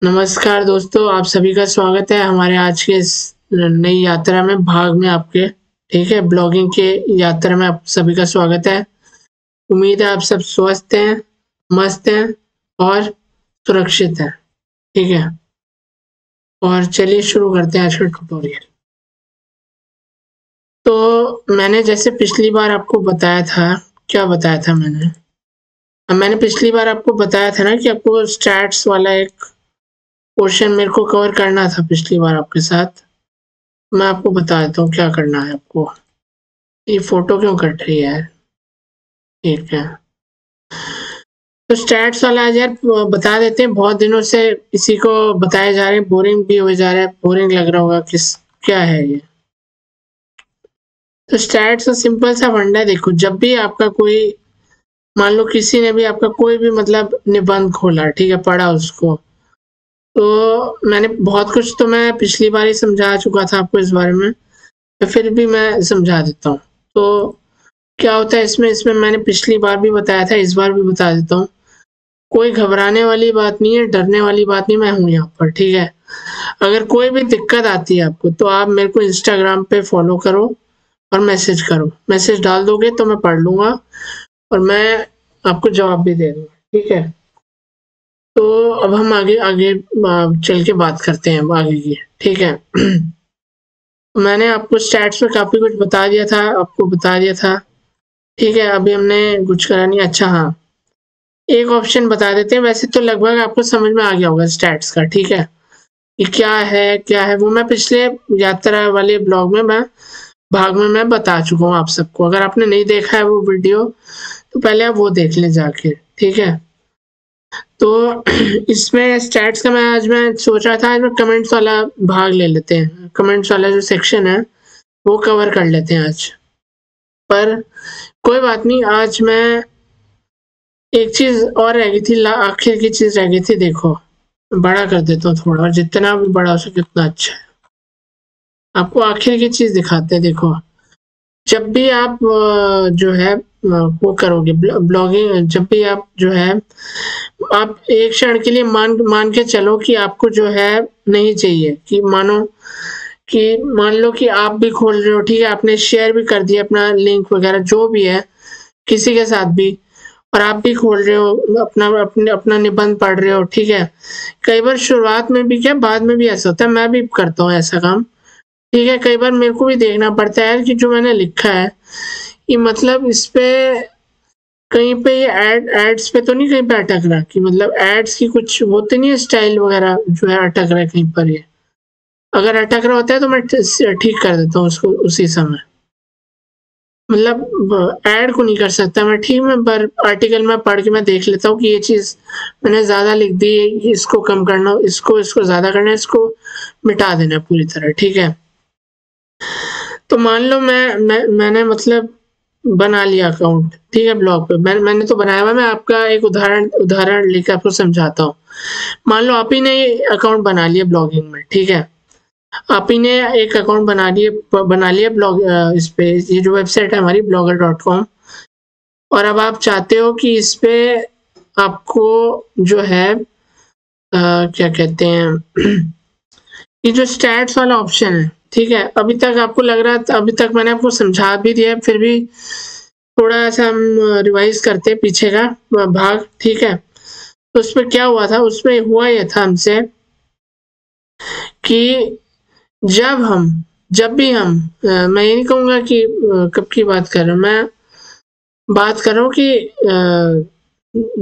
नमस्कार दोस्तों, आप सभी का स्वागत है हमारे आज के इस नई यात्रा में भाग में आपके। ठीक है, ब्लॉगिंग के यात्रा में आप सभी का स्वागत है। उम्मीद है आप सब स्वस्थ हैं, मस्त हैं और सुरक्षित हैं। ठीक है, और चलिए शुरू करते हैं आज का ट्यूटोरियल। तो मैंने जैसे पिछली बार आपको बताया था, क्या बताया था मैंने पिछली बार आपको बताया था ना कि आपको स्टैट्स वाला एक पोर्शन मेरे को कवर करना था पिछली बार आपके साथ। मैं आपको बता देता हूँ क्या करना है आपको। ये फोटो क्यों कट रही है यार? ठीक है, तो स्टैट्स वाला आज यार बता देते हैं। बहुत दिनों से इसी को बताए जा रहे हैं, बोरिंग भी हो जा रहा है, बोरिंग लग रहा होगा किस क्या है ये। तो स्टैट्स का सिंपल सा फंडा है। देखो, जब भी आपका कोई, मान लो किसी ने भी आपका कोई भी मतलब निबंध खोला, ठीक है, पढ़ा उसको, तो मैंने बहुत कुछ तो मैं पिछली बार ही समझा चुका था आपको इस बारे में, तो फिर भी मैं समझा देता हूँ। तो क्या होता है इसमें मैंने पिछली बार भी बताया था, इस बार भी बता देता हूँ। कोई घबराने वाली बात नहीं है, डरने वाली बात नहीं, मैं हूँ यहाँ पर। ठीक है, अगर कोई भी दिक्कत आती है आपको तो आप मेरे को इंस्टाग्राम पे फॉलो करो और मैसेज करो। मैसेज डाल दोगे तो मैं पढ़ लूँगा और मैं आपको जवाब भी दे दूँगा। ठीक है, तो अब हम आगे आगे चल के बात करते हैं आगे की। ठीक है मैंने आपको स्टैट्स में काफ़ी कुछ बता दिया था, आपको बता दिया था। ठीक है, अभी हमने कुछ करा नहीं। अच्छा हाँ, एक ऑप्शन बता देते हैं। वैसे तो लगभग आपको समझ में आ गया होगा स्टैट्स का। ठीक है, ये क्या है वो मैं पिछले यात्रा वाले ब्लॉग में भाग में मैं बता चुका हूँ आप सबको। अगर आपने नहीं देखा है वो वीडियो तो पहले आप वो देख लें जाके। ठीक है, तो इसमें स्टैट्स का मैं सोच रहा था आज मैं कमेंट्स वाला भाग ले लेते हैं। कमेंट्स वाला जो सेक्शन है वो कवर कर लेते हैं आज। पर कोई बात नहीं, आज मैं एक चीज और रह गई थी, आखिर की चीज रह गई थी। देखो, बड़ा कर देता हूँ थोड़ा, और जितना भी बड़ा हो सके उतना अच्छा है। आपको आखिर की चीज दिखाते हैं। देखो, जब भी आप जो है वो करोगे ब्लॉगिंग, जब भी आप जो है, आप एक क्षण के लिए मान के चलो कि आपको जो है नहीं चाहिए, कि मान लो कि आप भी खोल रहे हो। ठीक है, आपने शेयर भी कर दिया अपना लिंक वगैरह जो भी है किसी के साथ भी, और आप भी खोल रहे हो अपना निबंध पढ़ रहे हो। ठीक है, कई बार शुरुआत में भी क्या, बाद में भी ऐसा होता है, मैं भी करता हूँ ऐसा काम। ठीक है, कई बार मेरे को भी देखना पड़ता है कि जो मैंने लिखा है ये मतलब इस पे कहीं पे ये एड्स पे तो नहीं कहीं पे अटक रहा, कि मतलब एड्स की कुछ वो तो नहीं है, स्टाइल वगैरह जो है अटक रहा है कहीं पर। ये अगर अटक रहा होता है तो मैं ठीक कर देता हूँ उसको उसी समय। मतलब ऐड को नहीं कर सकता मैं, ठीक है, पर आर्टिकल में पढ़ के मैं देख लेता हूँ कि ये चीज़ मैंने ज़्यादा लिख दी, इसको कम करना, इसको ज़्यादा करना, इसको मिटा देना पूरी तरह। ठीक है, तो मान लो मैंने मतलब बना लिया अकाउंट। ठीक है, ब्लॉग पे मैंने तो बनाया हुआ। मैं आपका एक उदाहरण लेकर आपको समझाता हूँ। मान लो आप ही ने अकाउंट बना लिया ब्लॉगिंग में। ठीक है, आप ही ने एक अकाउंट बना लिया ब्लॉग इस पे, ये जो वेबसाइट है हमारी blogger.com, और अब आप चाहते हो कि इस पे आपको जो है क्या कहते हैं ये जो स्टैट्स वाला ऑप्शन है। ठीक है, अभी तक आपको लग रहा था, अभी तक मैंने आपको समझा भी दिया, फिर भी थोड़ा सा हम रिवाइज करते हैं पीछे का भाग। ठीक है, तो उसमें क्या हुआ था, उसमें हुआ ये था हमसे कि जब भी हम मैं ये नहीं कहूँगा कि कब की बात कर रहा हूँ, मैं बात कर रहा हूँ कि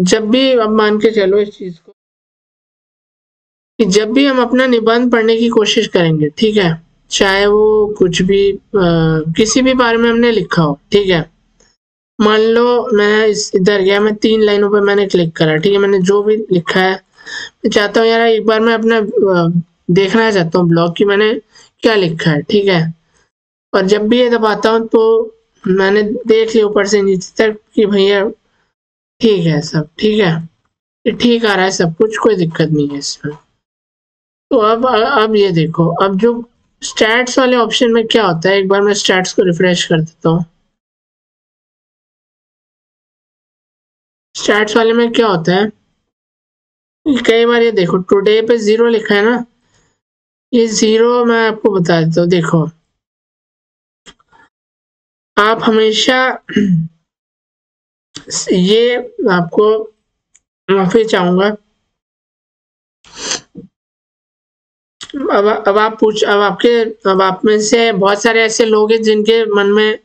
जब भी, अब मान के चलो इस चीज़ को, कि जब भी हम अपना निबंध पढ़ने की कोशिश करेंगे, ठीक है, चाहे वो कुछ भी किसी भी बारे में हमने लिखा हो। ठीक है, मान लो मैं इधर गया, मैं 3 लाइनों पे मैंने क्लिक करा। ठीक है, मैंने जो भी लिखा है मैं चाहता हूँ यार एक बार मैं अपना देखना चाहता हूँ ब्लॉग की मैंने क्या लिखा है। ठीक है, और जब भी ये दबाता हूँ तो मैंने देख लिया ऊपर से नीचे तक कि भैया ठीक है, सब ठीक है, ये ठीक आ रहा है सब कुछ, कोई दिक्कत नहीं है इसमें। तो अब ये देखो, अब जो स्टैट्स वाले ऑप्शन में क्या होता है, एक बार मैं स्टैट्स को रिफ्रेश कर देता हूँ। स्टैट्स वाले में क्या होता है कई बार ये देखो टुडे पे 0 लिखा है ना, ये 0 मैं आपको बता देता हूँ। देखो आप हमेशा ये आपको माफी चाहूंगा। अब आप में से बहुत सारे ऐसे लोग हैं जिनके मन में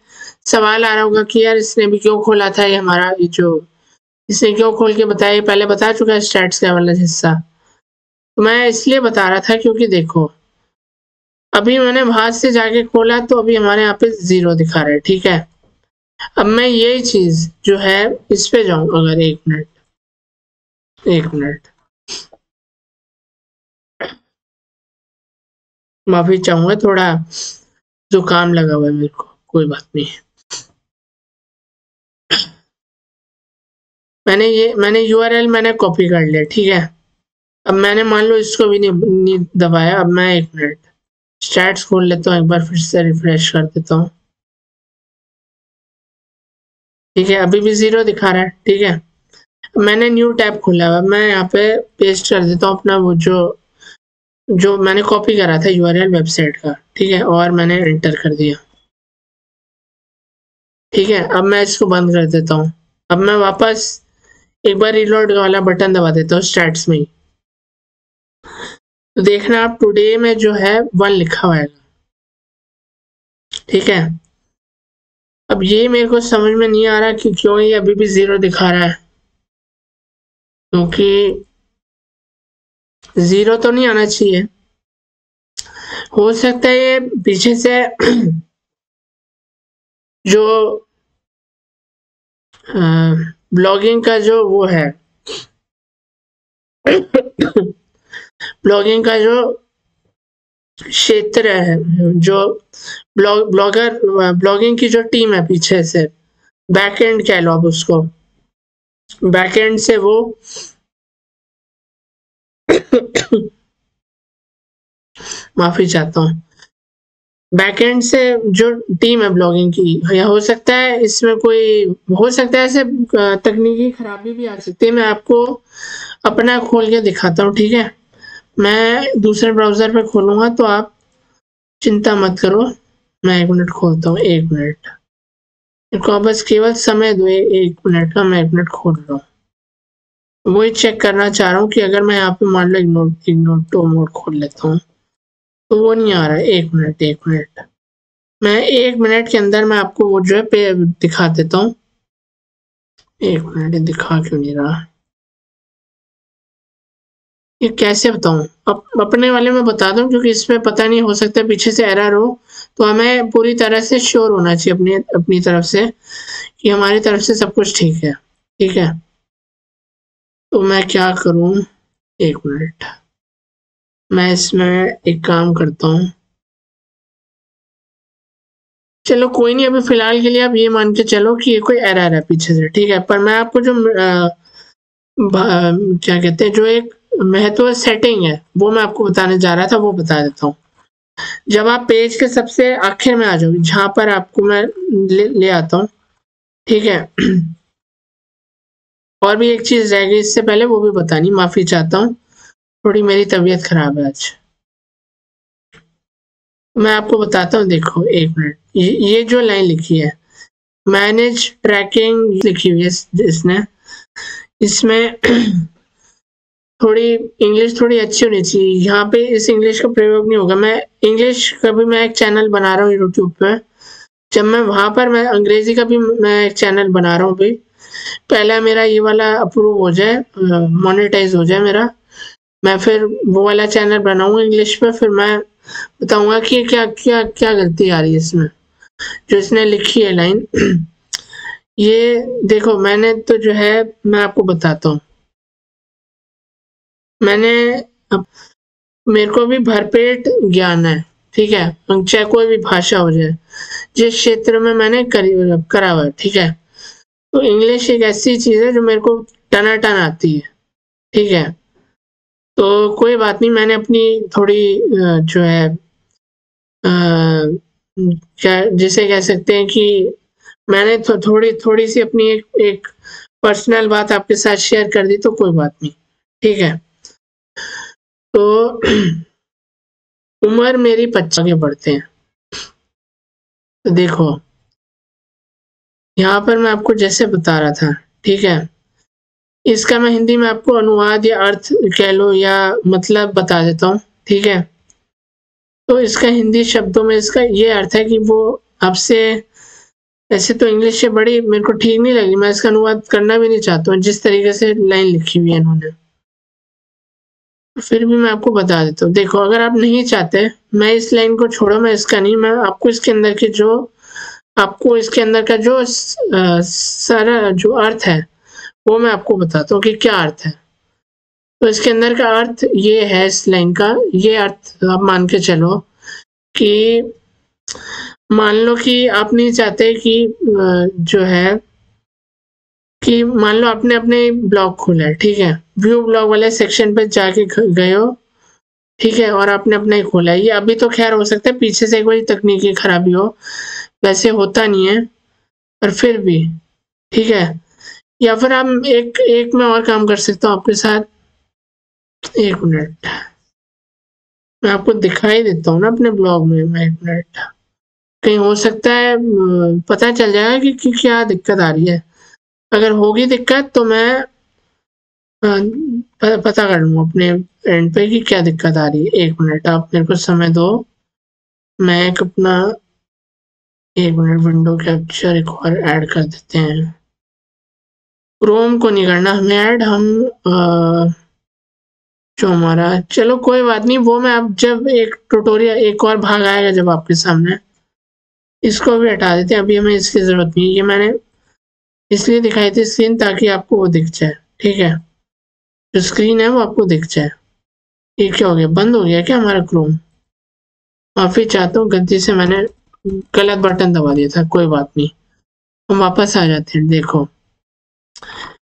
सवाल आ रहा होगा कि यार इसने भी क्यों खोला था, ये हमारा ये जो इसने क्यों खोल के बताया, ये पहले बता चुका है स्टैट्स का वाला हिस्सा। तो मैं इसलिए बता रहा था क्योंकि देखो अभी मैंने बाहर से जाके खोला तो अभी हमारे यहाँ पे 0 दिखा रहा है, ठीक है। अब मैं यही चीज जो है इस पे जाऊं, अगर एक मिनट माफी चाहूंगा, थोड़ा जुकाम लगा हुआ है मेरे को, कोई बात नहीं। मैंने यूआरएल मैंने कॉपी कर लिया, ठीक है। अब मैंने मान लो इसको भी नहीं दबाया। अब मैं एक मिनट स्टैट्स खोल लेता हूँ, एक बार फिर से रिफ्रेश कर देता हूँ, ठीक है। अभी भी 0 दिखा रहा है, ठीक है। मैंने न्यू टैब खोला हुआ, मैं यहाँ पे पेस्ट कर देता हूँ अपना वो जो मैंने कॉपी करा था यूआरएल वेबसाइट का, ठीक है, और मैंने एंटर कर दिया, ठीक है। अब मैं इसको बंद कर देता हूँ। अब मैं वापस एक बार रिलोड वाला बटन दबा देता हूँ स्टैट्स में ही। तो देखना आप टुडे में जो है 1 लिखा हुआ है, ठीक है। अब ये मेरे को समझ में नहीं आ रहा कि क्यों ये अभी भी 0 दिखा रहा है, क्योंकि 0 तो नहीं आना चाहिए। हो सकता है ये पीछे से जो ब्लॉगिंग का जो वो है ब्लॉगिंग का जो क्षेत्र है, जो ब्लॉगिंग की जो टीम है पीछे से, बैकएंड कह लो आप उसको, बैकएंड से वो माफी चाहता हूँ, बैकएंड से जो टीम है ब्लॉगिंग की, या हो सकता है इसमें कोई हो सकता है ऐसे तकनीकी खराबी भी आ सकती है। मैं आपको अपना खोल के दिखाता हूँ, ठीक है। मैं दूसरे ब्राउजर पे खोलूंगा तो आप चिंता मत करो। मैं 1 मिनट खोलता हूँ, 1 मिनट को बस केवल समय दो, 1 मिनट का। मैं 1 मिनट खोल रहा हूँ, वही चेक करना चाह रहा हूँ कि अगर मैं यहाँ पे मान लो इग्नोर टो मोड खोल लेता हूँ तो वो नहीं आ रहा है। 1 मिनट मैं 1 मिनट के अंदर मैं आपको वो जो है पे दिखा देता हूँ। 1 मिनट दिखा क्यों नहीं रहा, ये कैसे बताऊं? अपने वाले में बता दूं, क्योंकि इसमें पता नहीं, हो सकता है पीछे से एरर हो, तो हमें पूरी तरह से श्योर होना चाहिए अपनी तरफ से कि हमारी तरफ से सब कुछ ठीक है, ठीक है। तो मैं क्या करूं, 1 मिनट मैं इसमें एक काम करता हूं। चलो कोई नहीं, अभी फिलहाल के लिए आप ये मान के चलो कि ये कोई एरर है पीछे से, ठीक है। पर मैं आपको जो क्या कहते हैं, जो एक महत्व सेटिंग है वो मैं आपको बताने जा रहा था, वो बता देता हूँ। जब आप पेज के सबसे आखिर में आ जाओगे, जहां पर आपको मैं ले आता हूँ, ठीक है। और भी एक चीज रह गई इससे पहले, वो भी बतानी, माफी चाहता हूँ, थोड़ी मेरी तबीयत खराब है आज। मैं आपको बताता हूँ, देखो 1 मिनट, ये जो लाइन लिखी है मैनेज ट्रैकिंग लिखी हुई है इसने, इसमें थोड़ी इंग्लिश थोड़ी अच्छी होनी चाहिए। यहाँ पे इस इंग्लिश का प्रयोग नहीं होगा। मैं इंग्लिश का भी मैं एक चैनल बना रहा हूँ यूट्यूब पे, जब मैं वहां पर मैं अंग्रेजी का भी मैं एक चैनल बना रहा हूँ भाई। पहला मेरा ये वाला अप्रूव हो जाए, मोनेटाइज हो जाए मेरा, मैं फिर वो वाला चैनल बनाऊंगा इंग्लिश पे, फिर मैं बताऊंगा कि क्या क्या क्या गलती आ रही है इसमें, जो इसने लिखी है लाइन। ये देखो मैंने तो जो है मैं आपको बताता हूँ, मैंने मेरे को भी भरपेट ज्ञान है, ठीक है, चाहे कोई भी भाषा हो जाए, जिस क्षेत्र में मैंने करा हुआ है, ठीक है। तो इंग्लिश एक ऐसी चीज है जो मेरे को टनाटन आती है, ठीक है। तो कोई बात नहीं, मैंने अपनी थोड़ी जो है क्या जिसे कह सकते हैं कि मैंने थोड़ी सी अपनी एक पर्सनल बात आपके साथ शेयर कर दी, तो कोई बात नहीं, ठीक है। तो उम्र मेरी 25 आगे बढ़ते हैं। तो देखो यहाँ पर मैं आपको जैसे बता रहा था, ठीक है, इसका मैं हिंदी में आपको अनुवाद या अर्थ कह लो या मतलब बता देता हूँ, ठीक है। तो इसका हिंदी शब्दों में इसका ये अर्थ है कि वो आपसे, ऐसे तो इंग्लिश से बड़ी मेरे को ठीक नहीं लगी, मैं इसका अनुवाद करना भी नहीं चाहता हूँ जिस तरीके से लाइन लिखी हुई है इन्होंने, फिर भी मैं आपको बता देता हूँ। देखो अगर आप नहीं चाहते, मैं इस लाइन को छोड़ो, मैं इसका नहीं, मैं आपको इसके अंदर की जो, आपको इसके अंदर का जो सारा जो अर्थ है वो मैं आपको बताता हूँ कि क्या अर्थ है। तो इसके अंदर का अर्थ ये है, इस लाइन का ये अर्थ आप मान के चलो कि मान लो कि आप नहीं चाहते कि जो है कि मान लो आपने अपने ब्लॉग खोला है, ठीक है, व्यू ब्लॉग वाले सेक्शन पे जाके गए हो, ठीक है, और आपने अपना ही खोला है। ये अभी तो खैर हो सकता है पीछे से एक बार तकनीकी खराबी हो, वैसे होता नहीं है, पर फिर भी ठीक है। या फिर आप एक मैं और काम कर सकता हूँ आपके साथ, एक मिनट मैं आपको दिखाई देता हूँ ना अपने ब्लॉग में, मैं एक मिनट, कहीं हो सकता है पता चल जाएगा कि क्या दिक्कत आ रही है। अगर होगी दिक्कत तो मैं पता कर लूँगा अपने एंड पे कि क्या दिक्कत आ रही है। एक मिनट आप मेरे को समय दो, मैं एक अपना, एक मिनट विंडो कैप्चर एक और ऐड कर देते हैं। क्रोम को नहीं करना हमें ऐड, हम जो हमारा, चलो कोई बात नहीं, वो मैं अब जब एक ट्यूटोरियल एक और भाग आएगा जब आपके सामने, इसको भी हटा देते हैं, अभी हमें इसकी जरूरत नहीं है। ये मैंने इसलिए दिखाई थी स्क्रीन ताकि आपको वो दिख जाए, ठीक है, जो स्क्रीन है वो आपको दिख जाए। ये क्या हो गया, बंद हो गया क्या हमारा क्रोम? माफी चाहता हूँ, गलती से मैंने गलत बटन दबा दिया था, कोई बात नहीं, हम वापस आ जाते हैं। देखो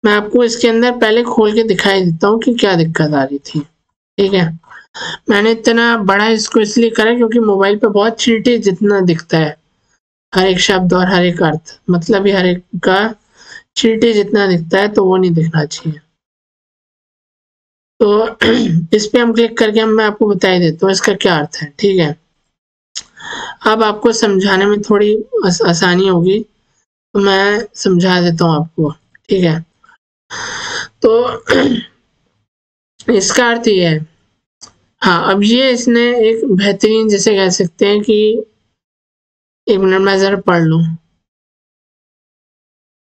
मैं आपको इसके अंदर पहले खोल के दिखाई देता हूँ कि क्या दिक्कत आ रही थी, ठीक है। मैंने इतना बड़ा इसको इसलिए करा क्योंकि मोबाइल पे बहुत चींटी जितना दिखता है हर एक शब्द और हर एक अर्थ, मतलब ही हर एक का चींटी जितना दिखता है, तो वो नहीं दिखना चाहिए। तो इस पे हम क्लिक करके मैं आपको बता ही देता हूँ इसका क्या अर्थ है, ठीक है। अब आपको समझाने में थोड़ी आसानी होगी, तो मैं समझा देता हूँ आपको, ठीक है। तो इसका अर्थ ये है, हाँ, अब ये इसने एक बेहतरीन जैसे कह सकते हैं कि, एक मिनट मैं जरा पढ़ लूँ।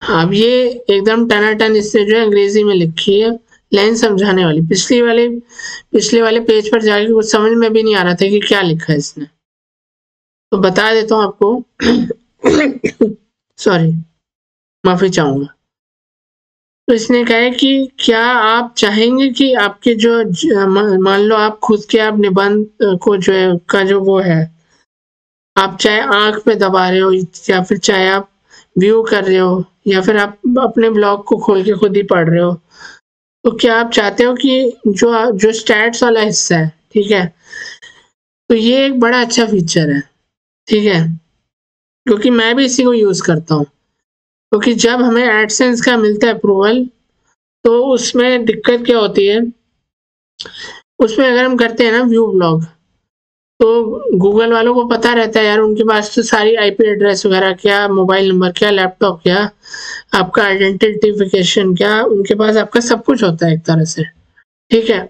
हाँ, अब ये एकदम टनाटन इससे जो है अंग्रेजी में लिखी है, लाइन समझाने वाली। पिछले वाले पेज पर जाके कुछ समझ में भी नहीं आ रहा था कि क्या लिखा है इसने, तो बता देता हूँ आपको। सॉरी, माफी चाहूंगा। तो इसने कहा है कि क्या आप चाहेंगे कि आपके जो मान लो आप खुद के आप निबंध को जो है का जो वो है, आप चाहे आंख पे दबा रहे हो या फिर चाहे आप व्यू कर रहे हो या फिर आप अपने ब्लॉग को खोल के खुद ही पढ़ रहे हो, तो क्या आप चाहते हो कि जो स्टैट्स वाला हिस्सा है, ठीक है, तो ये एक बड़ा अच्छा फीचर है, ठीक है, क्योंकि मैं भी इसी को यूज करता हूँ। क्योंकि जब हमें एडसेंस का मिलता है अप्रूवल, तो उसमें दिक्कत क्या होती है, उसमें अगर हम करते हैं ना व्यू ब्लॉग, तो गूगल वालों को पता रहता है यार, उनके पास तो सारी आईपी एड्रेस वगैरह क्या, मोबाइल नंबर क्या, लैपटॉप क्या, आपका आइडेंटिफिकेशन क्या, उनके पास आपका सब कुछ होता है एक तरह से, ठीक है।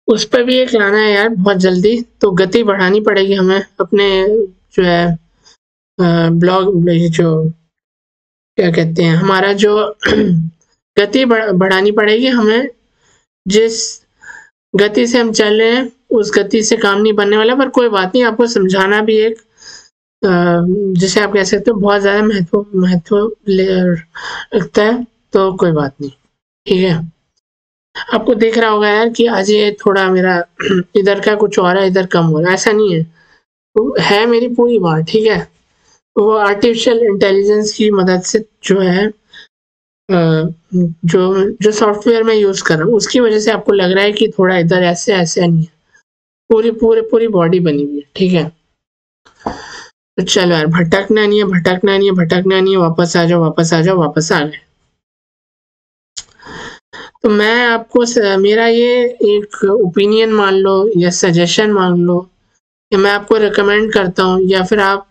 उस पर भी एक लाना है यार बहुत जल्दी, तो गति बढ़ानी पड़ेगी हमें अपने जो है ब्लॉग, जो क्या कहते हैं हमारा जो गति बढ़ानी पड़ेगी हमें। जिस गति से हम चल रहे हैं उस गति से काम नहीं बनने वाला, पर कोई बात नहीं, आपको समझाना भी एक जिसे आप कह सकते हो बहुत ज्यादा महत्व रखता है, तो कोई बात नहीं, ठीक है। आपको दिख रहा होगा यार कि आज ये थोड़ा मेरा इधर का कुछ और है, इधर कम हो रहा है, ऐसा नहीं है, तो है मेरी पूरी बात, ठीक है। वो आर्टिफिशियल इंटेलिजेंस की मदद से जो है जो सॉफ्टवेयर मैं यूज कर रहा हूँ उसकी वजह से आपको लग रहा है कि थोड़ा इधर ऐसे ऐसे नहीं है, पूरी बॉडी बनी हुई है, ठीक है। तो चलो यार, भटकना नहीं है, वापस आ जाओ, वापस आ गए। तो मैं आपको मेरा ये एक ओपिनियन मान लो या सजेशन मान लो या मैं आपको रिकमेंड करता हूँ या फिर आप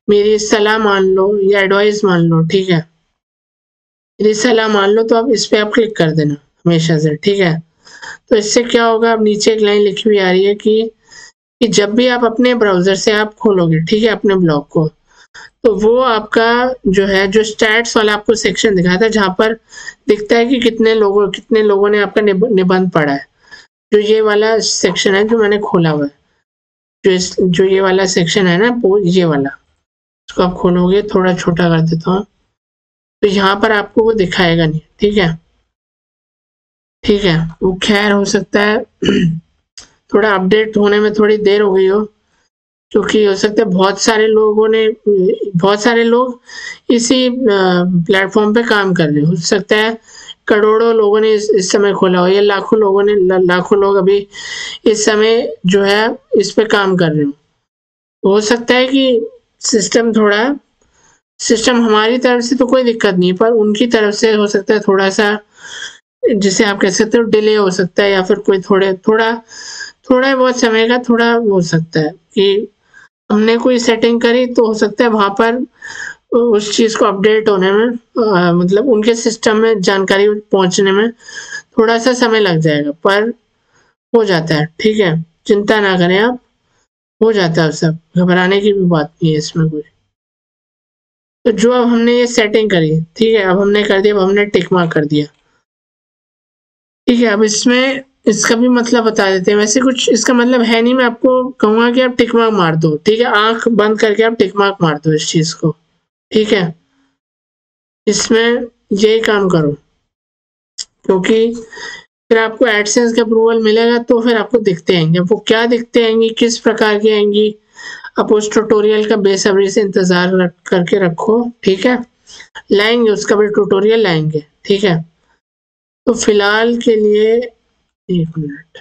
मेरी सलाह मान लो या एडवाइस मान लो, ठीक है। मेरी सलाह मान लो तो आप इस पे आप क्लिक कर देना हमेशा से, ठीक है। तो इससे क्या होगा, अब नीचे एक लाइन लिखी हुई आ रही है कि जब भी आप अपने ब्राउजर से आप खोलोगे, ठीक है, अपने ब्लॉग को, तो वो आपका जो है जो स्टैट्स वाला आपको सेक्शन दिखाता है जहाँ पर दिखता है कि कितने लोगों ने आपका निबंध पढ़ा है। जो ये वाला सेक्शन है जो मैंने खोला हुआ है, जो ये वाला सेक्शन है ना, वो ये वाला, इसको आप खोलोगे, थोड़ा छोटा कर देता हूँ, तो यहाँ पर आपको वो दिखाएगा नहीं, ठीक है। ठीक है, वो खैर हो सकता है थोड़ा अपडेट होने में थोड़ी देर हो गई हो, क्योंकि हो सकता है बहुत सारे लोग इसी प्लेटफॉर्म पे काम कर रहे हो सकता है करोड़ों लोगों ने इस समय खोला हो या लाखों लोग अभी इस समय जो है इस पे काम कर रहे हो सकता है कि सिस्टम हमारी तरफ से तो कोई दिक्कत नहीं, पर उनकी तरफ से हो सकता है थोड़ा सा, जिसे आप कह सकते हो डिले हो सकता है, या फिर कोई थोड़ा बहुत समय का थोड़ा हो सकता है कि हमने कोई सेटिंग करी तो हो सकता है वहां पर उस चीज को अपडेट होने में मतलब उनके सिस्टम में जानकारी पहुंचने में थोड़ा सा समय लग जाएगा, पर हो जाता है, ठीक है। चिंता ना करें आप, हो जाता है सब, घबराने की भी बात नहीं है इसमें कोई। तो जो अब हमने ये सेटिंग करी, ठीक है, अब हमने कर दिया, अब हमने टिक मार्क कर दिया, ठीक है। अब इसमें इसका भी मतलब बता देते हैं। वैसे कुछ इसका मतलब है नहीं, मैं आपको कहूंगा कि आप टिक मार्क मार दो, ठीक है, आंख बंद करके आप टिक मार्क मार दो इस चीज को, ठीक है। इसमें यही काम करो, क्योंकि फिर आपको एडसेंस का अप्रूवल मिलेगा तो फिर आपको दिखते आएंगे। वो क्या दिखते आएंगी, किस प्रकार की आएंगी, आप उस ट्यूटोरियल का बेसब्री से इंतजार करके रखो, ठीक है। लाएंगे, उसका भी ट्यूटोरियल लाएंगे, ठीक है। तो फिलहाल के लिए 1 मिनट,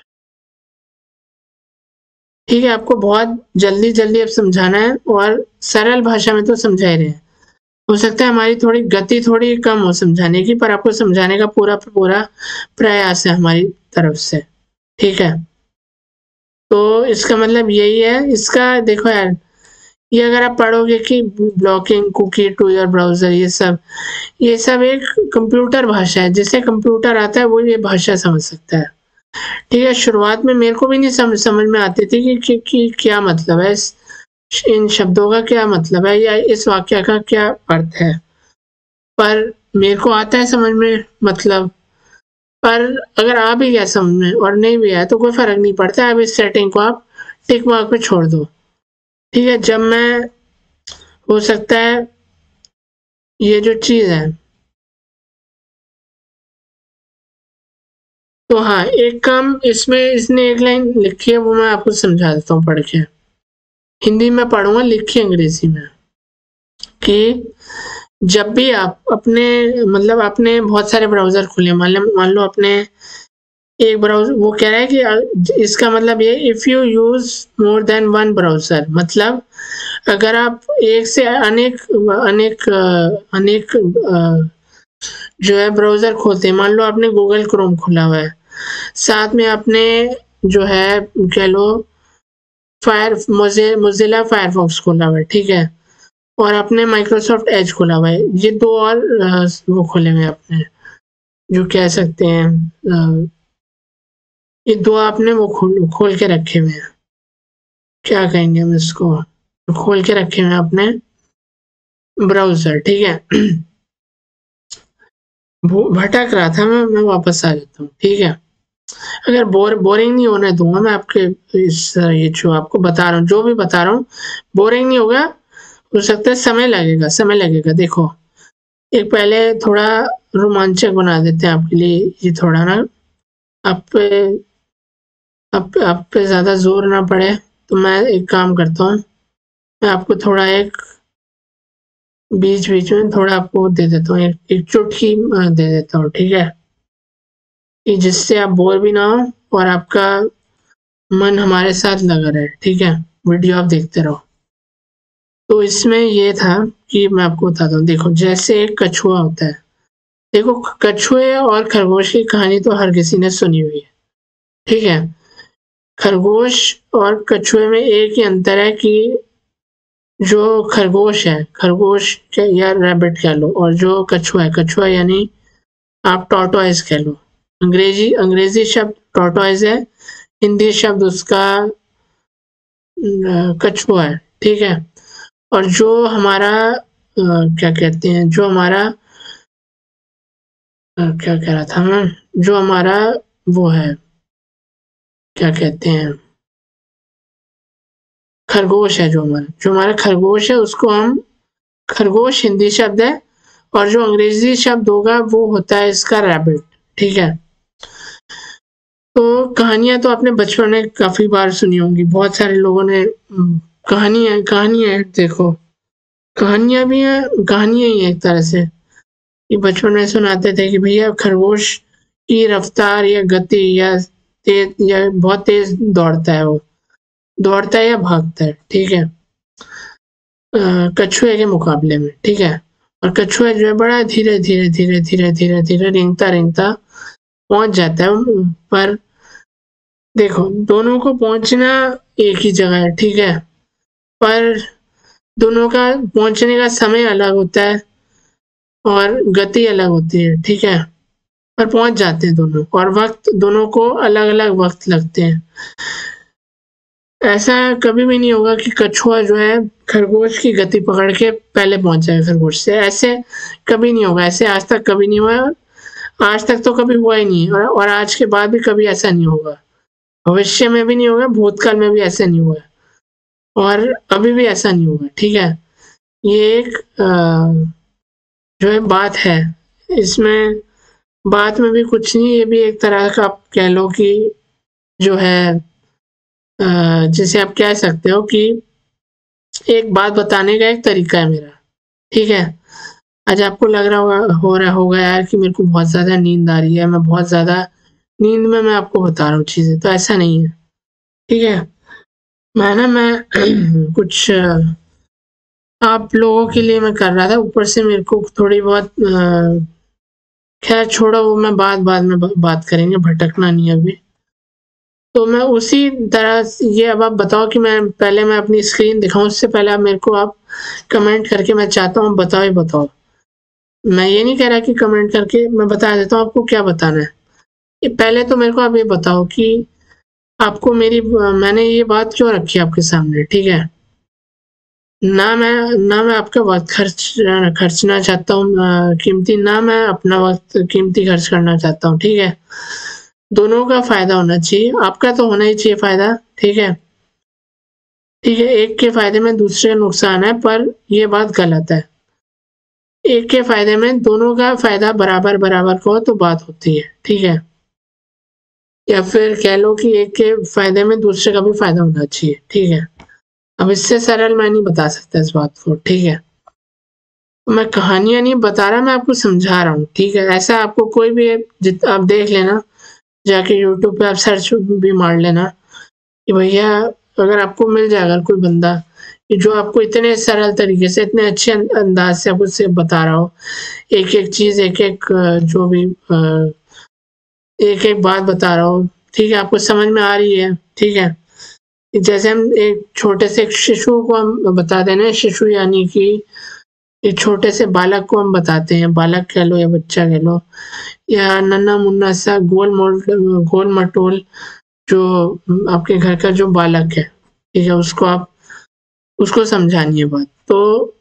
ठीक है। आपको बहुत जल्दी अब समझाना है और सरल भाषा में तो समझा ही रहे हैं। हो सकता है हमारी थोड़ी गति थोड़ी कम हो समझाने की, पर आपको समझाने का पूरा प्रयास है हमारी तरफ से, ठीक है। तो इसका मतलब यही है। इसका देखो यार, ये अगर आप पढ़ोगे कि blocking cookie to your browser, ये सब एक कंप्यूटर भाषा है, जिसे कंप्यूटर आता है वो ये भाषा समझ सकता है, ठीक है। शुरुआत में मेरे को भी नहीं समझ में आती थी कि क्या मतलब है, इन शब्दों का क्या मतलब है या इस वाक्य का क्या अर्थ है, पर मेरे को आता है समझ में मतलब। पर अगर आ भी गया समझ में और नहीं भी आया तो कोई फर्क नहीं पड़ता, अब इस सेटिंग को आप टिक मार्क पे छोड़ दो, ठीक है। जब मैं हो सकता है ये जो चीज है, तो हाँ, एक काम इसमें इसने एक लाइन लिखी है, वो मैं आपको समझा देता हूँ पढ़ के। हिंदी में पढ़ूंगा, लिखी अंग्रेजी में, कि जब भी आप अपने बहुत सारे ब्राउजर खुले, मान लो अपने एक ब्राउजर, वो कह रहा है कि इसका मतलब ये, if you use more than one browser, मतलब अगर आप एक से अनेक जो है ब्राउजर खोलते हैं, मान लो आपने गूगल क्रोम खुला हुआ है, साथ में आपने जो है कह लो मोजिला फायरफॉक्स खोला हुआ है, ठीक है, और आपने माइक्रोसॉफ्ट एज खोला हुआ है, ये दो और वो खोले हुए आपने, जो कह सकते हैं ये दो आपने वो खोल के रखे हुए हैं, क्या कहेंगे हम इसको, खोल के रखे हुए हैं अपने ब्राउजर, ठीक है। भटक रहा था मैं वापस आ जाता हूँ, ठीक है। अगर बोरिंग नहीं होने दूंगा मैं आपके ये जो आपको बता रहा हूँ, जो भी बता रहा हूँ बोरिंग नहीं होगा। हो सकता है समय लगेगा। देखो, एक पहले थोड़ा रोमांचक बना देते हैं आपके लिए, ये थोड़ा ना आप पे ज्यादा जोर ना पड़े, तो मैं एक काम करता हूँ, मैं आपको थोड़ा एक बीच में थोड़ा आपको दे देता हूँ, एक चुटकी दे देता हूँ, ठीक है, कि जिससे आप बोर भी ना हो और आपका मन हमारे साथ लगा रहे, ठीक है, वीडियो आप देखते रहो। तो इसमें ये था कि मैं आपको बताता हूँ, देखो जैसे एक कछुआ होता है, देखो, कछुए और खरगोश की कहानी तो हर किसी ने सुनी हुई है, ठीक है। खरगोश और कछुए में एक ही अंतर है कि जो खरगोश है, खरगोश या रैबिट कह लो, और जो कछुआ है, कछुआ यानी आप टॉर्टोइज कह लो। अंग्रेजी शब्द टॉर्टोइज है, हिंदी शब्द उसका कछुआ है, ठीक है। और जो हमारा क्या कहते हैं, जो हमारा क्या कह रहा था मैं, जो हमारा वो है, क्या कहते हैं, खरगोश है, जो हमारा खरगोश है उसको हम, खरगोश हिंदी शब्द है, और जो अंग्रेजी शब्द होगा वो होता है इसका रैबिट, ठीक है। तो कहानियां तो आपने बचपन में काफी बार सुनी होंगी, बहुत सारे लोगों ने कहानी है, देखो कहानियां भी हैं, कहानियां ही है एक तरह से, कि बचपन में सुनाते थे कि भैया खरगोश की रफ्तार या गति या तेज या बहुत तेज दौड़ता है, वो दौड़ता है या भागता है, ठीक है, कछुए के मुकाबले में, ठीक है। और कछुआ जो है बड़ा धीरे धीरे धीरे धीरे धीरे धीरे रेंगता रेंगता पहुंच जाता है, पर देखो दोनों को पहुंचना एक ही जगह है, ठीक है, पर दोनों का पहुंचने का समय अलग होता है और गति अलग होती है, ठीक है, पर पहुंच जाते हैं दोनों, और वक्त दोनों को अलग अलग वक्त लगते हैं। ऐसा कभी भी नहीं होगा कि कछुआ जो है खरगोश की गति पकड़ के पहले पहुंच जाएगा खरगोश से, ऐसे कभी नहीं होगा, ऐसे आज तक कभी नहीं हुआ, आज तक तो कभी हुआ ही नहीं है, और आज के बाद भी कभी ऐसा नहीं होगा, भविष्य में भी नहीं होगा, भूतकाल में भी ऐसा नहीं हुआ, और अभी भी ऐसा नहीं होगा, ठीक है। ये एक जो है बात है, इसमें बात में भी कुछ नहीं, ये भी एक तरह का आप कह लो कि जो है जिसे आप कह सकते हो कि एक बात बताने का एक तरीका है मेरा, ठीक है। आज आपको लग रहा होगा यार कि मेरे को बहुत ज़्यादा नींद आ रही है, मैं बहुत ज़्यादा नींद में मैं आपको बता रहा हूँ चीज़ें, तो ऐसा नहीं है, ठीक है। मैं कुछ आप लोगों के लिए मैं कर रहा था, ऊपर से मेरे को थोड़ी बहुत खैर छोड़ो, वो मैं बाद में बात करेंगे, भटकना नहीं है अभी। तो मैं उसी तरह ये, अब आप बताओ कि मैं अपनी स्क्रीन दिखाऊं, उससे पहले आप मेरे को आप कमेंट करके, मैं चाहता हूँ बताओ ही बताओ, मैं ये नहीं कह रहा कि कमेंट करके, मैं बता देता हूँ आपको क्या बताना है। पहले तो मेरे को आप ये बताओ कि आपको मैंने ये बात क्यों रखी आपके सामने, ठीक है। ना मैं आपका वक्त खर्चना चाहता हूँ कीमती, ना मैं अपना वक्त कीमती खर्च करना चाहता हूँ, ठीक है। दोनों का फायदा होना चाहिए, आपका तो होना ही चाहिए फायदा, ठीक है, ठीक है। एक के फायदे में दूसरे का नुकसान है, पर ये बात गलत है। एक के फायदे में दोनों का फायदा बराबर बराबर का हो तो बात होती है, ठीक है। या फिर कह लो कि एक के फायदे में दूसरे का भी फायदा होना चाहिए, ठीक है। अब इससे सरल मैं नहीं बता सकता इस बात को, ठीक है। मैं कहानियां नहीं बता रहा, मैं आपको समझा रहा हूँ, ठीक है। ऐसा आपको कोई भी आप देख लेना, जाके यूट्यूब पे आप सर्च भी मार लेना कि भैया, अगर आपको मिल जाएगा कोई बंदा कि जो आपको इतने सरल तरीके से, इतने अच्छे अंदाज से आपको से बता रहा हो, एक एक चीज, एक एक जो भी एक एक बात बता रहा हो, ठीक है, आपको समझ में आ रही है, ठीक है। जैसे हम एक छोटे से एक शिशु को हम बता देना, शिशु यानी कि एक छोटे से बालक को हम बताते हैं, बालक कह लो या बच्चा कह लो, या नन्ना मुन्ना सा गोल मटोल जो आपके घर का जो बालक है, ठीक है, उसको समझानी है बात, तो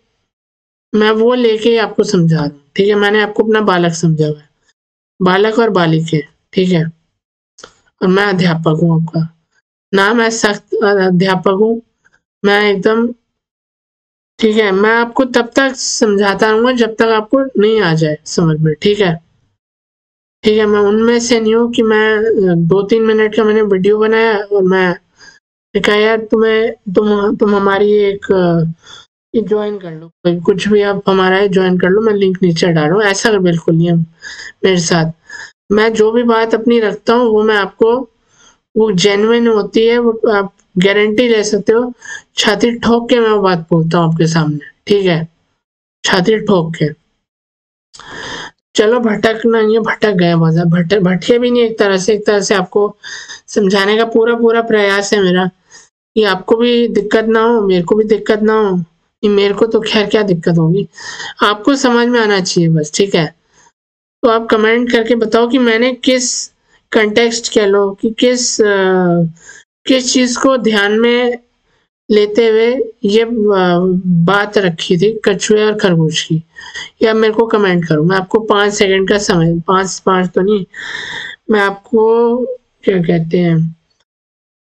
मैं वो लेके आपको समझा रहा हूँ, ठीक है। मैंने आपको अपना बालक समझा हुआ है, बालक और बालिक है, ठीक है। और मैं अध्यापक हूँ आपका, ना मैं सख्त अध्यापक हूँ, मैं एकदम, ठीक है। मैं आपको तब तक समझाता रहूंगा जब तक आपको नहीं आ जाए समझ में, ठीक है, ठीक है। मैं उनमें से नहीं हूँ कि मैं 2-3 मिनट का मैंने वीडियो बनाया और मैं कहा यार तुम हमारी एक ज्वाइन कर लो, कुछ भी आप हमारा ज्वाइन कर लो, मैं लिंक नीचे डाल रहा हूँ, ऐसा बिल्कुल नहीं है मेरे साथ। मैं जो भी बात अपनी रखता हूँ वो मैं आपको, वो जेन्युइन होती है, वो आप गारंटी ले सकते हो, छाती ठोक के मैं वो बात बोलता हूँ आपके सामने, ठीक है, छाती ठोक के। चलो भटकना नहीं है, भटक गए बहुत ज़्यादा, भटके भी नहीं, एक तरह से आपको समझाने का पूरा प्रयास है मेरा कि आपको भी दिक्कत ना हो, मेरे को भी दिक्कत ना हो। मेरे को तो खैर क्या दिक्कत होगी, आपको समझ में आना चाहिए बस, ठीक है। तो आप कमेंट करके बताओ कि मैंने किस कंटेक्स्ट कह लो कि किस चीज़ को ध्यान में लेते हुए ये बात रखी थी कछुए और खरगोश की, या मेरे को कमेंट करो। मैं आपको 5 सेकंड का समय, 5 तो नहीं, मैं आपको क्या कहते हैं,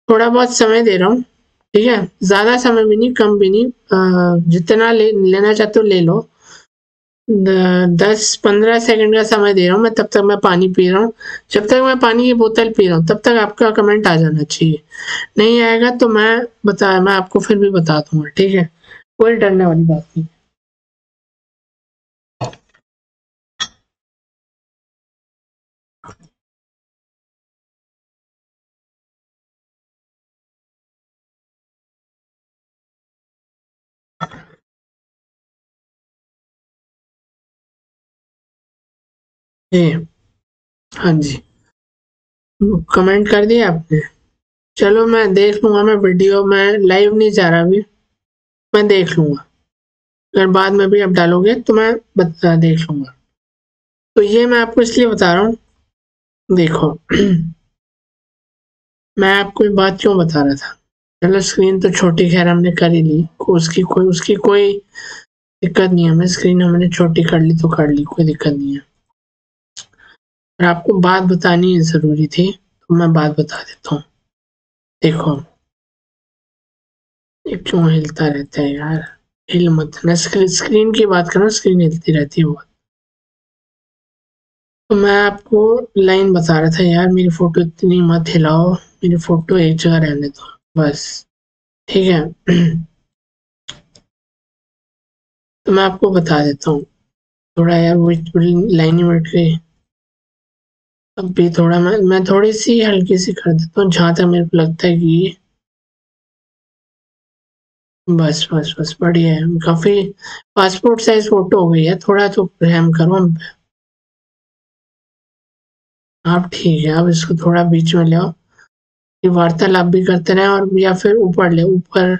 थोड़ा बहुत समय दे रहा हूँ, ठीक है। ज़्यादा समय भी नहीं, कम भी नहीं, जितना लेना चाहते हो ले लो। 10-15 सेकंड का समय दे रहा हूँ मैं, तब तक मैं पानी पी रहा हूँ। जब तक मैं पानी की बोतल पी रहा हूँ तब तक आपका कमेंट आ जाना चाहिए। नहीं आएगा तो मैं आपको फिर भी बता दूंगा, ठीक है। कोई डरने वाली बात नहीं। ए, हाँ जी, कमेंट कर दिया आपने? चलो मैं देख लूंगा, मैं वीडियो में लाइव नहीं जा रहा अभी, मैं देख लूंगा। अगर बाद में भी आप डालोगे तो मैं देख लूंगा। तो ये मैं आपको इसलिए बता रहा हूँ, देखो मैं आपको ये बात क्यों बता रहा था। चलो स्क्रीन तो छोटी खैर हमने कर ही ली, उसकी कोई दिक्कत नहीं है, हमें स्क्रीन हमने छोटी कर ली तो कर ली, कोई दिक्कत नहीं है। और आपको बात बतानी जरूरी थी तो मैं बात बता देता हूँ। देखो ये क्यों हिलता रहता है यार, हिल मत ना, स्क्रीन की बात करो, स्क्रीन हिलती रहती है बहुत। तो मैं आपको लाइन बता रहा था यार, मेरी फोटो इतनी मत हिलाओ, मेरी फोटो एक जगह रहने दो बस, ठीक है। तो मैं आपको बता देता हूँ, थोड़ा यार वो लाइन ही मिट गई। अब भी थोड़ा मैं थोड़ी सी हल्की सी कर देता हूँ जहाँ तक मेरे को लगता है कि बस बस बस बढ़िया है, काफी पासपोर्ट साइज फोटो हो गई है, थोड़ा तो रहम करो हम पे। आप ठीक है, अब इसको थोड़ा बीच में ले आओ, ये वार्तालाप भी करते रहे, और या फिर ऊपर ले, ऊपर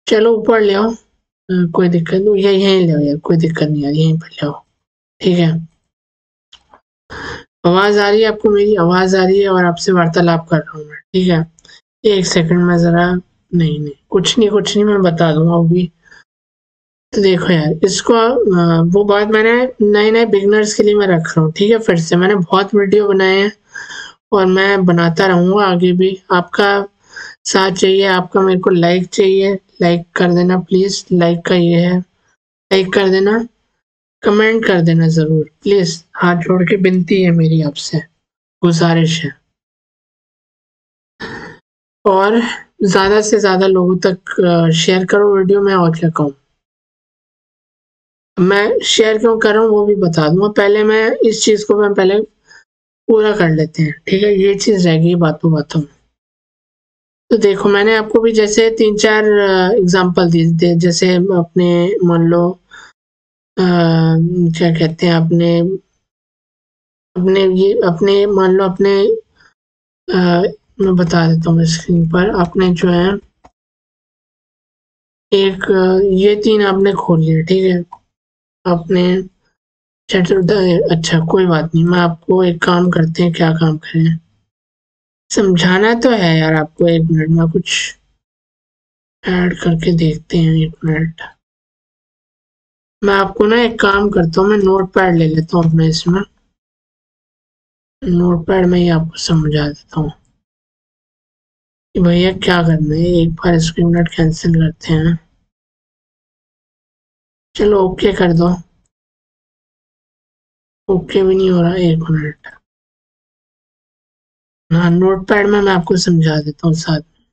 चलो ऊपर ले आओ, कोई दिक्कत नहीं, यहीं ले आओ यार, कोई दिक्कत नहीं यार, यहीं पर ले आओ, ठीक है। आवाज आ रही है आपको, मेरी आवाज आ रही है और आपसे वार्तालाप कर रहा हूँ मैं, ठीक है। एक सेकंड में जरा, नहीं नहीं कुछ नहीं मैं बता दूंगा अभी। तो देखो यार इसको वो बात मैंने नए नए बिगनर्स के लिए मैं रख रहा हूँ, ठीक है। फिर से मैंने बहुत वीडियो बनाए हैं और मैं बनाता रहूँगा आगे भी। आपका साथ चाहिए, आपका मेरे को लाइक चाहिए, लाइक कर देना प्लीज़, लाइक का ये है, लाइक कर देना, कमेंट कर देना ज़रूर प्लीज़, हाथ जोड़ के विनती है मेरी आपसे, गुजारिश है। और ज़्यादा से ज़्यादा लोगों तक शेयर करो वीडियो में, और क्या कहूँ। मैं शेयर क्यों कर रहा हूँ वो भी बता दूंगा, पहले मैं इस चीज़ को मैं पहले पूरा कर लेते हैं, ठीक है। ये चीज़ रहेगी बातों बातों में। तो देखो मैंने आपको भी जैसे 3-4 एग्जांपल दिए, जैसे अपने मान लो क्या कहते हैं, अपने अपने ये अपने मान लो अपने मैं बता देता हूँ स्क्रीन पर, आपने जो है एक ये 3 आपने खोल लिया, ठीक है। आपने अच्छा कोई बात नहीं, मैं आपको एक काम करते हैं, क्या काम करें, समझाना तो है यार आपको, 1 मिनट में कुछ ऐड करके देखते हैं, 1 मिनट। मैं आपको ना एक काम करता हूँ, मैं नोट पैड ले लेता हूँ अपने, इसमें नोट पैड में ही आपको समझा देता हूँ कि भैया क्या करना है। एक बार स्क्रीन नोट कैंसिल करते हैं, चलो ओके कर दो, ओके भी नहीं हो रहा, 1 मिनट। हाँ नोट पैड में मैं आपको समझा देता हूँ साथ में।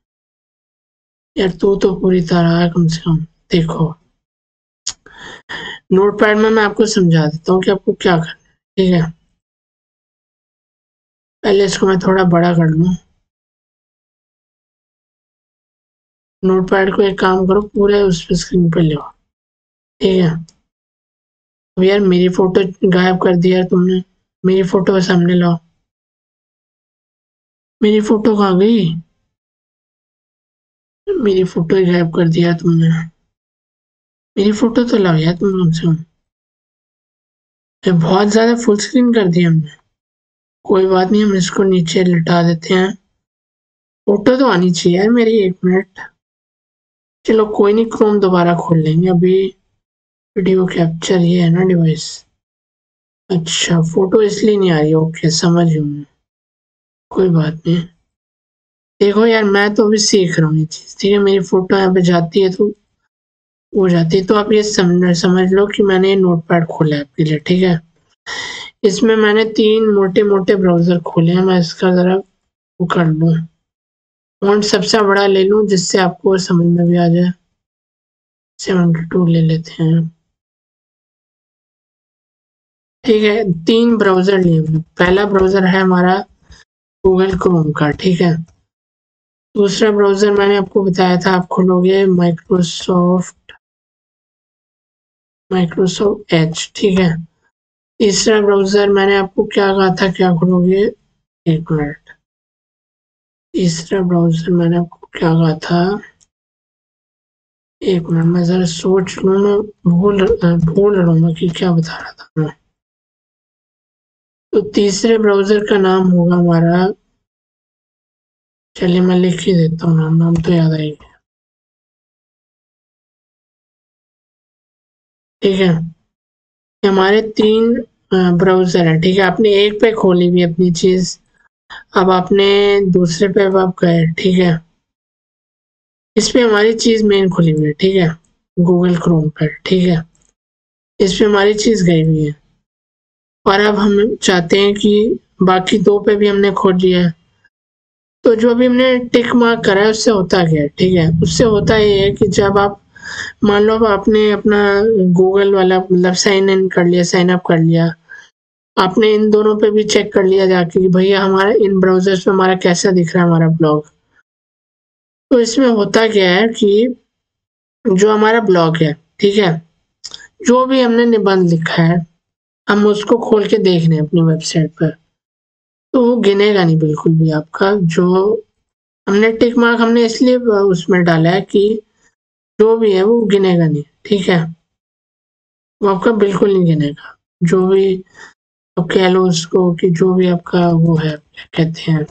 यार तू तो पूरी तरह है कम से कम, देखो नोट पैड में मैं आपको समझा देता हूँ कि आपको क्या करना है, ठीक है। पहले इसको मैं थोड़ा बड़ा कर लूँ, नोट पैड को एक काम करो, पूरे उस पर स्क्रीन पे ले, ठीक है। अब यार मेरी फोटो गायब कर दी यार तुमने, मेरी फोटो सामने लाओ। मेरी फोटो कहाँ गई? मेरी फोटो ही गायब कर दिया तुमने। मेरी फोटो तो लाओ यार तुम कम से कम। ये बहुत ज्यादा फुल स्क्रीन कर दिया हमने। कोई बात नहीं, हम इसको नीचे लिटा देते हैं। फोटो तो आनी चाहिए यार मेरी, 1 मिनट। चलो कोई नहीं, क्रोम दोबारा खोल लेंगे अभी। वीडियो कैप्चर ये है ना डिवाइस। अच्छा फोटो इसलिए नहीं आ रही, ओके समझ गया मैं। कोई बात नहीं। देखो यार मैं तो अभी सीख रहा हूँ ये चीज़, ठीक है। मेरी फोटो यहाँ पे जाती है तो हो जाती है, तो आप ये समझ लो कि मैंने ये नोटपैड खोला है आपके लिए, ठीक है। इसमें मैंने 3 मोटे मोटे ब्राउजर खोले हैं। मैं इसका ज़रा वो कर लूँ, फ़ॉन्ट सबसे बड़ा ले लूँ जिससे आपको समझ में भी आ जाए। 72 ले लेते हैं, ठीक है। 3 ब्राउजर लिए हमने। पहला ब्राउजर है हमारा गूगल क्रोम का, ठीक है। दूसरा ब्राउजर मैंने आपको बताया था, आप खोलोगे माइक्रोसॉफ्ट एज, ठीक है। तीसरा ब्राउजर मैंने आपको क्या कहा था, क्या खोलोगे, 1 मिनट। तीसरा ब्राउजर मैंने आपको क्या कहा था, 1 मिनट मैं जरा सोच लूँ, मैं भूल रहा हूँ मैं कि क्या बता रहा था मैं। तो तीसरे ब्राउजर का नाम होगा हमारा, चलिए मैं लिख ही देता हूँ, नाम तो याद आएगा, ठीक है। हमारे 3 ब्राउजर है, ठीक है। आपने एक पे खोली हुई अपनी चीज, अब आपने दूसरे पे अब आप गए, ठीक है। इस पे हमारी चीज मेन खुली हुई है, ठीक है, गूगल क्रोम पर, ठीक है। इस पे हमारी चीज गई हुई है, और अब हम चाहते हैं कि बाकी 2 पे भी हमने खोल लिया है। तो जो भी हमने टिक मार्क करा है उससे होता क्या है, ठीक है। उससे होता ये है कि जब आप मान लो आपने अपना गूगल वाला मतलब साइन इन कर लिया, साइन अप कर लिया, आपने इन दोनों पे भी चेक कर लिया जाके कि भैया हमारा इन ब्राउजर्स पे हमारा कैसा दिख रहा है हमारा ब्लॉग। तो इसमें होता क्या है कि जो हमारा ब्लॉग है, ठीक है, जो भी हमने निबंध लिखा है हम उसको खोल के देख रहे हैं अपनी वेबसाइट पर, तो वो गिनेगा नहीं बिल्कुल भी आपका। जो हमने टिक मार्क हमने इसलिए उसमें डाला है कि जो भी है वो गिनेगा नहीं, ठीक है। वो आपका बिल्कुल नहीं गिनेगा। जो भी आप कह लो उसको कि जो भी आपका वो है, क्या कहते हैं,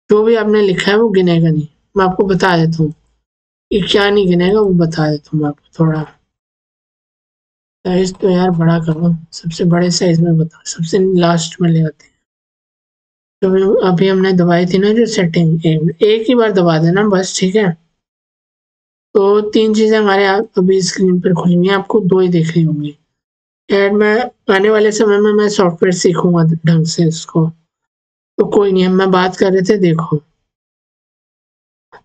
जो भी आपने लिखा है वो गिनेगा नहीं। मैं आपको बता देता हूँ कि क्या नहीं गिनेगा, वो बता देता हूँ मैं आपको। थोड़ा साइज तो यार बड़ा करो, सबसे बड़े साइज में बताओ, सबसे लास्ट में ले आते हैं। तो अभी हमने दबाई थी ना जो सेटिंग, एक ही बार दबा देना बस, ठीक है। तो 3 चीज़ें हमारे अभी स्क्रीन पर खुली हुई हैं, आपको 2 ही दिख रही होंगी। खैर मैं आने वाले समय में मैं सॉफ्टवेयर सीखूंगा ढंग से इसको, तो कोई नहीं, हम मैं बात कर रहे थे, देखो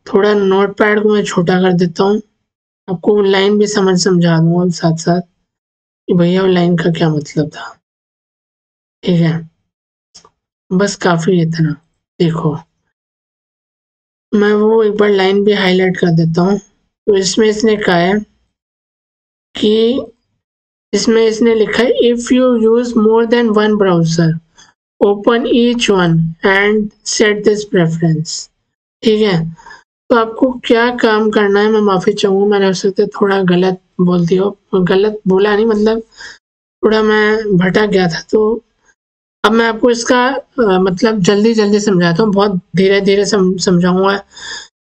थोड़ा नोट पैड को मैं छोटा कर देता हूँ, आपको लाइन भी समझा दूंगा साथ साथ कि भैया वो लाइन का क्या मतलब था, ठीक है। बस काफ़ी इतना। देखो मैं वो एक बार लाइन भी हाईलाइट कर देता हूँ। तो इसमें इसने कहा है कि इसमें इसने लिखा है, if you use more than one browser open each one and set this preference, ठीक है। तो आपको क्या काम करना है, मैं माफ़ी चाहूँगा, मैंने हो सकता है थोड़ा गलत बोल दिया हो, गलत बोला नहीं मतलब थोड़ा मैं भटक गया था। तो अब मैं आपको इसका मतलब जल्दी जल्दी समझाता हूँ, बहुत धीरे धीरे समझाऊंगा,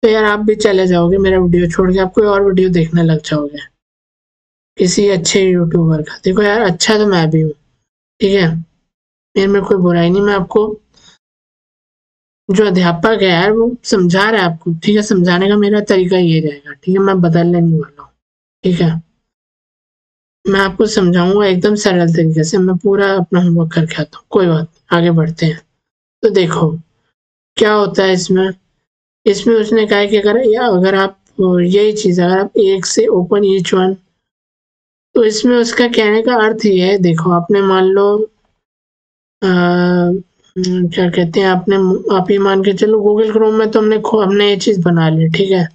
तो यार आप भी चले जाओगे मेरा वीडियो छोड़ के, आप कोई और वीडियो देखने लग जाओगे किसी अच्छे यूट्यूबर का। देखो यार अच्छा तो मैं भी हूँ, ठीक है, मेरे में कोई बुराई नहीं। मैं आपको जो अध्यापक है यार वो समझा रहा है आपको, ठीक है, समझाने का मेरा तरीका ये रहेगा, ठीक है, मैं बदलने नहीं वाला हूँ, ठीक है। मैं आपको समझाऊंगा एकदम सरल तरीके से, मैं पूरा अपना होमवर्क करके आता हूँ। कोई बात नहीं, आगे बढ़ते हैं। तो देखो क्या होता है इसमें, इसमें उसने कहा है कि अगर आप यही चीज़ अगर आप एक से ओपन ईच वन, तो इसमें उसका कहने का अर्थ ये है, देखो आपने मान लो क्या कहते हैं, आपने आप ही मान के चलो गूगल क्रोम में तो हमने ये चीज़ बना ली, ठीक है।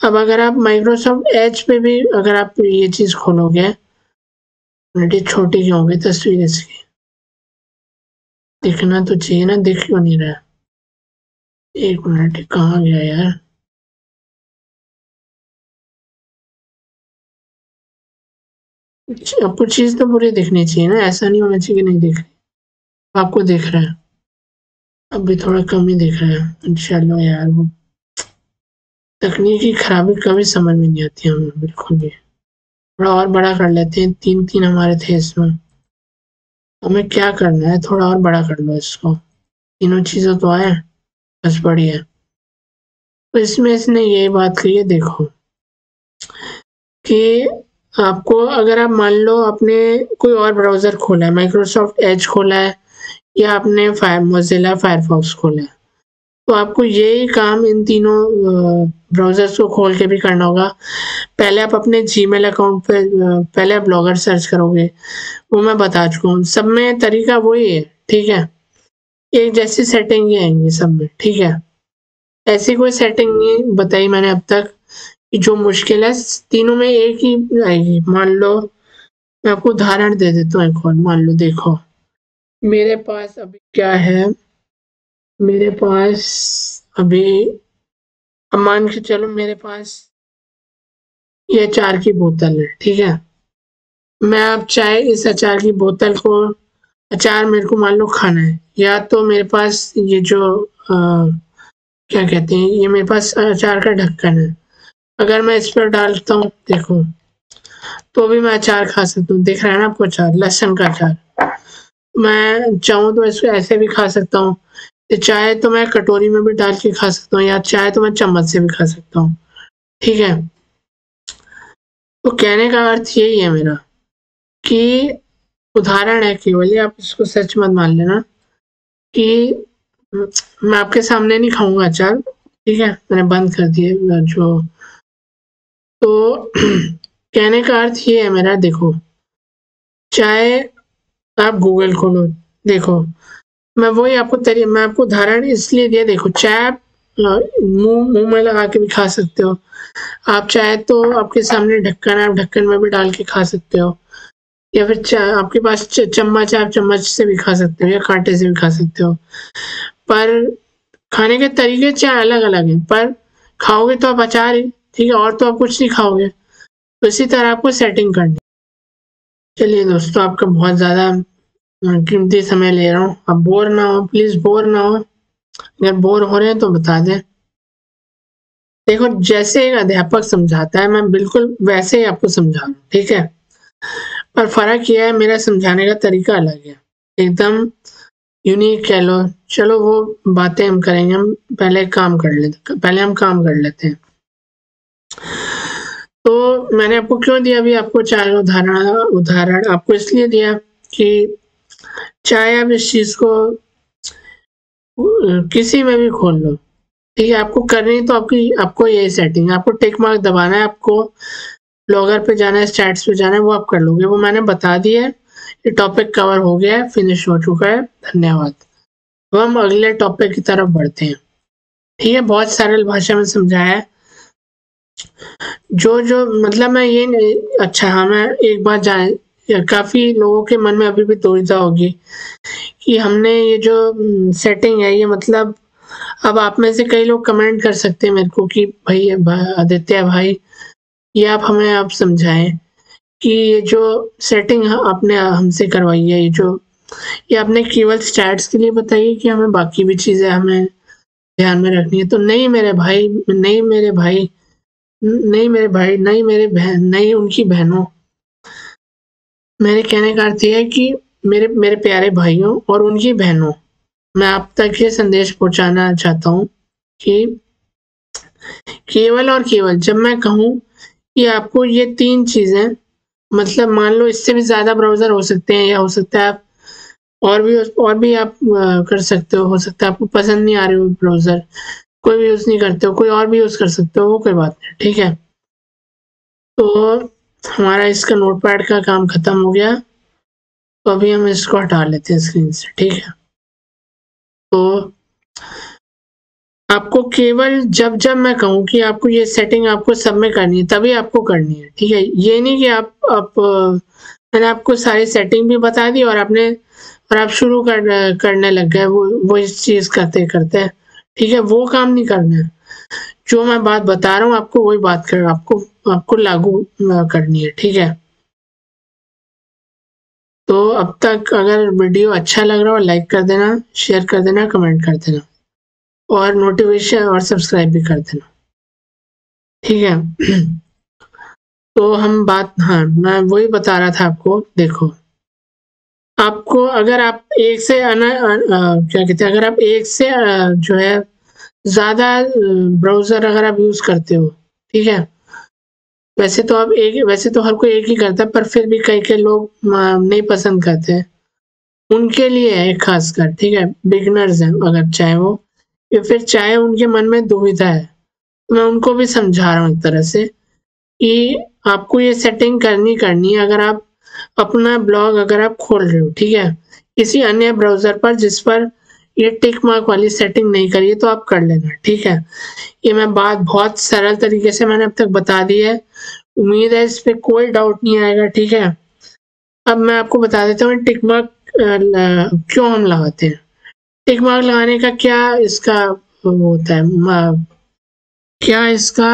अब अगर आप माइक्रोसॉफ्ट एज पे भी अगर आप ये चीज़ खोलोगे क्वालिटी छोटी क्यों हो गई तस्वीर इसकी? दिखना तो चाहिए ना, दिख क्यों नहीं रहा? एक मिनट, कहाँ गया यार? आपको चीज तो पूरी दिखनी चाहिए ना, ऐसा नहीं होना चाहिए कि नहीं दिख रही। आपको दिख रहा है, अब भी थोड़ा कम ही दिख रहा है। चलो यार, वो तकनीकी खराबी कभी समझ में नहीं आती हमें बिल्कुल भी। थोड़ा और बड़ा कर लेते हैं, 3-3 हमारे थे इसमें। हमें क्या करना है, थोड़ा और बड़ा कर लो इसको। तीनों चीज़ें तो आए, बस बढ़िया। तो इसमें इसने यही बात कही है, देखो कि आपको अगर आप मान लो आपने कोई और ब्राउज़र खोला है, माइक्रोसॉफ्ट एज खोला है या आपने मोज़िला फायरफॉक्स खोला है, तो आपको यही काम इन तीनों ब्राउज़र्स को खोल के भी करना होगा। पहले आप अपने जीमेल अकाउंट पे पहले आप ब्लॉगर सर्च करोगे, वो मैं बता चुका हूँ। सब में तरीका वही है, ठीक है? एक जैसी सेटिंग ही आएंगी सब में, ठीक है? ऐसी कोई सेटिंग नहीं बताई मैंने अब तक कि जो मुश्किल है, तीनों में एक ही आएगी। मान लो मैं आपको उदाहरण दे देता हूँ एक और, मान लो देखो मेरे पास अभी क्या है, मेरे पास अभी, अब मान के चलो मेरे पास ये अचार की बोतल है, ठीक है? मैं अब चाहे इस अचार की बोतल को, अचार मेरे को मान लो खाना है, या तो मेरे पास ये जो क्या कहते हैं, ये मेरे पास अचार का ढक्कन है, अगर मैं इस पर डालता हूँ देखो, तो भी मैं अचार खा सकता हूँ। दिख रहा है ना आपको अचार, लहसुन का अचार। मैं चाहूँ तो इसको ऐसे भी खा सकता हूँ, चाहे तो मैं कटोरी में भी डाल के खा सकता हूँ, या चाहे तो मैं चम्मच से भी खा सकता हूँ, ठीक है? तो कहने का अर्थ यही है मेरा कि उदाहरण है केवल, ये आप इसको सच मत मान लेना कि मैं आपके सामने नहीं खाऊंगा अचार, ठीक है? मैंने बंद कर दिए जो, तो कहने का अर्थ ये है मेरा, देखो चाहे आप गूगल खोलो, देखो मैं वही आपको मैं आपको उदाहरण इसलिए दिया, देखो चाहे आप मुंह मुंह में लगा के भी खा सकते हो, आप चाहे तो आपके सामने ढक्कन है, आप ढक्कन में भी डाल के खा सकते हो, या फिर आपके पास चम्मच है, आप चम्मच से भी खा सकते हो या कांटे से भी खा सकते हो। पर खाने के तरीके चाहे अलग अलग हैं, पर खाओगे तो आप अचार ही, ठीक है? और तो आप कुछ नहीं खाओगे। तो इसी तरह आपको सेटिंग करनी। चलिए दोस्तों, आपका बहुत ज़्यादा कीमती समय ले रहा हूँ, अब बोर ना हो, प्लीज़ बोर ना हो। अगर बोर हो रहे हैं तो बता दें। देखो जैसे एक अध्यापक समझाता है, मैं बिल्कुल वैसे ही आपको समझा रहा हूँ, ठीक है? पर फ़र्क ये है, मेरा समझाने का तरीका अलग है, एकदम यूनिक कह लो। चलो वो बातें हम करेंगे, हम पहले काम कर लेते, पहले हम काम कर लेते हैं। तो मैंने आपको क्यों दिया अभी आपको चार उदाहरण आपको इसलिए दिया कि चाहे आप इस चीज़ को किसी में भी खोल लो, ठीक है? आपको करनी तो आपको यही सेटिंग, आपको टिक मार्क दबाना है, आपको ब्लॉगर पे जाना है, स्टैट्स पे जाना है, वो आप कर लोगे। वो मैंने बता दिया है, ये टॉपिक कवर हो गया है, फिनिश हो चुका है। धन्यवाद। अब हम अगले टॉपिक की तरफ बढ़ते हैं, ठीक है? बहुत सरल भाषा में समझाया है। जो मतलब मैं ये नहीं, अच्छा हाँ, मैं एक बात जाने, काफ़ी लोगों के मन में अभी भी दुविधा होगी कि हमने ये जो सेटिंग है, ये मतलब अब आप में से कई लोग कमेंट कर सकते हैं मेरे को कि भाई आदित्य भाई, ये आप हमें आप समझाएं कि ये जो सेटिंग आपने हमसे करवाई है, ये आपने केवल स्टैट्स के लिए बताई है कि हमें बाकी भी चीज़ें हमें ध्यान में रखनी है? तो नहीं मेरे भाई, नहीं मेरे भाई, नहीं मेरे भाई, नहीं मेरे बहन, नहीं उनकी बहनों। मेरे कहने का अर्थ ये है कि मेरे मेरे प्यारे भाइयों और उनकी बहनों, मैं आप तक ये संदेश पहुंचाना चाहता हूँ कि केवल और केवल जब मैं कहूँ कि आपको ये 3 चीज़ें, मतलब मान लो इससे भी ज़्यादा ब्राउज़र हो सकते हैं, या हो सकता है आप और भी आप कर सकते हो सकता है आपको पसंद नहीं आ रहे हो ब्राउज़र, कोई भी यूज़ नहीं करते हो, कोई और भी यूज़ कर सकते हो, वो कोई बात नहीं, ठीक है? तो हमारा इसका नोटपैड का काम खत्म हो गया, तो अभी हम इसको हटा लेते हैं स्क्रीन से, ठीक है? तो आपको केवल जब मैं कहूँ कि आपको ये सेटिंग आपको सब में करनी है, तभी आपको करनी है, ठीक है? ये नहीं कि आप मैंने आपको सारी सेटिंग भी बता दी और आप शुरू करने लग गए वो इस चीज़ करते ठीक है। वो काम नहीं करना है, जो मैं बात बता रहा हूँ आपको वही बात कर आपको लागू करनी है, ठीक है। तो अब तक अगर वीडियो अच्छा लग रहा हो लाइक कर देना, शेयर कर देना, कमेंट कर देना और नोटिफिकेशन और सब्सक्राइब भी कर देना, ठीक है। तो हाँ, मैं वही बता रहा था आपको। देखो, आपको अगर आप एक से क्या कहते हैं, अगर आप एक से जो है ज़्यादा ब्राउज़र अगर आप यूज़ करते हो, ठीक है। वैसे तो हर कोई एक ही करता है, पर फिर भी कई लोग नहीं पसंद करते, उनके लिए है खासकर, ठीक है। बिगिनर्स हैं अगर चाहे वो, या फिर चाहे उनके मन में दुविधा है, तो मैं उनको भी समझा रहा हूँ एक तरह से कि आपको ये सेटिंग करनी है। अगर आप अपना ब्लॉग अगर आप खोल रहे हो, ठीक है, किसी अन्य ब्राउज़र पर जिस पर ये टिक मार्क वाली सेटिंग नहीं करी है, तो आप कर लेना, ठीक है। ये मैं बात बहुत सरल तरीके से मैंने अब तक बता दी है, उम्मीद है इस पे कोई डाउट नहीं आएगा, ठीक है। अब मैं आपको बता देता हूँ टिक मार्क क्यों हम लगाते हैं। टिक मार्क लगाने का क्या इसका वो होता है, क्या इसका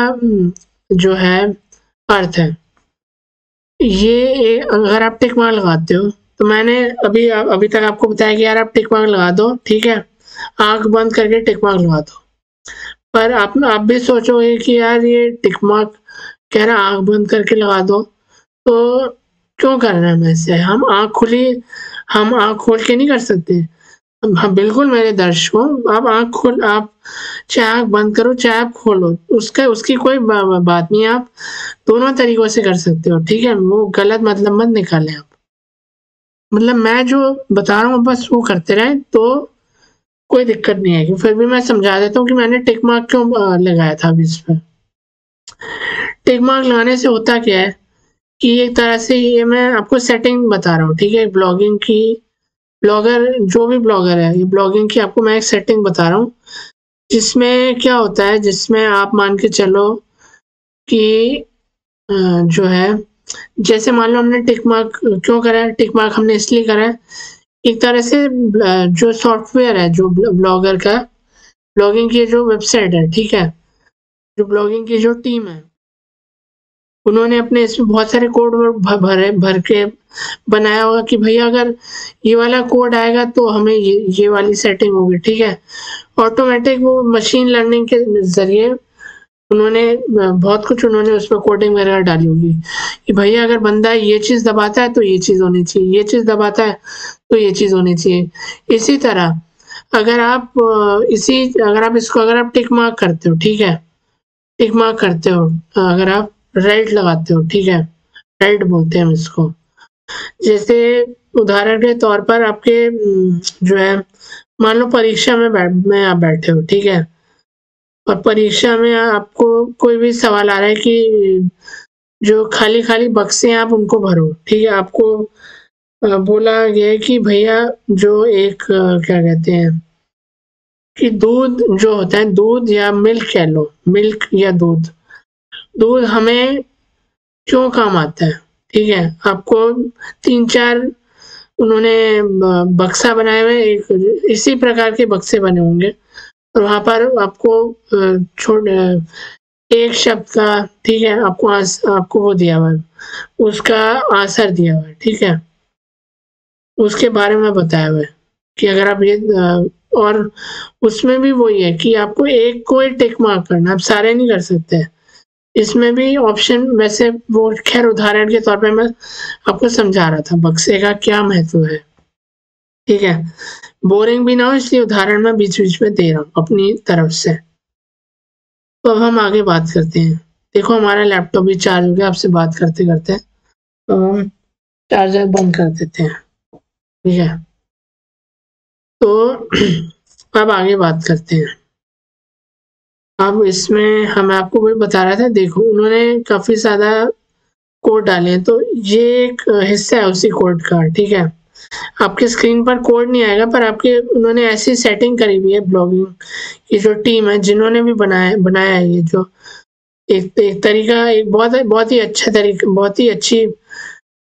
जो है अर्थ है। ये अगर आप टिक मार्क लगाते हो, तो मैंने अभी तक आपको बताया कि यार आप टिक मार्क लगा दो, ठीक है, आंख बंद करके टिक मार्क लगा दो। पर आप भी सोचोगे कि यार ये टिक मार्क कह रहा आंख बंद करके लगा दो, तो क्यों कर रहे हैं हम ऐसे? हम आंख खोल के नहीं कर सकते? हाँ बिल्कुल मेरे दर्शकों, आप चाहे आंख बंद करो चाहे आप खोलो, उसकी कोई बात नहीं, आप दोनों तरीकों से कर सकते हो, ठीक है। वो गलत मतलब मत निकालें आप, मतलब मैं जो बता रहा हूँ बस वो करते रहें तो कोई दिक्कत नहीं आएगी। फिर भी मैं समझा देता हूँ कि मैंने टिक मार्क क्यों लगाया था अभी इस पर। टिक मार्क लगाने से होता क्या है कि एक तरह से ये मैं आपको सेटिंग बता रहा हूँ, ठीक है, ब्लॉगिंग की। जो भी ब्लॉगर है, ये ब्लॉगिंग की आपको मैं एक सेटिंग बता रहा हूँ, जिसमें क्या होता है, जिसमें आप मान के चलो कि जो है, जैसे मान लो हमने टिक मार्क क्यों करा है, टिक मार्क हमने इसलिए करा है, एक तरह से जो सॉफ्टवेयर है, जो ब्लॉगर का ब्लॉगिंग की जो वेबसाइट है, ठीक है, जो ब्लॉगिंग की जो टीम है, उन्होंने अपने इसमें बहुत सारे कोड भर के बनाया होगा कि भैया अगर ये वाला कोड आएगा तो हमें ये वाली सेटिंग होगी, ठीक है। ऑटोमेटिक वो मशीन लर्निंग के ज़रिए उन्होंने बहुत कुछ उन्होंने उसमें कोडिंग वगैरह डाली होगी कि भैया अगर बंदा ये चीज़ दबाता है तो ये चीज़ होनी चाहिए, ये चीज़ दबाता है तो ये चीज़ होनी चाहिए। इसी तरह अगर आप इसको अगर आप टिक मार्क करते हो, ठीक है, टिक मार्क करते हो, अगर आप राइट लगाते हो, ठीक है, राइट बोलते हैं हम इसको। जैसे उदाहरण के तौर पर आपके जो है, मान लो परीक्षा में आप बैठे हो, ठीक है, और परीक्षा में आपको कोई भी सवाल आ रहा है कि जो खाली बक्से हैं आप उनको भरो, ठीक है। आपको बोला गया है कि भैया जो एक क्या कहते हैं कि दूध जो होता है, दूध या मिल्क कह लो, मिल्क या दूध हमें क्यों काम आता है, ठीक है। आपको 3-4 उन्होंने बक्सा बनाए हुए, एक इसी प्रकार के बक्से बने होंगे, और वहाँ पर आपको एक शब्द का, ठीक है, आपको वो दिया हुआ है, उसका आंसर दिया हुआ है, ठीक है, उसके बारे में बताया हुआ है कि अगर आप ये और उसमें भी वही है कि आपको एक को ही टिक मार्क करना, आप सारे नहीं कर सकते। इसमें भी ऑप्शन, वैसे वो खैर उदाहरण के तौर पे मैं आपको समझा रहा था बक्से का क्या महत्व है, ठीक है, बोरिंग भी ना हो इसलिए उदाहरण मैं बीच में दे रहा हूँ अपनी तरफ से। तो अब हम आगे बात करते हैं। देखो हमारा लैपटॉप भी चार्ज हो गया आपसे बात करते करते, तो हम चार्जर बंद कर देते हैं, ठीक है। तो अब आगे बात करते हैं। अब इसमें हम आपको वही बता रहा था, देखो उन्होंने काफ़ी ज़्यादा कोड डाले हैं, तो ये एक हिस्सा है उसी कोड का, ठीक है। आपके स्क्रीन पर कोड नहीं आएगा, पर आपके उन्होंने ऐसी सेटिंग करी हुई है ब्लॉगिंग की जो टीम है, जिन्होंने भी बनाया है, ये जो एक तरीका, एक बहुत ही अच्छा तरीका, बहुत ही अच्छी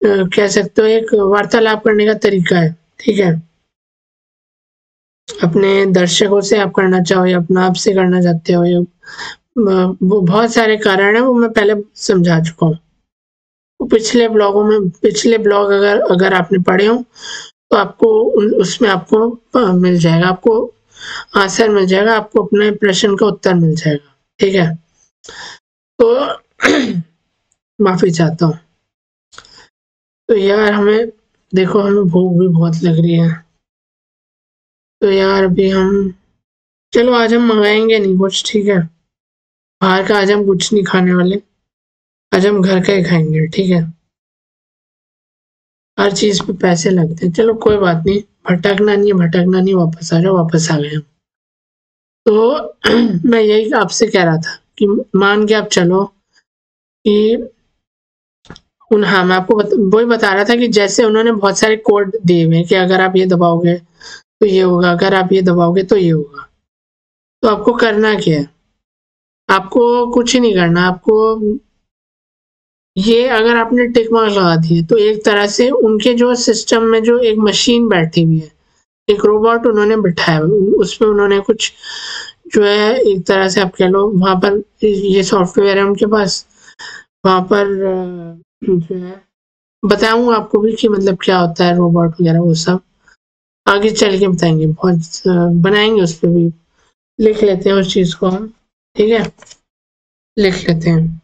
कह सकते हो एक वार्तालाप करने का तरीका है, ठीक है। अपने दर्शकों से आप करना चाहो या अपना आप से करना चाहते हो, या वो बहुत सारे कारण है, वो मैं पहले समझा चुका हूँ। पिछले ब्लॉगों में, पिछले ब्लॉग अगर आपने पढ़े हो तो आपको उसमें आपको मिल जाएगा, आपको आंसर मिल जाएगा, आपको अपने प्रश्न का उत्तर मिल जाएगा, ठीक है। तो माफी चाहता हूँ। तो यार हमें देखो, हमें भूख भी बहुत लग रही है, तो यार अभी हम, चलो आज हम मंगाएंगे नहीं कुछ, ठीक है। बाहर का आज हम कुछ नहीं खाने वाले, आज हम घर का ही खाएंगे, ठीक है। हर चीज पे पैसे लगते हैं, चलो कोई बात नहीं, भटकना नहीं है, भटकना नहीं, वापस आ जाओ, वापस आ गए हम। तो मैं यही आपसे कह रहा था कि मान के आप चलो कि हाँ, मैं आपको वही बता रहा था कि जैसे उन्होंने बहुत सारे कोड दिए हुए हैं कि अगर आप ये दबाओगे तो ये होगा, अगर आप ये दबाओगे तो ये होगा। तो आपको करना क्या है, आपको कुछ नहीं करना, आपको ये अगर आपने टिक मार्क लगा दिए तो एक तरह से उनके जो सिस्टम में जो एक मशीन बैठी हुई है, एक रोबोट उन्होंने बिठाया, उसमें उन्होंने कुछ जो है एक तरह से आप कह लो, वहां पर ये सॉफ्टवेयर है उनके पास, वहां पर जो है बताऊंगा आपको भी कि मतलब क्या होता है रोबोट वगैरह, वो सब आगे चल के बताएंगे, बहुत बनाएंगे उस पर भी, लिख लेते हैं उस चीज को हम, ठीक है, लिख लेते हैं,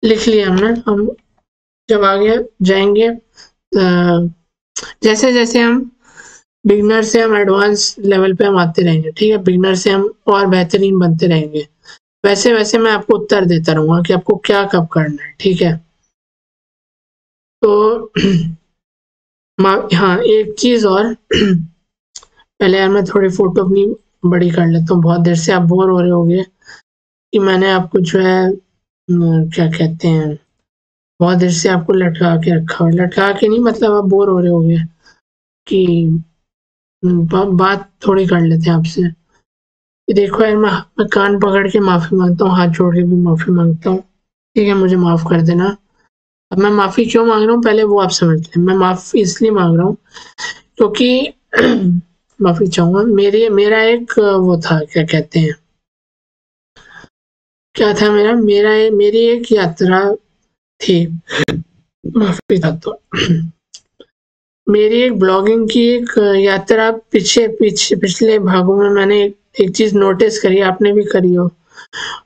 लिख लिया हमने। हम जब आगे जाएंगे, जैसे जैसे हम बिगनर से हम एडवांस लेवल पे हम आते रहेंगे, ठीक है, बिगनर से हम और बेहतरीन बनते रहेंगे, वैसे वैसे मैं आपको उत्तर देता रहूंगा कि आपको क्या कब करना है, ठीक है। तो हाँ, एक चीज और पहले यार मैं थोड़ी फोटो अपनी बड़ी कर लेता हूँ, बहुत देर से आप बोर हो रहे होगे कि मैंने आपको जो है क्या कहते हैं, बहुत देर से आपको लटका के रखा हुआ, लटका के नहीं, मतलब आप बोर हो रहे होगे कि बात थोड़ी कर लेते हैं आपसे। देखो यार, मैं कान पकड़ के माफी मांगता हूँ, हाथ जोड़ के भी माफी मांगता हूँ, ठीक है, मुझे माफ कर देना। अब मैं माफी क्यों मांग रहा हूँ पहले वो आप समझ लें। मैं माफी इसलिए मांग रहा हूँ क्योंकि माफी चाहूंगा, मेरा एक वो था, क्या कहते हैं, क्या था मेरी एक यात्रा थी, माफी चाहता हूँ। मेरी एक ब्लॉगिंग की एक यात्रा पिछले भागों में मैंने एक चीज नोटिस करी, आपने भी करी हो,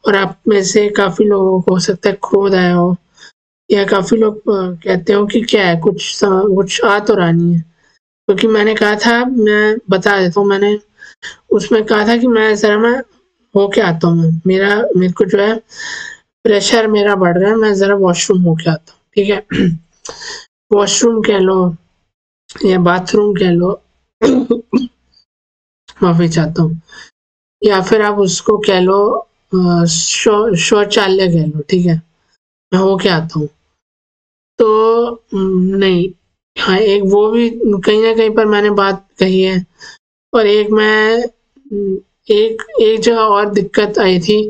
और आप में से काफी लोगों को हो सकता है क्रोध आया हो, या काफी लोग कहते हो कि क्या है, कुछ आ तो रहा नहीं है, क्योंकि मैंने कहा था, मैं बता देता हूँ, मैंने उसमें कहा था कि मैं होके आता हूँ, मेरे को जो है प्रेशर मेरा बढ़ रहा है, मैं जरा वॉशरूम होके आता हूँ, ठीक है। वॉशरूम कह लो या बाथरूम कह लो, माफी चाहता हूँ, या फिर आप उसको कह लो शौचालय कह लो, ठीक है, मैं होके आता हूँ। तो नहीं, हाँ, एक वो भी कहीं ना कहीं पर मैंने बात कही है, और एक मैं एक एक जगह और दिक्कत आई थी,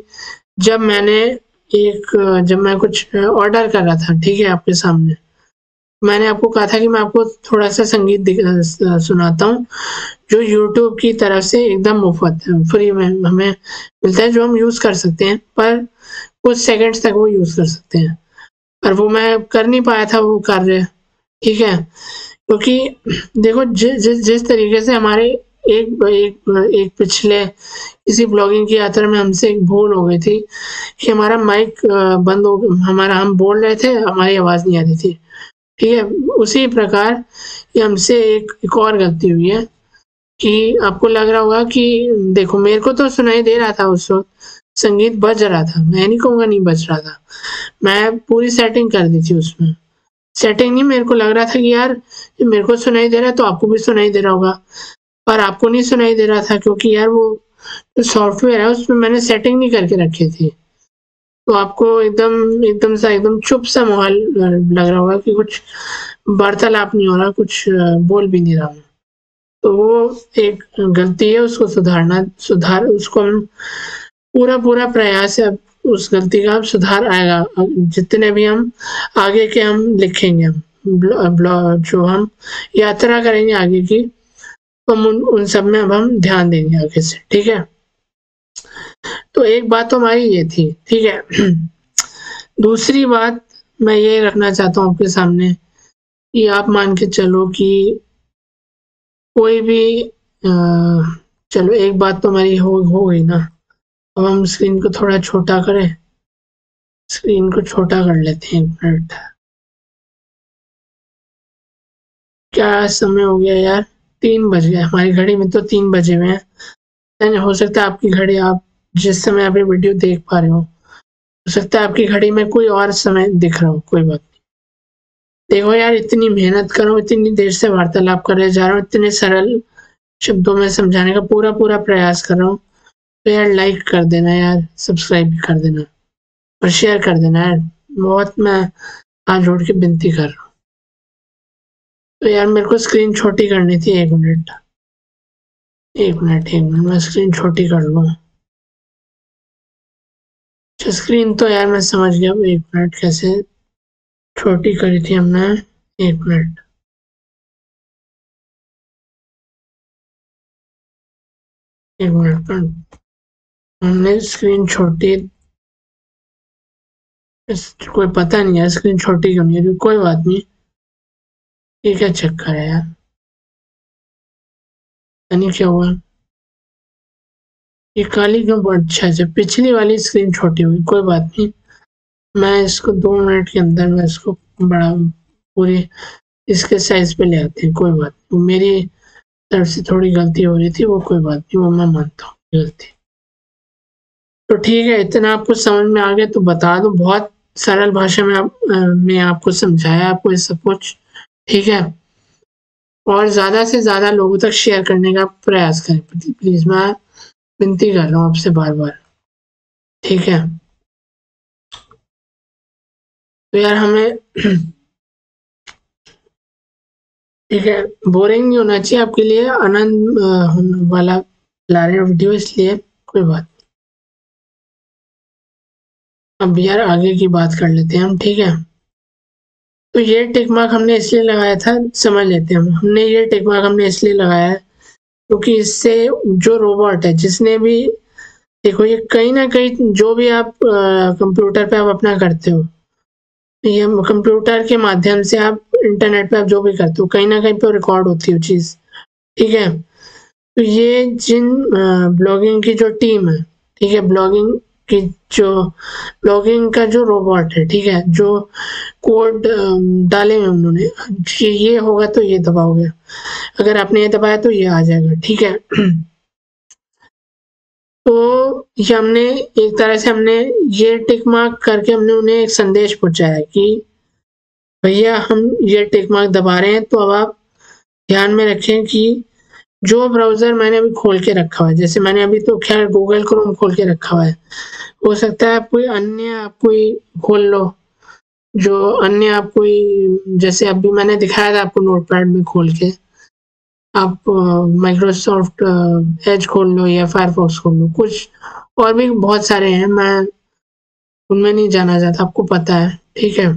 जब जब मैं कुछ ऑर्डर कर रहा था, ठीक है, आपके सामने मैंने आपको कहा था कि मैं आपको थोड़ा सा संगीत सुनाता हूँ, जो YouTube की तरफ से एकदम मुफ्त फ्री में हमें मिलता है, जो हम यूज कर सकते हैं, पर कुछ सेकंड्स तक वो यूज कर सकते हैं, और वो मैं कर नहीं पाया था वो कार्य, ठीक है, क्योंकि देखो जिस तरीके से हमारे एक पिछले किसी ब्लॉगिंग की यात्रा में हमसे एक भूल हो गई थी कि हमारा माइक बंद हो, हम बोल रहे थे, हमारी आवाज नहीं आ रही थी, ठीक है। उसी प्रकार ये हमसे एक और गलती हुई है कि आपको लग रहा होगा कि देखो, मेरे को तो सुनाई दे रहा था उस वक्त, संगीत बज रहा था, मैं नहीं कहूँगा नहीं बज रहा था, मैं पूरी सेटिंग कर दी थी उसमें, सेटिंग नहीं, मेरे को लग रहा था कि यार मेरे को सुनाई दे रहा है तो आपको भी सुनाई दे रहा होगा, पर आपको नहीं सुनाई दे रहा था क्योंकि यार वो जो सॉफ्टवेयर है उसमें मैंने सेटिंग नहीं करके रखी थी, तो आपको एकदम चुप सा माहौल लग रहा होगा कि कुछ वार्तालाप नहीं हो रहा, कुछ बोल भी नहीं रहा हूँ, तो वो एक गलती है, उसको उसको हम पूरा प्रयास है उस गलती का सुधार आएगा। जितने भी हम आगे के हम लिखेंगे, हम जो हम यात्रा करेंगे आगे की, तो हम उन सब में अब हम ध्यान देंगे आगे से, ठीक है। तो एक बात तो हमारी ये थी, ठीक है। दूसरी बात मैं ये रखना चाहता हूँ आपके सामने कि आप मान के चलो कि कोई भी चलो एक बात तो हमारी हो गई ना। अब हम स्क्रीन को थोड़ा छोटा करें, स्क्रीन को छोटा कर लेते हैं, 1 मिनट। क्या समय हो गया यार, 3 बज गए हमारी घड़ी में, तो 3 बजे हुए हैं। हो सकता है आपकी घड़ी, आप जिस समय अभी वीडियो देख पा रहे हो सकता है आपकी घड़ी में कोई और समय दिख रहा हो, कोई बात नहीं। देखो यार, इतनी मेहनत कर रहा हूँ, इतनी देर से वार्तालाप करने जा रहा हूँ, इतने सरल शब्दों में समझाने का पूरा प्रयास कर रहा हूँ, तो यार लाइक कर देना यार, सब्सक्राइब भी कर देना और शेयर कर देना यार, बहुत मैं हाथ जोड़ के विनती कर रहा हूँ। तो यार मेरे को स्क्रीन छोटी करनी थी, 1 मिनट मैं स्क्रीन छोटी कर लूँ। अच्छा, स्क्रीन तो यार मैं समझ गया, 1 मिनट कैसे छोटी करी थी हमने, 1 मिनट। हमने स्क्रीन छोटी, कोई पता नहीं है स्क्रीन छोटी क्यों नहीं है, कोई बात नहीं। ये क्या चक्कर है यार, नहीं क्या हुआ, ये काली क्यों? अच्छा, पिछली वाली स्क्रीन छोटी हुई, कोई बात नहीं। मैं इसको 2 मिनट के अंदर मैं इसको बड़ा पूरी इसके साइज पे ले आते हैं, कोई बात नहीं। मेरी तरफ से थोड़ी गलती हो रही थी, वो कोई बात नहीं, वो मैं मानता हूँ गलती। तो ठीक है, इतना आपको समझ में आ गया तो बता दो, बहुत सरल भाषा में मैं आपको समझाया आपको ये सब कुछ, ठीक है। और ज़्यादा से ज़्यादा लोगों तक शेयर करने का प्रयास करें प्लीज़, मैं विनती कर रहा हूँ आपसे बार-बार, ठीक है। तो यार हमें ठीक है, बोरिंग नहीं होना चाहिए आपके लिए, आनंद वाला ला रहे वीडियो, इसलिए कोई बात। अब यार आगे की बात कर लेते हैं हम, ठीक है। तो ये टिक मार्क हमने इसलिए लगाया था, समझ लेते हैं हमने ये टिक मार्क हमने इसलिए लगाया है क्योंकि इससे जो रोबोट है, जिसने भी, देखो ये कहीं ना कहीं जो भी आप कंप्यूटर पे आप अपना करते हो, ये कंप्यूटर के माध्यम से आप इंटरनेट पे आप जो भी करते हो, कहीं ना कहीं पे रिकॉर्ड होती है चीज़, ठीक है। तो ये जिन ब्लॉगिंग की जो टीम है, ठीक है, ब्लॉगिंग का जो रोबोट है, ठीक है, जो कोड डाले हैं उन्होंने, ये होगा तो ये दबाओगे, अगर आपने ये दबाया तो ये आ जाएगा, ठीक है। तो ये हमने एक तरह से हमने ये टिक मार्क करके हमने उन्हें एक संदेश पहुंचाया कि भैया हम ये टिक मार्क दबा रहे हैं, तो अब आप ध्यान में रखें कि जो ब्राउज़र मैंने अभी खोल के रखा हुआ है, जैसे मैंने अभी तो खैर गूगल क्रोम खोल के रखा हुआ है, हो सकता है आप कोई अन्य आप कोई खोल लो, जो अन्य आप कोई, जैसे अभी मैंने दिखाया था आपको नोटपैड में खोल के, आप माइक्रोसॉफ्ट एज खोल लो या फायरफॉक्स खोल लो, कुछ और भी बहुत सारे हैं, मैं उनमें नहीं जाना चाहता, आपको पता है, ठीक है।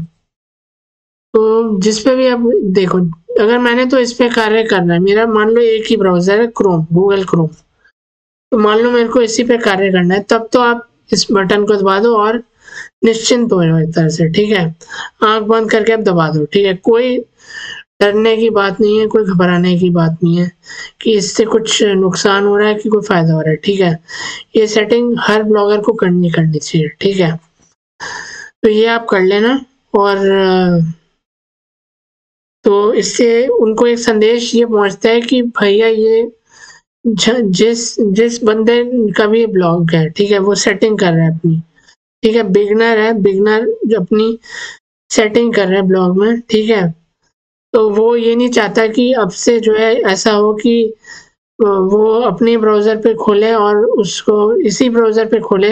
तो जिस पे भी आप देखो, अगर मैंने तो इस पे कार्य करना है, मेरा मान लो एक ही ब्राउज़र है क्रोम, गूगल क्रोम, तो मान लो मेरे को इसी पे कार्य करना है, तब तो आप इस बटन को दबा दो और निश्चिंत हो जाओ एक तरह से, ठीक है। आंख बंद करके आप दबा दो, ठीक है, कोई डरने की बात नहीं है, कोई घबराने की बात नहीं है कि इससे कुछ नुकसान हो रहा है कि कोई फायदा हो रहा है, ठीक है। ये सेटिंग हर ब्लॉगर को करनी चाहिए, ठीक है। तो ये आप कर लेना, और तो इससे उनको एक संदेश ये पहुंचता है कि भैया ये जिस बंदे का भी ब्लॉग है, ठीक है, वो सेटिंग कर रहा है अपनी, ठीक है, बिगनर जो अपनी सेटिंग कर रहा है ब्लॉग में, ठीक है। तो वो ये नहीं चाहता कि अब से जो है ऐसा हो कि वो अपने ब्राउज़र पे खोले और उसको इसी ब्राउज़र पे खोले,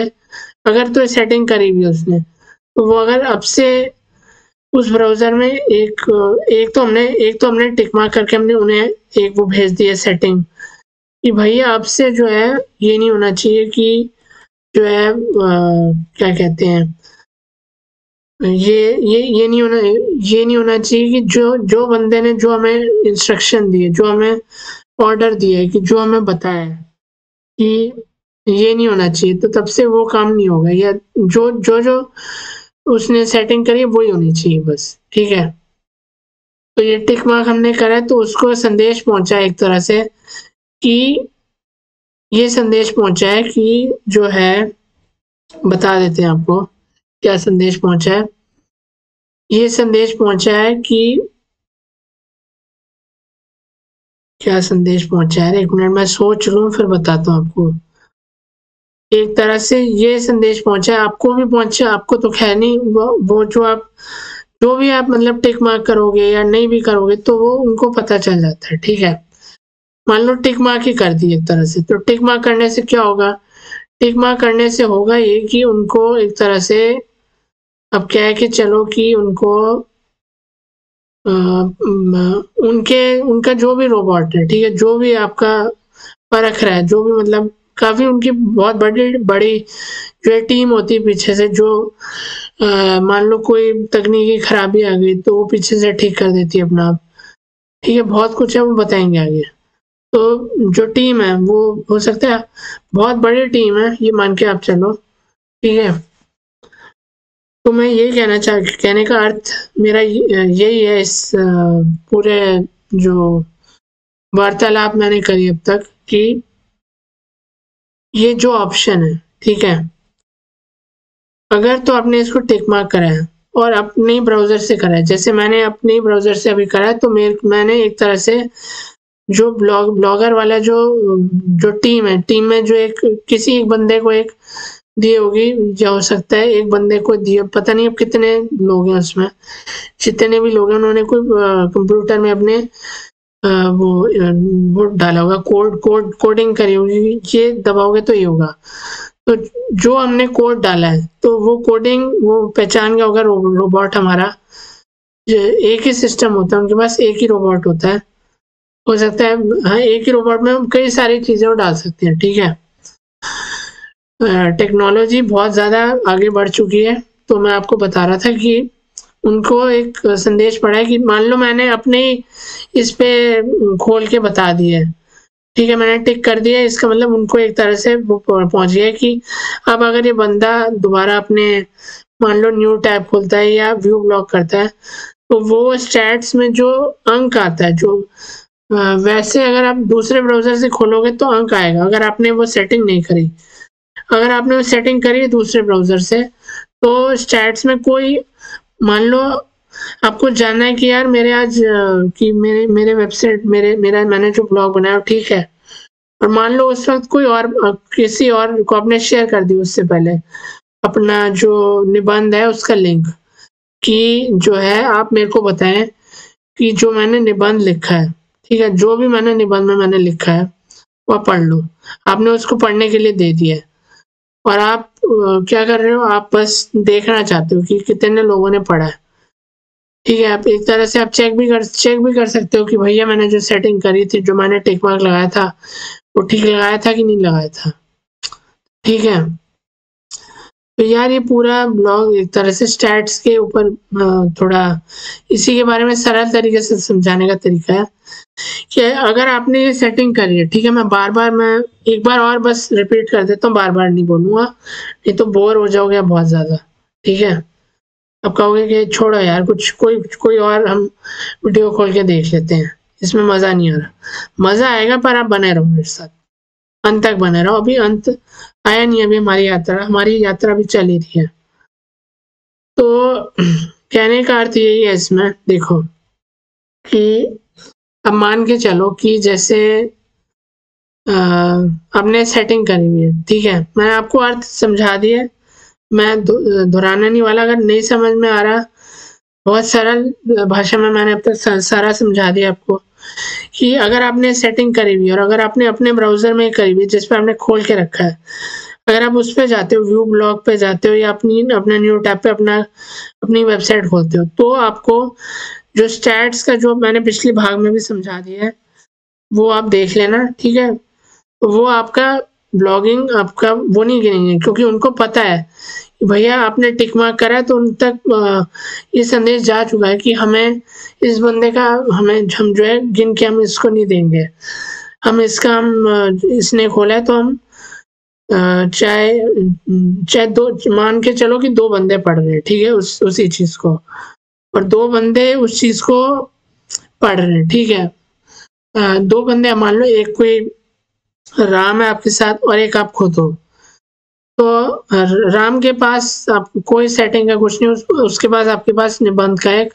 अगर तो सेटिंग करी हुई उसने, तो वो अगर अब से उस ब्राउज़र में एक तो हमने टिक मार्क करके हमने उन्हें एक वो भेज दिया सेटिंग कि भैया अब से जो है ये नहीं होना चाहिए कि जो है क्या कहते हैं, ये नहीं होना चाहिए कि जो बंदे ने जो हमें इंस्ट्रक्शन दिए, जो हमें ऑर्डर दिया है, कि जो हमें बताया है कि ये नहीं होना चाहिए, तो तब से वो काम नहीं होगा, या जो उसने सेटिंग करी वही होनी चाहिए बस, ठीक है। तो ये टिक मार्क हमने करा है, तो उसको संदेश पहुंचा है एक तरह से, कि ये संदेश पहुंचा है कि जो है, बता देते हैं आपको क्या संदेश पहुंचा है। ये संदेश पहुंचा है कि, क्या संदेश पहुंचा है, एक मिनट मैं सोच लूं फिर बताता हूँ आपको। एक तरह से ये संदेश पहुंचा है, आपको भी पहुंचा, आपको तो खैर नहीं, वो जो भी आप मतलब टिक मार्क करोगे या नहीं भी करोगे तो वो उनको पता चल जाता है, ठीक है। मान लो टिक मार्क ही कर दी एक तरह से, तो टिक मार्क करने से क्या होगा, टिक मार्क करने से होगा ये कि उनको एक तरह से, अब क्या है कि चलो कि उनको उनका जो भी रोबोट है, ठीक है, जो भी आपका परख रहा है, जो भी मतलब काफी उनकी बहुत बड़ी बड़ी जो है टीम होती है पीछे से, जो मान लो कोई तकनीकी खराबी आ गई तो वो पीछे से ठीक कर देती है अपना आप, ठीक है, बहुत कुछ है, वो बताएंगे आगे। तो जो टीम है वो हो सकता है बहुत बड़ी टीम है, ये मान के आप चलो, ठीक है। तो मैं ये कहने का अर्थ मेरा यही है इस पूरे जो वार्तालाप मैंने करी अब तक, कि ये जो ऑप्शन है, ठीक है, अगर तो आपने इसको टिक मार्क करा है और अपने ब्राउजर से करा है, जैसे मैंने अपने ब्राउजर से अभी करा है, तो मैंने एक तरह से जो ब्लॉगर वाला जो टीम है, टीम में जो एक किसी एक बंदे को एक दी होगी, या हो सकता है एक बंदे को दिया, पता नहीं अब कितने लोग हैं उसमें, जितने भी लोग हैं उन्होंने कोई कंप्यूटर में अपने वो डाला होगा, कोडिंग करी होगी, ये दबाओगे तो ये होगा। तो जो हमने कोड डाला है, तो वो कोडिंग वो पहचान गया होगा रोबोट हमारा, एक ही सिस्टम होता है उनके पास, एक ही रोबोट होता है, हो सकता है हाँ, एक ही रोबोट में हम कई सारी चीजें वो डाल सकते हैं, ठीक है। टेक्नोलॉजी बहुत ज़्यादा आगे बढ़ चुकी है, तो मैं आपको बता रहा था कि उनको एक संदेश पड़ा है कि मान लो मैंने अपने इस पे खोल के बता दिया है, ठीक है, मैंने टिक कर दिया, इसका मतलब उनको एक तरह से वो पहुंच गया कि अब अगर ये बंदा दोबारा अपने मान लो न्यू टैब खोलता है या व्यू ब्लॉक करता है, तो वो स्टैट्स में जो अंक आता है, जो वैसे अगर आप दूसरे ब्राउजर से खोलोगे तो अंक आएगा, अगर आपने वो सेटिंग नहीं करी। अगर आपने वो सेटिंग करी है दूसरे ब्राउजर से, तो स्टैट्स में कोई, मान लो आपको जानना है कि यार मेरे आज कि मेरे वेबसाइट मैंने जो ब्लॉग बनाया ठीक है, और मान लो उस वक्त कोई और किसी और को आपने शेयर कर दी उससे पहले अपना जो निबंध है उसका लिंक, कि जो है आप मेरे को बताएं कि जो मैंने निबंध लिखा है, ठीक है, जो भी मैंने निबंध में मैंने लिखा है वह पढ़ लो। आपने उसको पढ़ने के लिए दे दिया है, और आप क्या कर रहे हो, आप बस देखना चाहते हो कि कितने लोगों ने पढ़ा है, ठीक है। आप एक तरह से आप चेक भी कर सकते हो कि भैया मैंने जो सेटिंग करी थी, जो मैंने टिक मार्क लगाया था, वो ठीक लगाया था कि नहीं लगाया था, ठीक है। तो यार ये पूरा ब्लॉग एक तरह से स्टैट्स के ऊपर थोड़ा इसी के बारे में सरल तरीके से समझाने का तरीका है, कि अगर आपने ये सेटिंग करी है, ठीक है, मैं एक बार और बस रिपीट कर देता हूँ, बार बार नहीं बोलूँगा, नहीं तो बोर हो जाओगे बहुत ज़्यादा, ठीक है। अब कहोगे कि छोड़ो यार, कोई और हम वीडियो खोल के देख लेते हैं, इसमें मज़ा नहीं आ रहा। मज़ा आएगा पर आप बने रहो मेरे साथ, अंत तक बने रहो, अभी अंत आया नहीं, अभी हमारी यात्रा भी चल ही रही है। तो कहने का अर्थ यही है इसमें, देखो कि अब मान के चलो कि जैसे आपने सेटिंग करी हुई है, ठीक है, मैंने आपको अर्थ समझा दिया, मैं दोहराने नहीं वाला, अगर नहीं समझ में आ रहा, बहुत सरल भाषा में मैंने अब तक सारा समझा दिया आपको, कि अगर आपने सेटिंग करी हुई है और अगर आपने अपने ब्राउजर में करी हुई है जिस पर आपने खोल के रखा है, अगर आप उस पर जाते हो, व्यू ब्लॉग पे जाते हो या अपना न्यू टैब पे अपनी वेबसाइट खोलते हो, तो आपको जो स्टैट्स का जो मैंने पिछले भाग में भी समझा दिया है वो आप देख लेना, ठीक है। तो वो आपका ब्लॉगिंग आपका वो नहीं गिनेंगे, क्योंकि उनको पता है कि भैया आपने टिक मार्क करा है, तो उन तक ये संदेश जा चुका है कि हमें इस बंदे का हम जो है गिन के हम इसको नहीं देंगे, हम इसका इसने खोला है तो हम चाहे दो मान के चलो कि 2 बंदे पढ़ रहे हैं, ठीक है, उसी चीज को, और 2 बंदे उस चीज को पढ़ रहे हैं, ठीक है। 2 बंदे मान लो, एक कोई राम है आपके साथ और एक आप खुद हो, तो राम के पास आप कोई सेटिंग का कुछ नहीं, उसके पास आपके पास निबंध का एक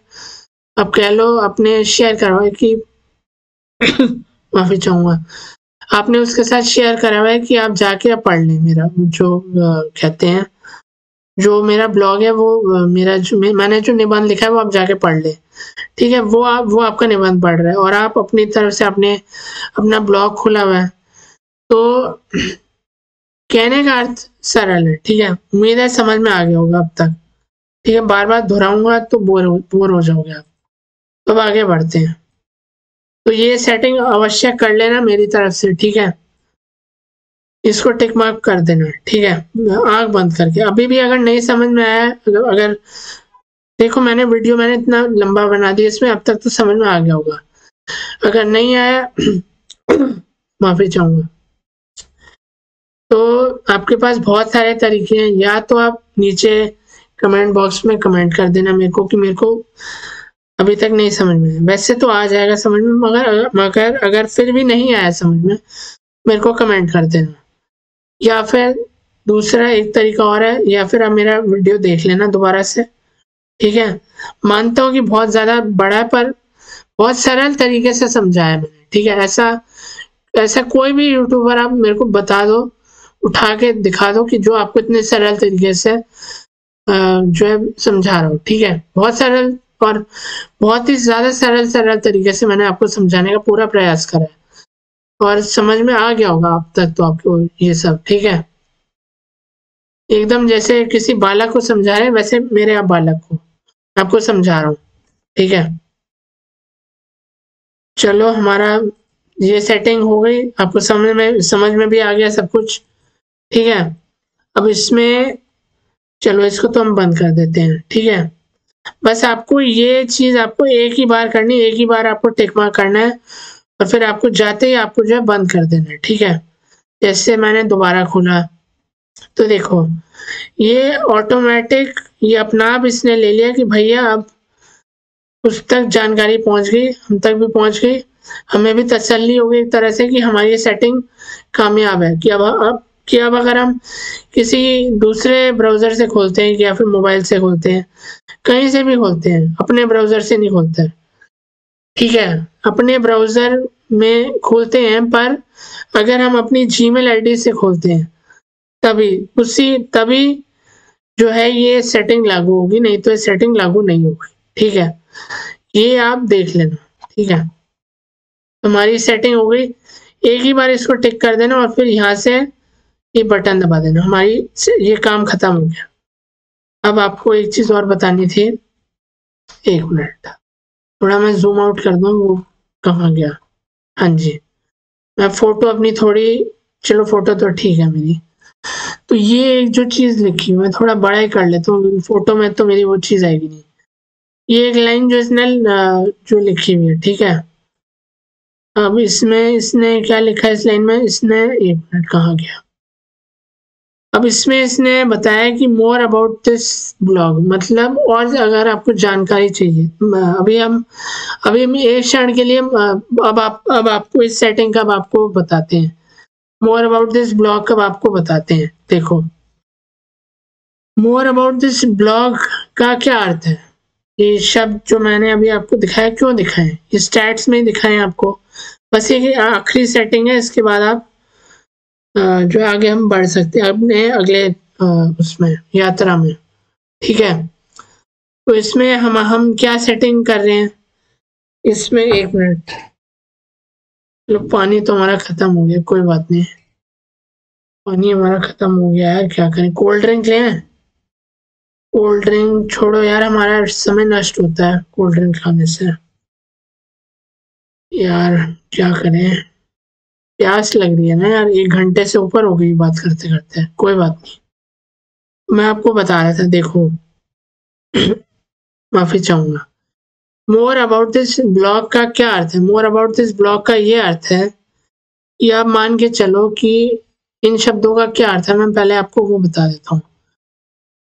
आप कह लो आपने शेयर करवाया कि माफी चाहूंगा, आपने उसके साथ शेयर करा हुआ है कि आप जाके आप पढ़ लें मेरा जो कहते हैं जो मेरा ब्लॉग है, वो मेरा जो मैंने जो निबंध लिखा है वो आप जाके पढ़ ले, ठीक है। वो आपका निबंध पढ़ रहा है और आप अपनी तरफ से आपने अपना ब्लॉग खोला हुआ है, तो कहने का अर्थ सरल है, ठीक है। उम्मीद है समझ में आ गया होगा अब तक, ठीक है। बार बार दोहराऊंगा तो बोर हो जाओगे आप। अब आगे बढ़ते हैं, तो ये सेटिंग अवश्य कर लेना मेरी तरफ से, ठीक है। इसको टिक मार्क कर देना, ठीक है, आंख बंद करके। अभी भी अगर नहीं समझ में आया, अगर देखो मैंने इतना लंबा बना दिया इसमें, अब तक तो समझ में आ गया होगा। अगर नहीं आया माफी चाहूंगा। तो आपके पास बहुत सारे तरीके हैं, या तो आप नीचे कमेंट बॉक्स में कमेंट कर देना मेरे को कि मेरे को अभी तक नहीं समझ में, वैसे तो आ जाएगा समझ में, मगर अगर फिर भी नहीं आया समझ में, मेरे को कमेंट कर देना। या फिर दूसरा एक तरीका और है, या फिर आप मेरा वीडियो देख लेना दोबारा से, ठीक है। मानता हूँ कि बहुत ज़्यादा बड़ा है, पर बहुत सरल तरीके से समझाया मैंने, ठीक है। ऐसा कोई भी यूट्यूबर आप मेरे को बता दो, उठा के दिखा दो कि जो आपको इतने सरल तरीके से जो है समझा रहा हूँ, ठीक है। बहुत सरल और बहुत ही ज़्यादा सरल तरीके से मैंने आपको समझाने का पूरा प्रयास करा है, और समझ में आ गया होगा अब तक तो आपको ये सब, ठीक है। एकदम जैसे किसी बालक को समझा रहे हैं, वैसे मेरे आप बालक को आपको समझा रहा हूँ, ठीक है। चलो हमारा ये सेटिंग हो गई, आपको समझ में भी आ गया सब कुछ, ठीक है। अब इसमें चलो इसको तो हम बंद कर देते हैं, ठीक है। बस आपको ये चीज आपको एक ही बार करनी, एक ही बार आपको टिक मार्क करना है, और फिर आपको जाते ही आपको जो है बंद कर देना है, ठीक है। जैसे मैंने दोबारा खोला तो देखो ये ऑटोमेटिक ये अपना आप इसने ले लिया कि भैया अब उस तक जानकारी पहुंच गई, हम तक भी पहुंच गई, हमें भी तसल्ली हो गई एक तरह से कि हमारी सेटिंग कामयाब है। कि अब अगर हम किसी दूसरे ब्राउज़र से खोलते हैं या फिर मोबाइल से खोलते हैं, कहीं से भी खोलते हैं, अपने ब्राउज़र से नहीं खोलते, ठीक है। अपने ब्राउज़र में खोलते हैं, पर अगर हम अपनी जीमेल आईडी से खोलते हैं तभी जो है ये सेटिंग लागू होगी, नहीं तो ये सेटिंग लागू नहीं होगी, ठीक है। ये आप देख लेना, ठीक है। हमारी सेटिंग हो गई, एक ही बार इसको टिक कर देना और फिर यहाँ से ये बटन दबा देना, हमारी ये काम खत्म हो गया। अब आपको एक चीज और बतानी थी, 1 मिनट, थोड़ा मैं जूम आउट कर दूं, वो कहाँ गया, हाँ जी, मैं फोटो अपनी थोड़ी, चलो फोटो तो ठीक है मेरी, तो ये एक जो चीज लिखी मैं थोड़ा बड़ा ही कर लेता हूँ, फोटो में तो मेरी वो चीज आएगी नहीं। ये एक लाइन जो इसने जो लिखी हुई है, ठीक है। अब इसमें इसने क्या लिखा है इस लाइन में, इसने 1 मिनट कहाँ गया, अब इसमें इसने बताया कि मोर अबाउट दिस ब्लॉग, मतलब और अगर आपको जानकारी चाहिए, अभी हम एक क्षण के लिए अब आपको इस सेटिंग का आपको बताते हैं, मोर अबाउट दिस ब्लॉग कब आपको बताते हैं। देखो मोर अबाउट दिस ब्लॉग का क्या अर्थ है, ये शब्द जो मैंने अभी आपको दिखाया, क्यों दिखाए, ये स्टैट्स में दिखाए आपको, बस ये आखिरी सेटिंग है, इसके बाद आप जो आगे हम बढ़ सकते हैं अपने अगले उसमें यात्रा में, ठीक है। तो इसमें हम क्या सेटिंग कर रहे हैं इसमें, 1 मिनट, चलो पानी तो हमारा खत्म हो गया, कोई बात नहीं, पानी हमारा खत्म हो गया है, क्या करें, कोल्ड ड्रिंक लें, कोल्ड ड्रिंक छोड़ो यार, हमारा समय नष्ट होता है कोल्ड ड्रिंक खाने से, यार क्या करें, प्यास लग रही है ना यार, 1 घंटे से ऊपर हो गई बात करते करते। कोई बात नहीं, मैं आपको बता रहा था, देखो माफी चाहूंगा। मोर अबाउट दिस ब्लॉग का क्या अर्थ है? मोर अबाउट दिस ब्लॉग का ये अर्थ है कि आप मान के चलो कि इन शब्दों का क्या अर्थ है, मैं पहले आपको वो बता देता हूँ।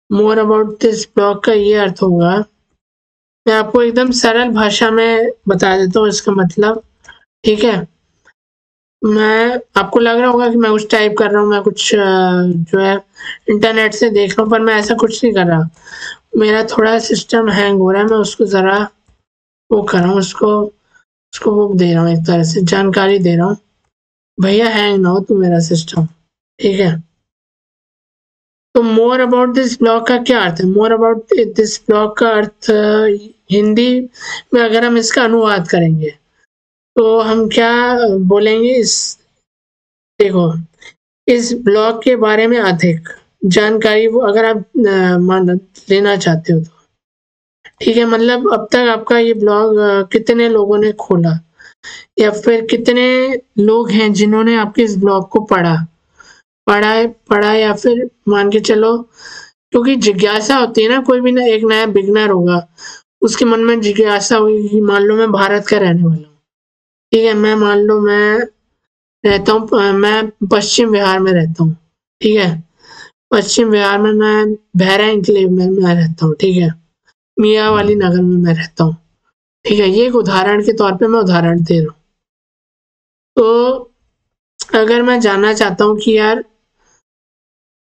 मोर अबाउट दिस ब्लॉग का ये अर्थ होगा, मैं आपको एकदम सरल भाषा में बता देता हूँ इसका मतलब, ठीक है। मैं आपको लग रहा होगा कि मैं कुछ टाइप कर रहा हूँ, मैं कुछ जो है इंटरनेट से देख रहा हूँ, पर मैं ऐसा कुछ नहीं कर रहा। मेरा थोड़ा सिस्टम हैंग हो रहा है, मैं उसको ज़रा वो कर रहा हूँ, उसको वो दे रहा हूँ, एक तरह से जानकारी दे रहा हूँ, भैया हैंग ना हो तू मेरा सिस्टम, ठीक है। तो मोर अबाउट दिस ब्लॉग का क्या अर्थ है? मोर अबाउट दिस ब्लॉग का अर्थ हिंदी में अगर हम इसका अनुवाद करेंगे तो हम क्या बोलेंगे? देखो, इस ब्लॉग के बारे में अधिक जानकारी वो अगर आप लेना चाहते हो तो, ठीक है। मतलब अब तक आपका ये ब्लॉग कितने लोगों ने खोला, या फिर कितने लोग हैं जिन्होंने आपके इस ब्लॉग को पढ़ा या फिर मान के चलो, क्योंकि जिज्ञासा होती है ना, कोई भी ना एक नया बिगनर होगा, उसके मन में जिज्ञासा हुई कि मान लो मैं भारत का रहने वाला हूँ, ठीक है, मैं मान लो मैं रहता हूँ, मैं पश्चिम बिहार में रहता हूँ, ठीक है। पश्चिम बिहार में मैं बहरा एन्क्लेव में मैं रहता हूँ, ठीक है। मियाँ वाली नगर में मैं रहता हूँ, ठीक है। ये एक उदाहरण के तौर पे मैं उदाहरण दे रहा हूँ। तो अगर मैं जानना चाहता हूँ कि यार,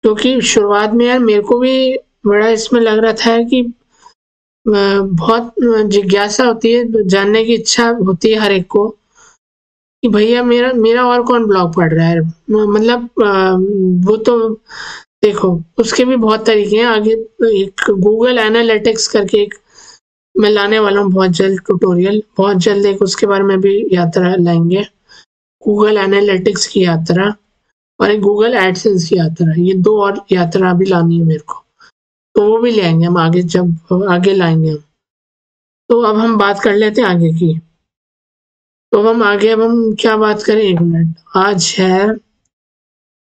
क्योंकि शुरुआत में यार मेरे को भी बड़ा इसमें लग रहा था कि बहुत जिज्ञासा होती है, जानने की इच्छा होती है हर एक को कि भैया मेरा मेरा और कौन ब्लॉग पढ़ रहा है। मतलब वो तो देखो, उसके भी बहुत तरीके हैं। आगे एक गूगल एनालिटिक्स करके एक मैं लाने वाला हूँ बहुत जल्द ट्यूटोरियल, बहुत जल्द एक उसके बारे में भी यात्रा लाएंगे, गूगल एनालिटिक्स की यात्रा और एक गूगल एडसेंस की यात्रा। ये 2 और यात्रा अभी लानी है मेरे को, तो वो भी ले आएंगे हम आगे, जब आगे लाएंगे हम। तो अब हम बात कर लेते हैं आगे की। तो अब हम क्या बात करें, 1 मिनट। आज है,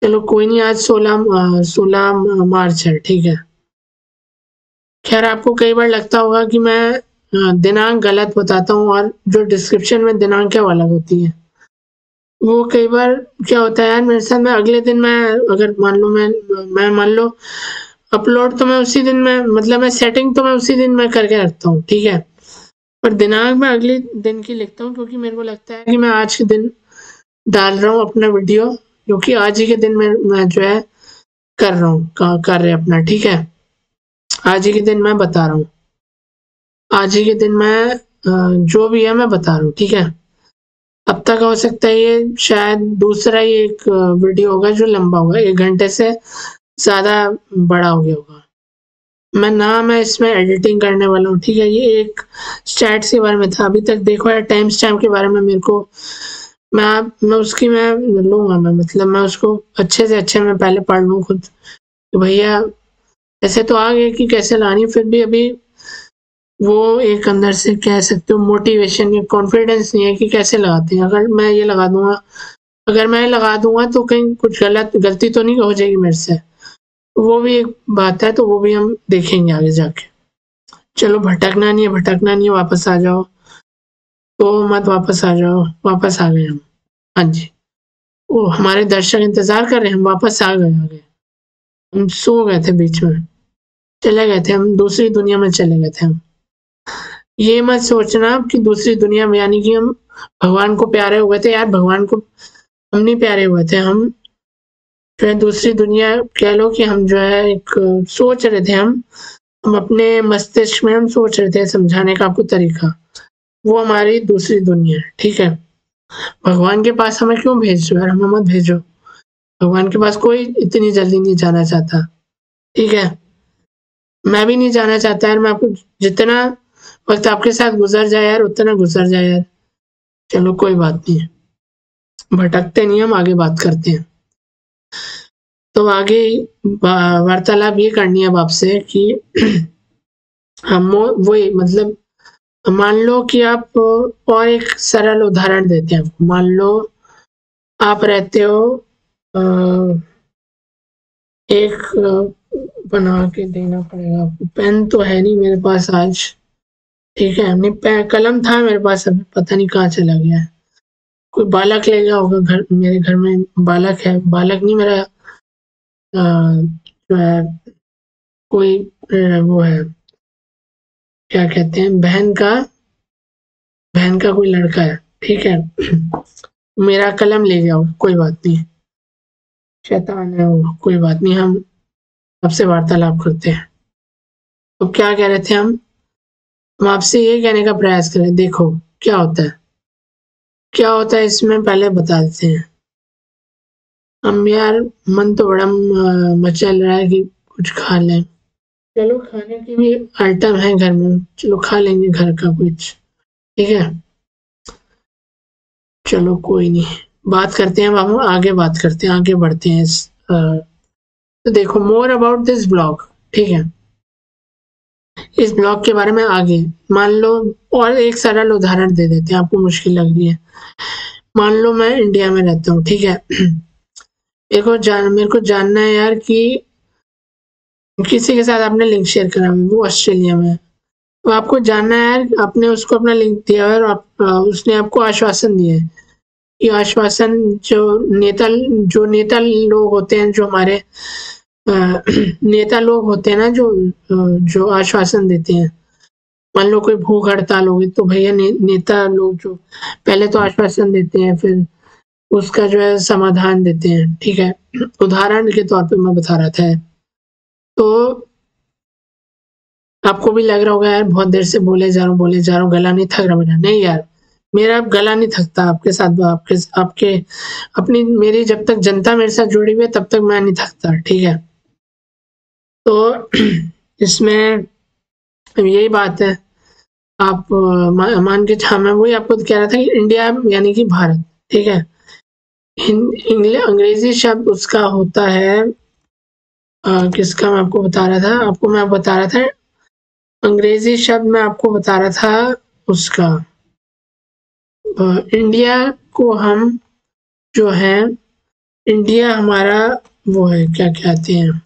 चलो कोई नहीं, आज 16 मार्च है, ठीक है। खैर आपको कई बार लगता होगा कि मैं दिनांक गलत बताता हूँ, और जो डिस्क्रिप्शन में दिनांक क्या अलग होती है, वो कई बार क्या होता है यार मेरे साथ, मैं अगले दिन मैं अगर मान लो मैं मान लो अपलोड तो मैं उसी दिन में, मतलब मैं सेटिंग तो मैं उसी दिन में करके रखता हूँ, ठीक है। पर दिनांक मैं अगले दिन की लिखता हूँ, क्योंकि मेरे को लगता है कि मैं आज के दिन डाल रहा हूँ अपना वीडियो, क्योंकि आज ही के दिन मैं जो है कर रहा हूँ कार्य अपना, ठीक है। आज ही के दिन मैं बता रहा हूँ, आज ही के दिन मैं जो भी है मैं बता रहा हूँ, ठीक है। अब तक हो सकता है ये शायद दूसरा ही एक वीडियो होगा जो लंबा होगा, 1 घंटे से ज़्यादा बड़ा हो गया होगा। मैं इसमें एडिटिंग करने वाला हूँ, ठीक है। ये एक स्टैट्स के बारे में था, अभी तक देखो यार टाइम स्टैम्प के बारे में मेरे को मैं उसकी मैं लूँगा, मैं मतलब मैं उसको अच्छे से अच्छे मैं पहले पढ़ लूँ खुद, तो भैया ऐसे तो आ गए कि कैसे लानी, फिर भी अभी वो एक अंदर से कह सकते हो मोटिवेशन या कॉन्फिडेंस नहीं है कि कैसे लगाते हैं। अगर मैं ये लगा दूंगा, अगर मैं लगा दूंगा तो कहीं कुछ गलती तो नहीं हो जाएगी मेरे से, वो भी एक बात है, तो वो भी हम देखेंगे आगे जाके। चलो भटकना नहीं है, वापस आ जाओ, तो मत वापस आ जाओ, वापस आ गए हम। हाँ जी, वो हमारे दर्शक इंतजार कर रहे हैं, हम वापस आ गए। हम सो गए थे बीच में, चले गए थे हम, दूसरी दुनिया में चले गए थे हम। ये मत सोचना कि दूसरी दुनिया में यानी कि हम भगवान को प्यारे हुए थे यार, भगवान को हम नहीं प्यारे हुए थे, हम जो है दूसरी दुनिया कह लो कि हम जो है एक सोच रहे थे, हम अपने मस्तिष्क में हम सोच रहे थे समझाने का आपको तरीका, वो हमारी दूसरी दुनिया है, ठीक है। भगवान के पास हमें क्यों भेज रहे हो यार, हमें मत भेजो, भगवान के पास कोई इतनी जल्दी नहीं जाना चाहता, ठीक है। मैं भी नहीं जाना चाहता यार, मैं आपको जितना वक्त आपके साथ गुजर जाए यार उतना गुजर जाए यार। चलो कोई बात नहीं है, भटकते नहीं, हम आगे बात करते हैं। तो आगे वार्तालाप ये करनी है अब आपसे कि हम वही मतलब मान लो कि आप और एक सरल उदाहरण देते हैं, मान लो आप रहते हो एक बना के देना पड़ेगा आपको। पेन तो है नहीं मेरे पास आज, ठीक है, नहीं कलम था मेरे पास, अभी पता नहीं कहाँ चला गया है। कोई बालक ले गया होगा घर, मेरे घर में बालक है, बालक नहीं मेरा जो है कोई वो है, क्या कहते हैं, बहन का कोई लड़का है, ठीक है। मेरा कलम ले गया होगा, कोई बात नहीं, शैतान है वो, कोई बात नहीं, हम आपसे वार्तालाप करते हैं। तो क्या कह रहे थे हम आपसे ये कहने का प्रयास करें, देखो क्या होता है, क्या होता है इसमें पहले बता देते हैं हम। यार मन तो बड़ा मचल रहा है कि कुछ खा लें। चलो खाने की भी आइटम है घर में, चलो खा लेंगे घर का कुछ, ठीक है। चलो कोई नहीं, बात करते हैं, अब हम आगे बात करते हैं, आगे बढ़ते हैं इस तो देखो मोर अबाउट दिस ब्लॉग, ठीक है। इस ब्लॉग के बारे में आगे मान लो, और एक सरल उदाहरण दे देते हैं, आपको मुश्किल लग रही है। मान लो मैं इंडिया में रहता हूँ, ठीक है। मेरे को जानना है यार कि किसी के साथ आपने लिंक शेयर करा है, वो ऑस्ट्रेलिया में है। तो आपको जानना है यार, आपने उसको अपना लिंक दिया है और उसने आपको आश्वासन दिया है। ये आश्वासन जो नेता लोग होते हैं, जो हमारे नेता लोग होते हैं ना, जो आश्वासन देते हैं। मान लो कोई भूख हड़ताल होगी तो भैया नेता लोग जो पहले तो आश्वासन देते हैं, फिर उसका जो है समाधान देते हैं, ठीक है। उदाहरण के तौर पे मैं बता रहा था। तो आपको भी लग रहा होगा यार बहुत देर से बोले जा रहा हूँ, गला नहीं थक रहा मेरा? नहीं यार, मेरा गला नहीं थकता आपके साथ, आपके अपनी मेरी जब तक जनता मेरे साथ जुड़ी हुई है तब तक मैं नहीं थकता, ठीक है। तो इसमें यही बात है, आप मान के मैं वही आपको कह रहा था कि इंडिया यानी कि भारत, ठीक है। अंग्रेजी शब्द उसका होता है किसका मैं आपको बता रहा था, मैं बता रहा था अंग्रेजी शब्द मैं आपको बता रहा था उसका, इंडिया को हम जो है, इंडिया हमारा वो है, क्या कहते हैं,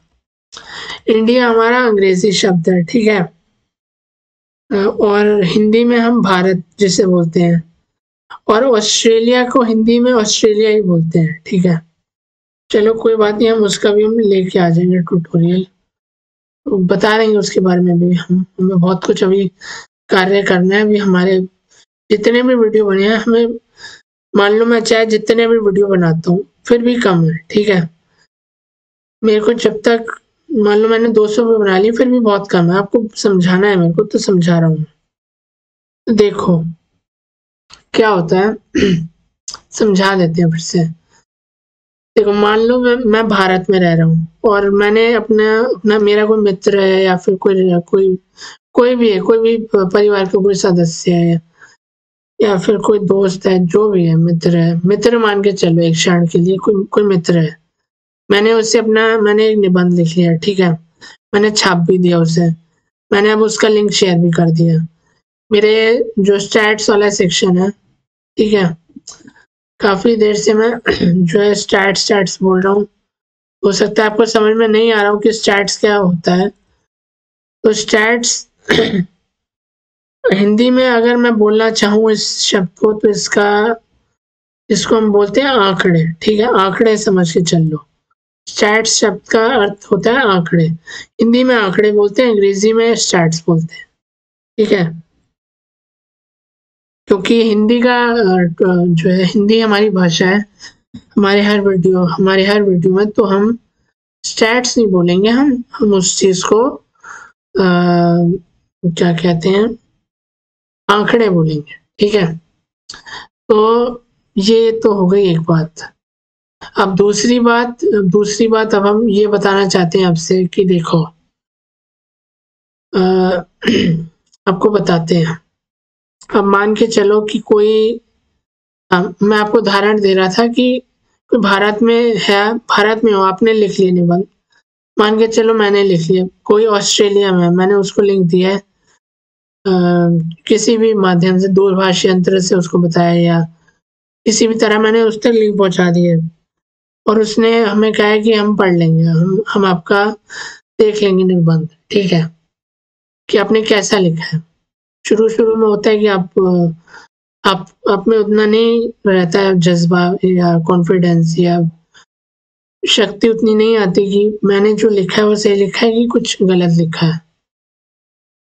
इंडिया हमारा अंग्रेजी शब्द है, ठीक है। और हिंदी में हम भारत जिसे बोलते हैं, और ऑस्ट्रेलिया को हिंदी में ऑस्ट्रेलिया ही बोलते हैं, ठीक है। चलो कोई बात नहीं, हम उसका भी हम लेके आ जाएंगे ट्यूटोरियल, बता देंगे उसके बारे में भी। हमें बहुत कुछ अभी कार्य करना है। अभी हमारे जितने भी वीडियो बने हैं, हमें मान लो मैं चाहे जितने भी वीडियो बनाता हूँ फिर भी कम है, ठीक है। मेरे को जब तक मान लो मैंने 200 भी बना ली फिर भी बहुत कम है, आपको समझाना है मेरे को तो समझा रहा हूँ। देखो क्या होता है समझा देते हैं फिर से। देखो मान लो मैं भारत में रह रहा हूँ और मैंने अपना मेरा कोई मित्र है या फिर कोई भी है, कोई भी परिवार का कोई सदस्य है या फिर कोई दोस्त है, जो भी है, मित्र मान के चलो एक क्षण के लिए, कोई मित्र है। मैंने एक निबंध लिख लिया, ठीक है। मैंने छाप भी दिया उसे, मैंने अब उसका लिंक शेयर भी कर दिया मेरे जो स्टैट्स वाला सेक्शन है, ठीक है। काफी देर से मैं जो है स्टैट्स बोल रहा हूँ, हो सकता है आपको समझ में नहीं आ रहा हो कि स्टैट्स क्या होता है। तो स्टैट्स हिंदी में अगर मैं बोलना चाहूँ इस शब्द को, तो इसको हम बोलते हैं आंकड़े, ठीक है। आंकड़े समझ के चल लो। स्टैट्स शब्द का अर्थ होता है आंकड़े, हिंदी में आंकड़े बोलते हैं, अंग्रेजी में स्टैट्स बोलते हैं, ठीक है। क्योंकि हिंदी का जो है, हिंदी हमारी भाषा है, हमारे हर वीडियो में तो हम स्टैट्स नहीं बोलेंगे, हम उस चीज को क्या कहते हैं, आंकड़े बोलेंगे, ठीक है। तो ये तो हो गई एक बात। अब दूसरी बात अब हम ये बताना चाहते हैं आपसे कि देखो आपको बताते हैं। अब मान के चलो कि मैं आपको उदाहरण दे रहा था कि कोई भारत में हो, आपने लिख लिया निबंध, मान के चलो मैंने लिख लिया, कोई ऑस्ट्रेलिया में, मैंने उसको लिंक दिया है, किसी भी माध्यम से, दूरभाष यंत्र से उसको बताया, या किसी भी तरह मैंने उस तक लिंक पहुँचा दिए और उसने हमें कहा है कि हम पढ़ लेंगे, हम आपका देख लेंगे निबंध, ठीक है, कि आपने कैसा लिखा है। शुरू में होता है कि आप में उतना नहीं रहता है जज़्बा या कॉन्फिडेंस या शक्ति उतनी नहीं आती कि मैंने जो लिखा है वो सही लिखा है कि कुछ गलत लिखा है।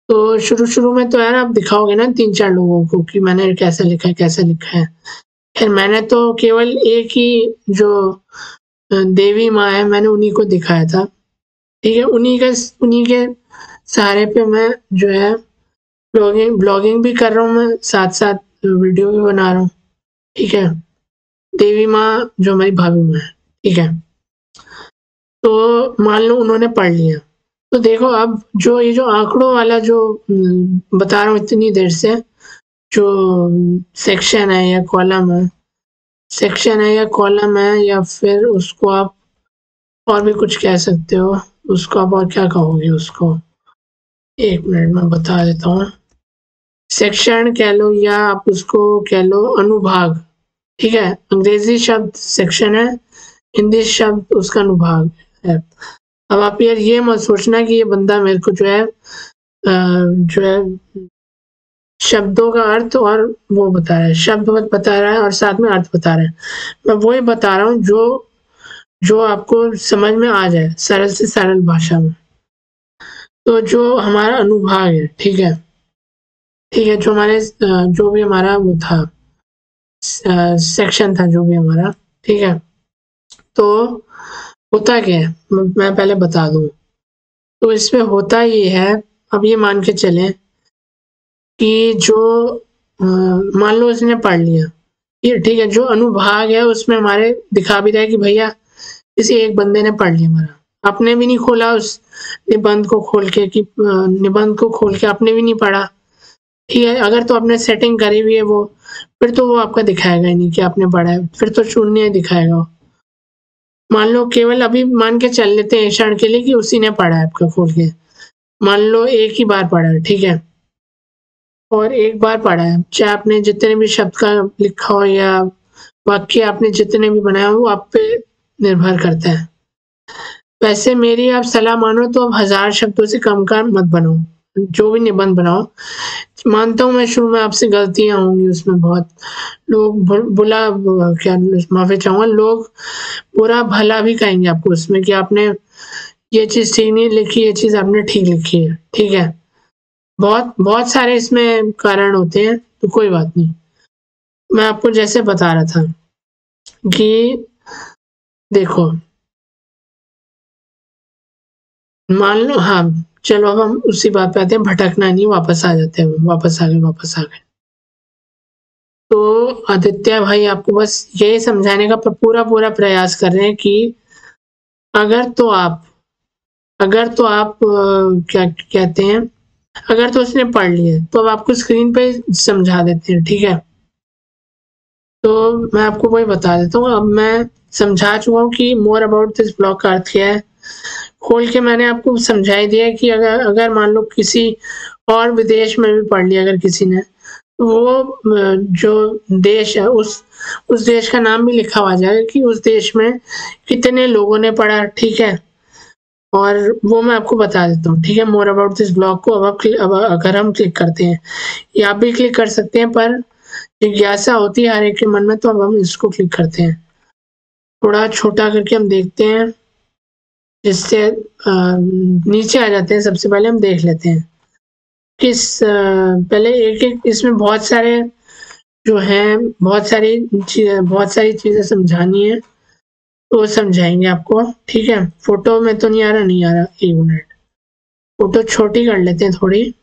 तो शुरू में तो यार आप दिखाओगे ना 3-4 लोगों को कि मैंने कैसा लिखा है, कैसा लिखा है। खैर मैंने तो केवल एक ही जो देवी माँ है मैंने उन्हीं को दिखाया था, ठीक है। उन्हीं के सहारे पे मैं जो है ब्लॉगिंग भी कर रहा हूँ, मैं साथ-साथ वीडियो भी बना रहा हूँ, ठीक है। देवी माँ जो हमारी भाभी माँ है, ठीक है। तो मान लो उन्होंने पढ़ लिया, तो देखो अब ये जो आंकड़ों वाला जो बता रहा हूँ इतनी देर से, जो सेक्शन है या कॉलम है या फिर उसको आप और भी कुछ कह सकते हो, उसको आप और क्या कहोगे उसको, 1 मिनट में बता देता हूँ। सेक्शन कह लो या आप उसको कह लो अनुभाग, ठीक है। अंग्रेजी शब्द सेक्शन है, हिंदी शब्द उसका अनुभाग है। अब आप यार ये मत सोचना कि ये बंदा मेरे को जो है शब्दों का अर्थ और वो बता रहा है, शब्द बता रहा है और साथ में अर्थ बता रहा है। मैं वही बता रहा हूँ जो आपको समझ में आ जाए सरल से सरल भाषा में। तो जो हमारा अनुभाग है, ठीक है, जो हमारे जो भी हमारा वो था सेक्शन था जो भी हमारा, ठीक है। तो होता क्या है मैं पहले बता दूं। तो इसमें होता ये है, अब ये मान के चलें कि जो मान लो इसने पढ़ लिया, ये ठीक है, जो अनुभाग है उसमें हमारे दिखा भी रहा है कि भैया किसी एक बंदे ने पढ़ लिया हमारा, आपने भी नहीं खोला उस निबंध को खोल के कि निबंध को खोल के आपने भी नहीं पढ़ा, ठीक है। अगर तो आपने सेटिंग करी हुई है वो, फिर तो वो आपका दिखाएगा ही नहीं कि आपने पढ़ा है, फिर तो शून्य दिखाएगा। मान लो केवल अभी मान के चल लेते हैं क्षण के लिए कि उसी ने पढ़ा है आपका खोल के, मान लो एक ही बार पढ़ा है, ठीक है, और एक बार पढ़ा है, चाहे आपने जितने भी शब्द का लिखा हो या वाक्य आपने जितने भी बनाए हो वो आप पे निर्भर करता है। वैसे मेरी आप सलाह मानो तो अब 1000 शब्दों से कम का मत बनाओ, जो भी निबंध बनाओ। मानता हूँ मैं शुरू में आपसे गलतियां होंगी उसमें, बहुत लोग बुला क्या माफी चाहूंगा, लोग बुरा भला भी कहेंगे आपको उसमें कि आपने ये चीज ठीक नहीं लिखी, ये चीज आपने ठीक लिखी है, ठीक है। बहुत सारे इसमें कारण होते हैं, तो कोई बात नहीं। मैं आपको जैसे बता रहा था कि देखो मान लो, हाँ चलो अब हम उसी बात पे आते हैं, भटकना नहीं, वापस आ जाते हैं, वापस आ गए। तो आदित्य भाई आपको बस यही समझाने का पूरा प्रयास कर रहे हैं कि अगर तो आप क्या कहते हैं, अगर तो उसने पढ़ लिया तो अब आपको स्क्रीन पे समझा देते हैं, ठीक है। तो मैं आपको वही बता देता हूँ, अब मैं समझा चुका हूँ कि मोर अबाउट दिस ब्लॉग का अर्थ क्या है। खोल के मैंने आपको समझा ही दिया कि अगर मान लो किसी और विदेश में भी पढ़ लिया अगर किसी ने, तो वो जो देश है उस देश का नाम भी लिखा हुआ जाएगा कि उस देश में कितने लोगों ने पढ़ा, ठीक है। और वो मैं आपको बता देता हूँ, ठीक है। मोर अबाउट दिस ब्लॉग को अब अगर हम क्लिक करते हैं, या आप भी क्लिक कर सकते हैं, पर जिज्ञासा होती है हर एक के मन में, तो अब हम इसको क्लिक करते हैं। थोड़ा छोटा करके हम देखते हैं, जिससे नीचे आ जाते हैं। सबसे पहले हम देख लेते हैं पहले एक इसमें बहुत सारे जो हैं, बहुत सारी चीजें समझानी है, तो समझाएंगे आपको, ठीक है। फोटो में तो नहीं आ रहा, 1 मिनट, फोटो छोटी कर लेते हैं, थोड़ी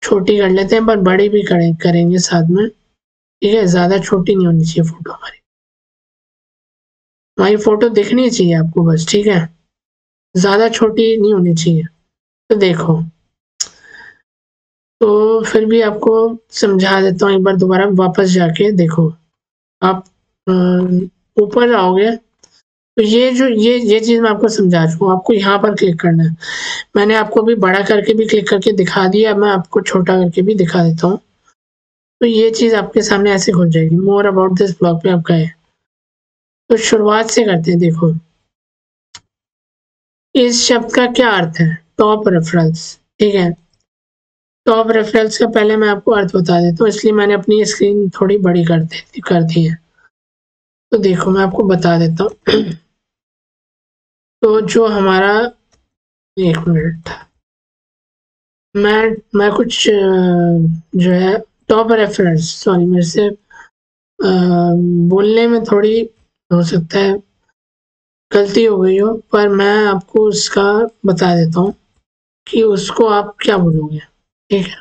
छोटी कर लेते हैं, पर बड़ी भी करेंगे साथ में, ठीक है। ज्यादा छोटी नहीं होनी चाहिए फोटो हमारी फोटो दिखनी चाहिए आपको बस, ठीक है, ज्यादा छोटी नहीं होनी चाहिए। तो देखो, तो फिर भी आपको समझा देता हूँ एक बार दोबारा, वापस जाके देखो। आप ऊपर आओगे तो ये चीज मैं आपको समझा चुका हूँ, आपको यहाँ पर क्लिक करना है। मैंने आपको भी बड़ा करके भी क्लिक करके दिखा दिया, मैं आपको छोटा करके भी दिखा देता हूँ। तो ये चीज़ आपके सामने ऐसे खुल जाएगी। मोर अबाउट दिस ब्लॉग पे आप गए, तो शुरुआत से करते हैं। देखो इस शब्द का क्या अर्थ है, टॉप रेफरेंस, ठीक है। टॉप रेफरेंस का पहले मैं आपको अर्थ बता देता हूँ, इसलिए मैंने अपनी स्क्रीन थोड़ी बड़ी कर दी है। तो देखो मैं आपको बता देता हूँ। तो जो हमारा, एक मिनट, मैं कुछ जो है टॉप रेफरेंस, सॉरी मेरे से बोलने में थोड़ी हो सकता है गलती हो गई हो, पर मैं आपको उसका बता देता हूँ कि उसको आप क्या बोलोगे, ठीक है।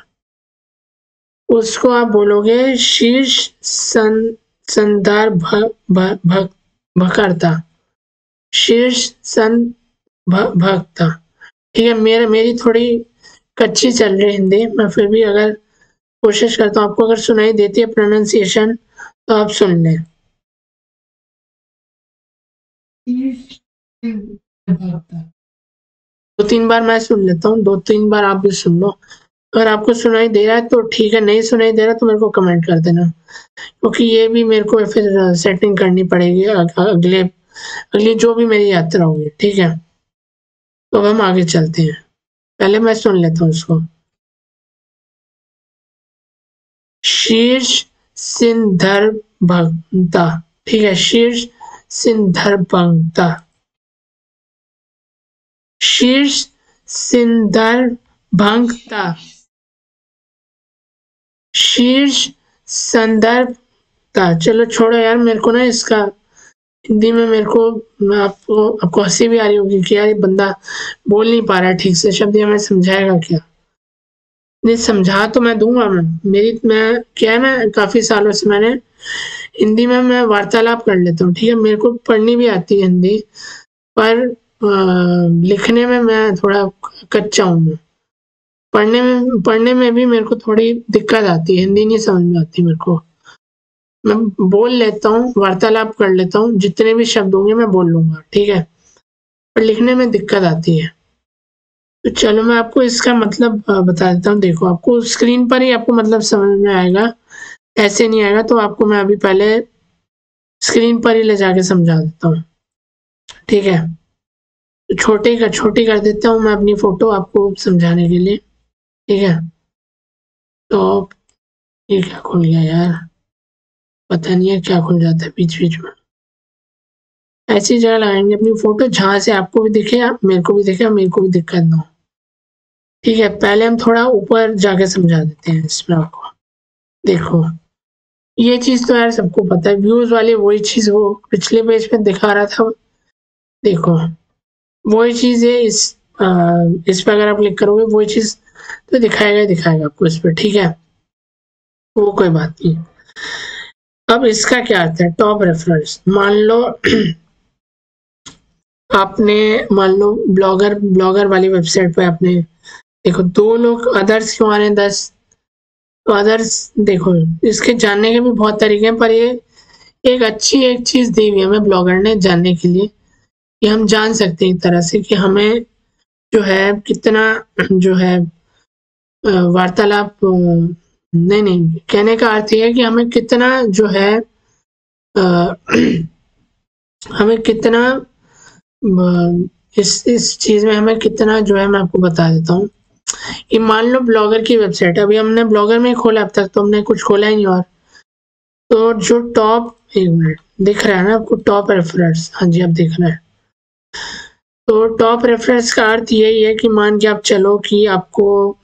उसको आप बोलोगे शीर्ष संदर्भ भकर्ता, शीर्ष भक्ता, ठीक है। मेरी थोड़ी कच्ची चल रही हिंदी, मैं फिर भी अगर कोशिश करता हूँ, आपको अगर सुनाई देती है प्रोनाउंसिएशन तो आप सुन लें। दो तीन बार मैं सुन लेता हूँ, 2-3 बार आप भी सुन लो। अगर आपको सुनाई दे रहा है तो ठीक है, नहीं सुनाई दे रहा तो मेरे को कमेंट कर देना, क्योंकि ये भी मेरे को फिर सेटिंग करनी पड़ेगी अगली जो भी मेरी यात्रा होगी, ठीक है। तो हम आगे चलते हैं, पहले मैं सुन लेता हूँ उसको। शीर्ष सिंदर्भता, ठीक है, शीर्ष सिंदर्भता, शीर्ष सिंदर्भता, शीर्ष संदर्भता। चलो छोड़ो यार, मेरे को ना इसका हिंदी में मेरे को, आपको हंसी भी आ रही होगी कि यार ये बंदा बोल नहीं पा रहा है ठीक से, शब्द ये हमें समझाएगा क्या। नहीं समझा तो मैं दूंगा, मैं क्या है, मैं काफी सालों से मैंने हिंदी में मैं वार्तालाप कर लेता हूँ, ठीक है। मेरे को पढ़नी भी आती है हिंदी, पर लिखने में मैं थोड़ा कच्चा हूँ। मैं पढ़ने में भी मेरे को थोड़ी दिक्कत आती है, हिंदी नहीं समझ में आती मेरे को। मैं बोल लेता हूँ, वार्तालाप कर लेता हूँ, जितने भी शब्द होंगे मैं बोल लूंगा, ठीक है, पर लिखने में दिक्कत आती है। तो चलो मैं आपको इसका मतलब बता देता हूँ। देखो आपको स्क्रीन पर ही आपको मतलब समझ में आएगा, ऐसे नहीं आएगा। तो आपको मैं अभी पहले स्क्रीन पर ही ले जाके समझा देता हूँ, ठीक है। तो छोटी कर देता हूँ मैं अपनी फोटो आपको समझाने के लिए, ठीक है। तो ये क्या खुल गया यार, पता नहीं है क्या खुल जाता है बीच बीच में। ऐसी जगह लगाएंगे अपनी फोटो जहां से आपको भी दिखे, मेरे को भी दिखे, मेरे को भी दिक्कत ना हो, ठीक है। पहले हम थोड़ा ऊपर जाके समझा देते हैं इसमें आपको। देखो ये चीज तो यार सबको पता है, व्यूज वाली वही चीज वो पिछले पेज पे दिखा रहा था। देखो वही चीज है, इस पे अगर आप क्लिक करोगे वही चीज तो दिखाएगा आपको इस पे, ठीक है। वो कोई बात नहीं। अब इसका क्या अर्थ है, टॉप रेफरेंस। मान लो आपने, मान लो ब्लॉगर वाली वेबसाइट पे आपने, देखो 2 लोग, अदर्स क्यों आ रहे हैं 10, तो अदर्स देखो इसके जानने के भी बहुत तरीके हैं, पर ये एक चीज दी हुई है हमें ब्लॉगर ने जानने के लिए, कि हम जान सकते हैं एक तरह से कि हमें जो है कितना जो है वार्तालाप, नहीं कहने का अर्थ ये है कि हमें कितना जो है हमें कितना इस चीज में हमें कितना जो है, मैं आपको बता देता हूँ कि मान लो ब्लॉगर की वेबसाइट, अभी हमने ब्लॉगर में खोला, अब तक तो हमने कुछ खोला ही नहीं। और तो जो टॉप, एक मिनट, दिख रहा है ना आपको टॉप रेफरेंस, हाँ जी अब दिख रहा है। तो टॉप रेफरेंस का अर्थ यही है कि मान के आप चलो कि आपको,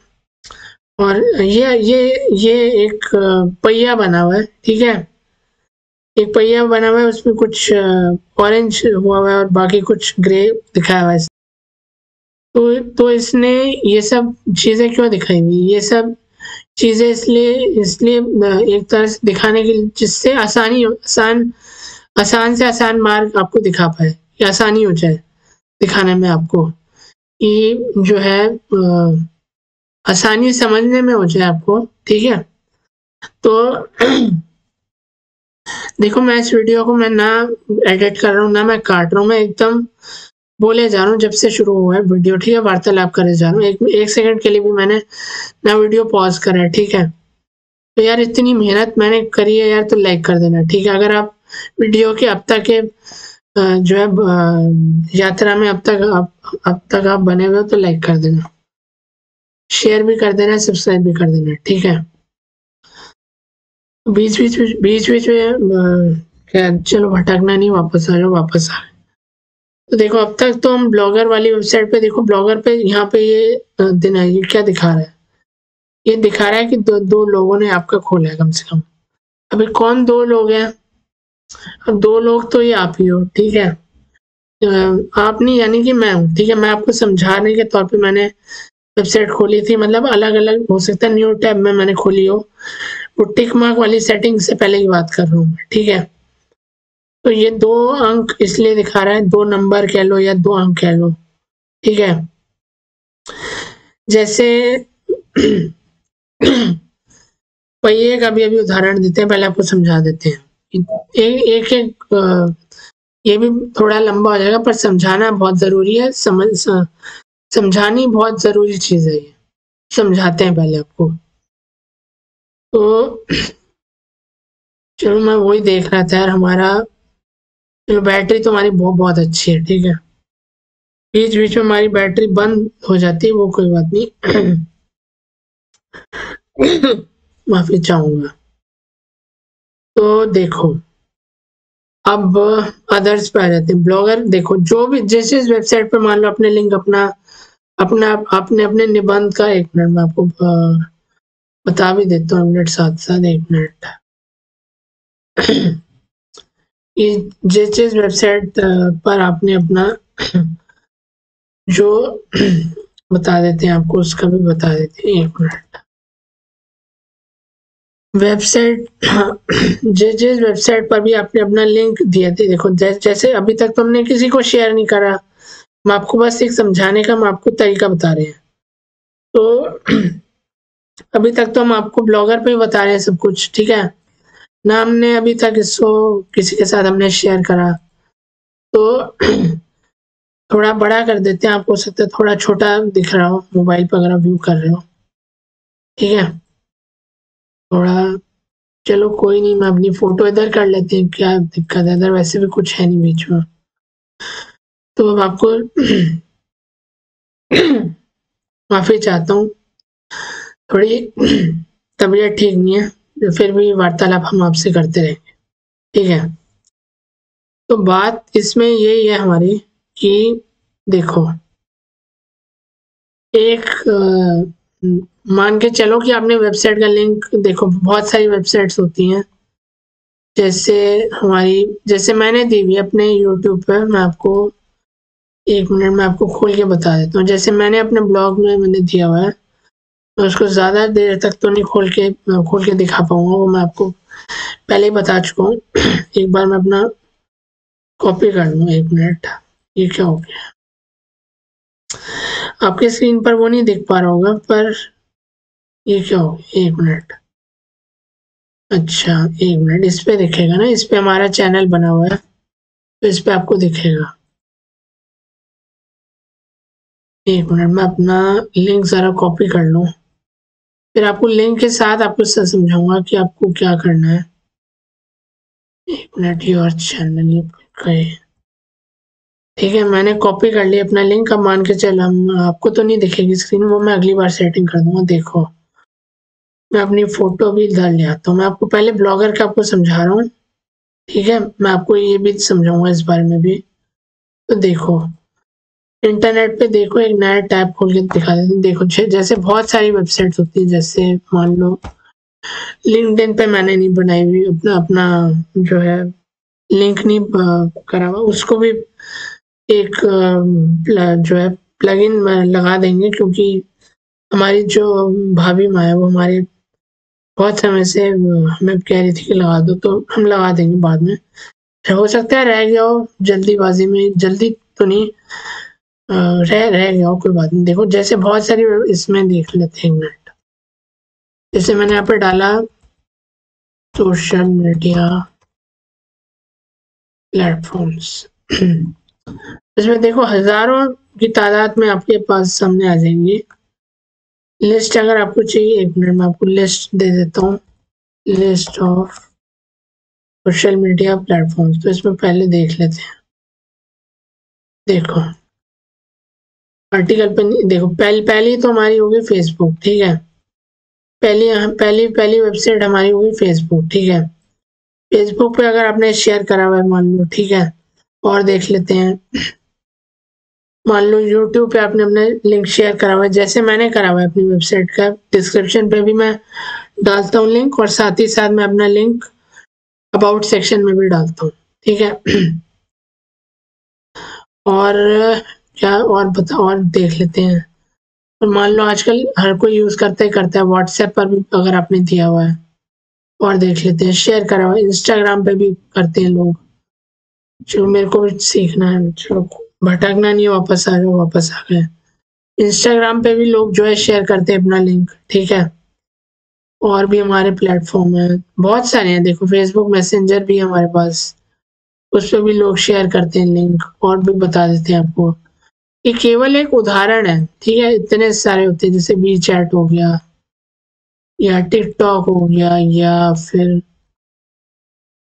और ये एक पहिया बना हुआ है, ठीक है। एक पहिया बना हुआ है, उसमें कुछ ऑरेंज हुआ है और बाकी कुछ ग्रे दिखाया हुआ है। तो इसने ये सब चीजें क्यों दिखाई हुई, ये सब चीजें इसलिए एक तरह से दिखाने के लिए, जिससे आसान से आसान मार्ग आपको दिखा पाए, कि आसानी हो जाए दिखाने में आपको, कि जो है आसानी समझने में हो जाए आपको, ठीक है। तो देखो मैं इस वीडियो को मैं ना एडिट कर रहा हूँ, ना मैं काट रहा हूँ, मैं एकदम बोले जा रहा हूँ जब से शुरू हुआ है वीडियो, ठीक है, वार्तालाप करे जा रहा हूँ। एक सेकंड के लिए भी मैंने ना वीडियो पॉज करा है, ठीक है। तो यार इतनी मेहनत मैंने करी है यार, तो लाइक कर देना, ठीक है। अगर आप वीडियो के अब तक के जो है यात्रा में अब तक आप बने हुए हो तो लाइक कर देना, शेयर भी कर देना, सब्सक्राइब भी कर देना, ठीक है। बीच में क्या, चलो भटकना नहीं, वापस आ जाओ, वापस आ गए। तो देखो अब तक तो हम ब्लॉगर वाली वेबसाइट पे, देखो ब्लॉगर पे यहाँ पे ये दिन है, ये क्या दिखा रहा है, ये दिखा रहा है कि दो लोगों ने आपका खोला है कम से कम। अभी कौन दो लोग हैं? अब दो लोग तो ये आप ही हो, ठीक है। आप नहीं यानी कि मैं हूँ, ठीक है। मैं आपको समझाने के तौर पे मैंने वेबसाइट खोली थी, मतलब अलग अलग हो सकता है न्यू टैब में मैंने खोली हो, वो टिक मार्क वाली सेटिंग से पहले की बात कर रहा हूँ, ठीक है। तो ये 2 अंक इसलिए दिखा रहा है, 2 नंबर कह लो या 2 अंक कह लो, ठीक है। जैसे वही एक अभी उदाहरण देते हैं, पहले आपको समझा देते हैं। एक ये भी थोड़ा लंबा हो जाएगा, पर समझाना बहुत जरूरी है, समझानी बहुत जरूरी चीज है, ये समझाते हैं पहले आपको। तो चलो मैं वही देख रहा था यार, हमारा चलो बैटरी तो हमारी बहुत अच्छी है, ठीक है। बीच बीच में हमारी बैटरी बंद हो जाती है, वो कोई बात नहीं। माफी चाहूंगा। तो देखो अब अदर्स पे आ जाते हैं। ब्लॉगर देखो जो भी जिस वेबसाइट पे मान लो अपने लिंक अपना अपना आपने अपने निबंध का, 1 मिनट मैं आपको बता भी देता हूँ, मिनट साथ साथ 1 मिनट। जिस वेबसाइट पर आपने अपना जो बता देते हैं आपको, उसका भी बता देते हैं, 1 मिनट। वेबसाइट जिस वेबसाइट पर भी आपने अपना लिंक दिया थे, देखो जैसे अभी तक तो हमने किसी को शेयर नहीं करा, मैं आपको बस एक समझाने का मैं आपको तरीका बता रहे हैं। तो अभी तक तो हम आपको ब्लॉगर पे ही बता रहे हैं सब कुछ, ठीक है ना। हमने अभी तक इसको किसी के साथ हमने शेयर करा, तो थोड़ा बड़ा कर देते हैं, आपको हो सकता है थोड़ा छोटा दिख रहा हो मोबाइल पर अगर आप व्यू कर रहे हो, ठीक है। थोड़ा चलो कोई नहीं, मैं अपनी फोटो इधर कर लेती हूँ, क्या दिक्कत है, इधर वैसे भी कुछ है नहीं बीच में। तो अब आपको माफी चाहता हूँ, थोड़ी तबीयत ठीक नहीं है, फिर भी वार्तालाप हम आपसे करते रहेंगे, ठीक है। तो बात इसमें यही है हमारी कि देखो एक मान के चलो कि आपने वेबसाइट का लिंक, देखो बहुत सारी वेबसाइट्स होती हैं, जैसे मैंने दी हुई अपने यूट्यूब पर, मैं आपको 1 मिनट में आपको खोल के बता देता हूँ। जैसे मैंने अपने ब्लॉग में मैंने दिया हुआ है, मैं उसको ज़्यादा देर तक तो नहीं खोल के दिखा पाऊंगा, वो मैं आपको पहले ही बता चुका हूँ। एक बार मैं अपना कॉपी कर लूँ, 1 मिनट। ये क्या हो गया, आपके स्क्रीन पर वो नहीं दिख पा रहा होगा, पर ये क्या हो गया, 1 मिनट। अच्छा 1 मिनट, इस पे दिखेगा ना, इस पे हमारा चैनल बना हुआ है, तो इस पे आपको दिखेगा। 1 मिनट मैं अपना लिंक ज़रा कॉपी कर लूँ, फिर आपको लिंक के साथ आपको समझाऊंगा कि आपको क्या करना है। 1 मिनट, योर चैनल गए, ठीक है। मैंने कॉपी कर लिया अपना लिंक, अब मान के चल हम आपको तो नहीं दिखेगी स्क्रीन, वो मैं अगली बार सेटिंग कर दूंगा। देखो मैं अपनी फोटो भी इधर ले आता हूँ, मैं आपको पहले ब्लॉगर का आपको समझा रहा हूँ, ठीक है। मैं आपको ये भी समझाऊंगा इस बारे में भी। तो देखो इंटरनेट पे देखो, एक नया टैब खोल के दिखा देते हैं। देखो जैसे बहुत सारी वेबसाइट्स होती है, जैसे मान लो लिंक्डइन पे मैंने नहीं बनाई हुई, अपना जो है लिंक नहीं करा हुआ, उसको भी एक जो है प्लगइन लगा देंगे, क्योंकि हमारी जो भाभी माँ है वो हमारे बहुत समय से हमें कह रही थी कि लगा दो, तो हम लगा देंगे बाद में। हो सकता है रह गया हो जल्दीबाजी में, जल्दी तो नहीं, रह गया हो, कोई बात नहीं। देखो जैसे बहुत सारी इसमें देख लेते हैं, 1 मिनट। जैसे मैंने यहाँ पे डाला सोशल मीडिया प्लेटफॉर्म्स, इसमें देखो हजारों की तादाद में आपके पास सामने आ जाएंगी लिस्ट। अगर आपको चाहिए, 1 मिनट में आपको लिस्ट दे देता हूँ। List of social media platforms, तो इसमें पहले देख लेते हैं। देखो आर्टिकल पे देखो, पहली तो हमारी होगी फेसबुक, ठीक है। पहली वेबसाइट हमारी होगी फेसबुक, ठीक है। फेसबुक पे अगर आपने शेयर करा हुआ है मान लो, ठीक है। और देख लेते हैं, मान लो यूट्यूब पे आपने अपना लिंक शेयर करा हुआ है, जैसे मैंने करा हुआ है अपनी वेबसाइट का, डिस्क्रिप्शन पे भी मैं डालता हूँ लिंक, और साथ ही साथ मैं अपना लिंक अबाउट सेक्शन में भी डालता हूँ, ठीक है। और क्या और बता, और देख लेते हैं। और मान लो आजकल हर कोई यूज करता है व्हाट्सएप पर भी अगर आपने दिया हुआ है, और देख लेते हैं शेयर करा हुआ है। इंस्टाग्राम पे भी करते हैं लोग, जो मेरे को भी सीखना है, चलो भटकना नहीं, वापस आ जाओ, वापस आ गए। इंस्टाग्राम पे भी लोग जो है शेयर करते हैं अपना लिंक, ठीक है। और भी हमारे प्लेटफॉर्म है, बहुत सारे हैं। देखो फेसबुक मैसेंजर भी है हमारे पास, उस पर भी लोग शेयर करते हैं लिंक, और भी बता देते हैं आपको। ये केवल एक उदाहरण है, ठीक है। इतने सारे होते हैं, जैसे वी चैट हो गया, या टिकटॉक हो गया, या फिर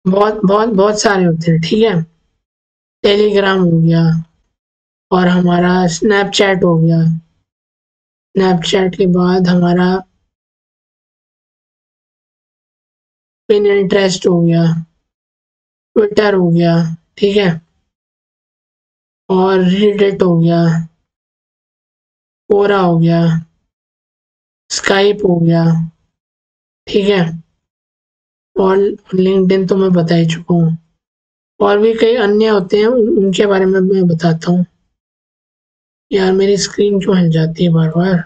बहुत बहुत बहुत सारे होते हैं, ठीक है। टेलीग्राम हो गया, और हमारा स्नैपचैट हो गया। स्नैपचैट के बाद हमारा पिनिंटरेस्ट हो गया, ट्विटर हो गया, ठीक है। और रेडिट हो गया, कोरा हो गया, स्काइप हो गया, ठीक है। और लिंक्डइन तो मैं बता ही चुका हूँ। और भी कई अन्य होते हैं, उनके बारे में मैं बताता हूँ। यार मेरी स्क्रीन क्यों हिल जाती है बार बार,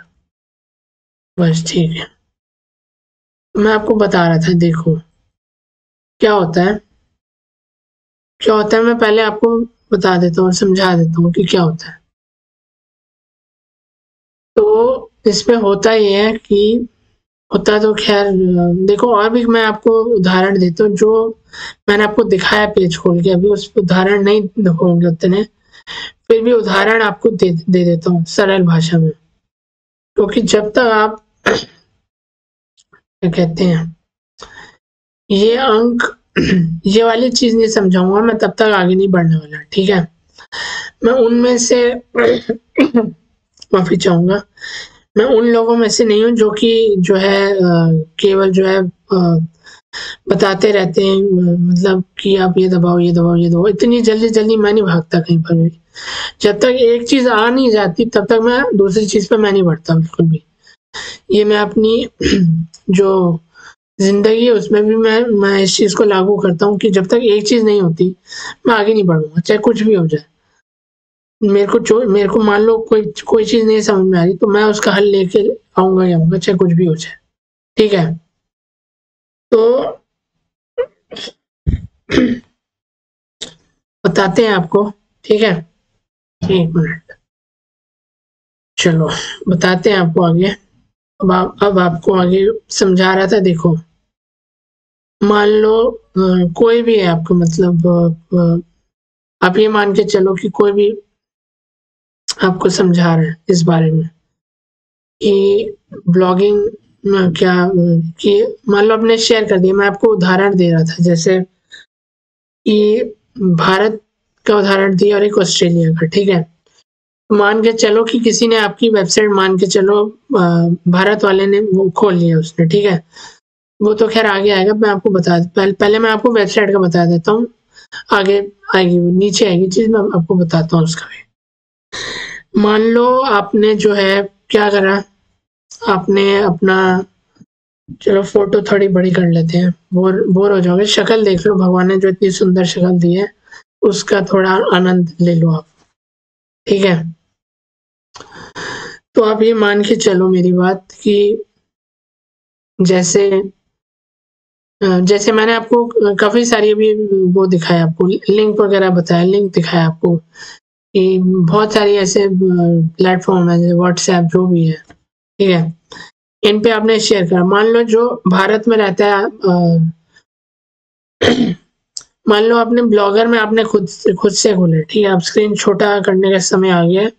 बस ठीक है। मैं आपको बता रहा था, देखो क्या होता है, मैं पहले आपको बता देता हूँ और समझा देता हूँ कि क्या होता है। तो इसमें होता ये है कि, होता तो खैर, देखो और भी मैं आपको उदाहरण देता हूँ, जो मैंने आपको दिखाया पेज खोल के, अभी उस उदाहरण नहीं होंगे उतने, फिर भी उदाहरण आपको दे देता हूँ सरल भाषा में। क्योंकि जब तक आप क्या कहते हैं, ये अंक ये वाली चीज नहीं समझाऊंगा मैं, तब तक आगे नहीं बढ़ने वाला, ठीक है। मैं उनमें से माफी चाहूंगा, मैं उन लोगों में से नहीं हूँ जो कि जो है केवल जो है बताते रहते हैं, मतलब कि आप ये दबाओ, ये दबाओ, ये दबाओ। इतनी जल्दी जल्दी मैं नहीं भागता कहीं पर भी। जब तक एक चीज आ नहीं जाती तब तक मैं दूसरी चीज पे मैं नहीं बढ़ता बिल्कुल भी। ये मैं अपनी जो जिंदगी है उसमें भी मैं इस चीज को लागू करता हूँ कि जब तक एक चीज नहीं होती मैं आगे नहीं बढ़ूंगा, चाहे कुछ भी हो जाए। मेरे को मान लो कोई चीज नहीं समझ में आ रही, तो मैं उसका हल लेके आऊंगा ही आऊंगा, चाहे कुछ भी हो जाए, ठीक है। तो बताते हैं आपको, ठीक है। एक मिनट, चलो बताते हैं आपको आगे। अब आपको आगे समझा रहा था, देखो मान लो कोई भी है आपको, मतलब आप ये मान के चलो कि कोई भी आपको समझा रहा है इस बारे में कि ब्लॉगिंग क्या, कि मान लो आपने शेयर कर दिया। मैं आपको उदाहरण दे रहा था, जैसे कि भारत का उदाहरण दिया और एक ऑस्ट्रेलिया का, ठीक है। मान के चलो कि किसी ने आपकी वेबसाइट, मान के चलो भारत वाले ने वो खोल लिया उसने, ठीक है। वो तो खैर आगे आएगा, मैं आपको पहले मैं आपको वेबसाइट का बता देता हूँ, आगे आएगी, वो नीचे आएगी चीज, मैं आपको बताता हूँ उसका भी। मान लो आपने जो है क्या करा, आपने अपना, चलो फोटो थोड़ी बड़ी कर लेते हैं, बोर हो जाओगे। शक्ल देख लो, भगवान ने जो इतनी सुंदर शक्ल दी है उसका थोड़ा आनंद ले लो आप, ठीक है। तो आप ये मान के चलो मेरी बात कि जैसे जैसे मैंने आपको काफी सारी अभी वो दिखाया, आपको लिंक वगैरह बताया, लिंक दिखाया आपको कि बहुत सारी ऐसे प्लेटफॉर्म है, जैसे व्हाट्सएप जो भी है, ठीक है। इन पे आपने शेयर करा, मान लो जो भारत में रहता है, मान लो आपने ब्लॉगर में आपने खुद से खोले, ठीक है। आप स्क्रीन छोटा करने का समय आ गया है,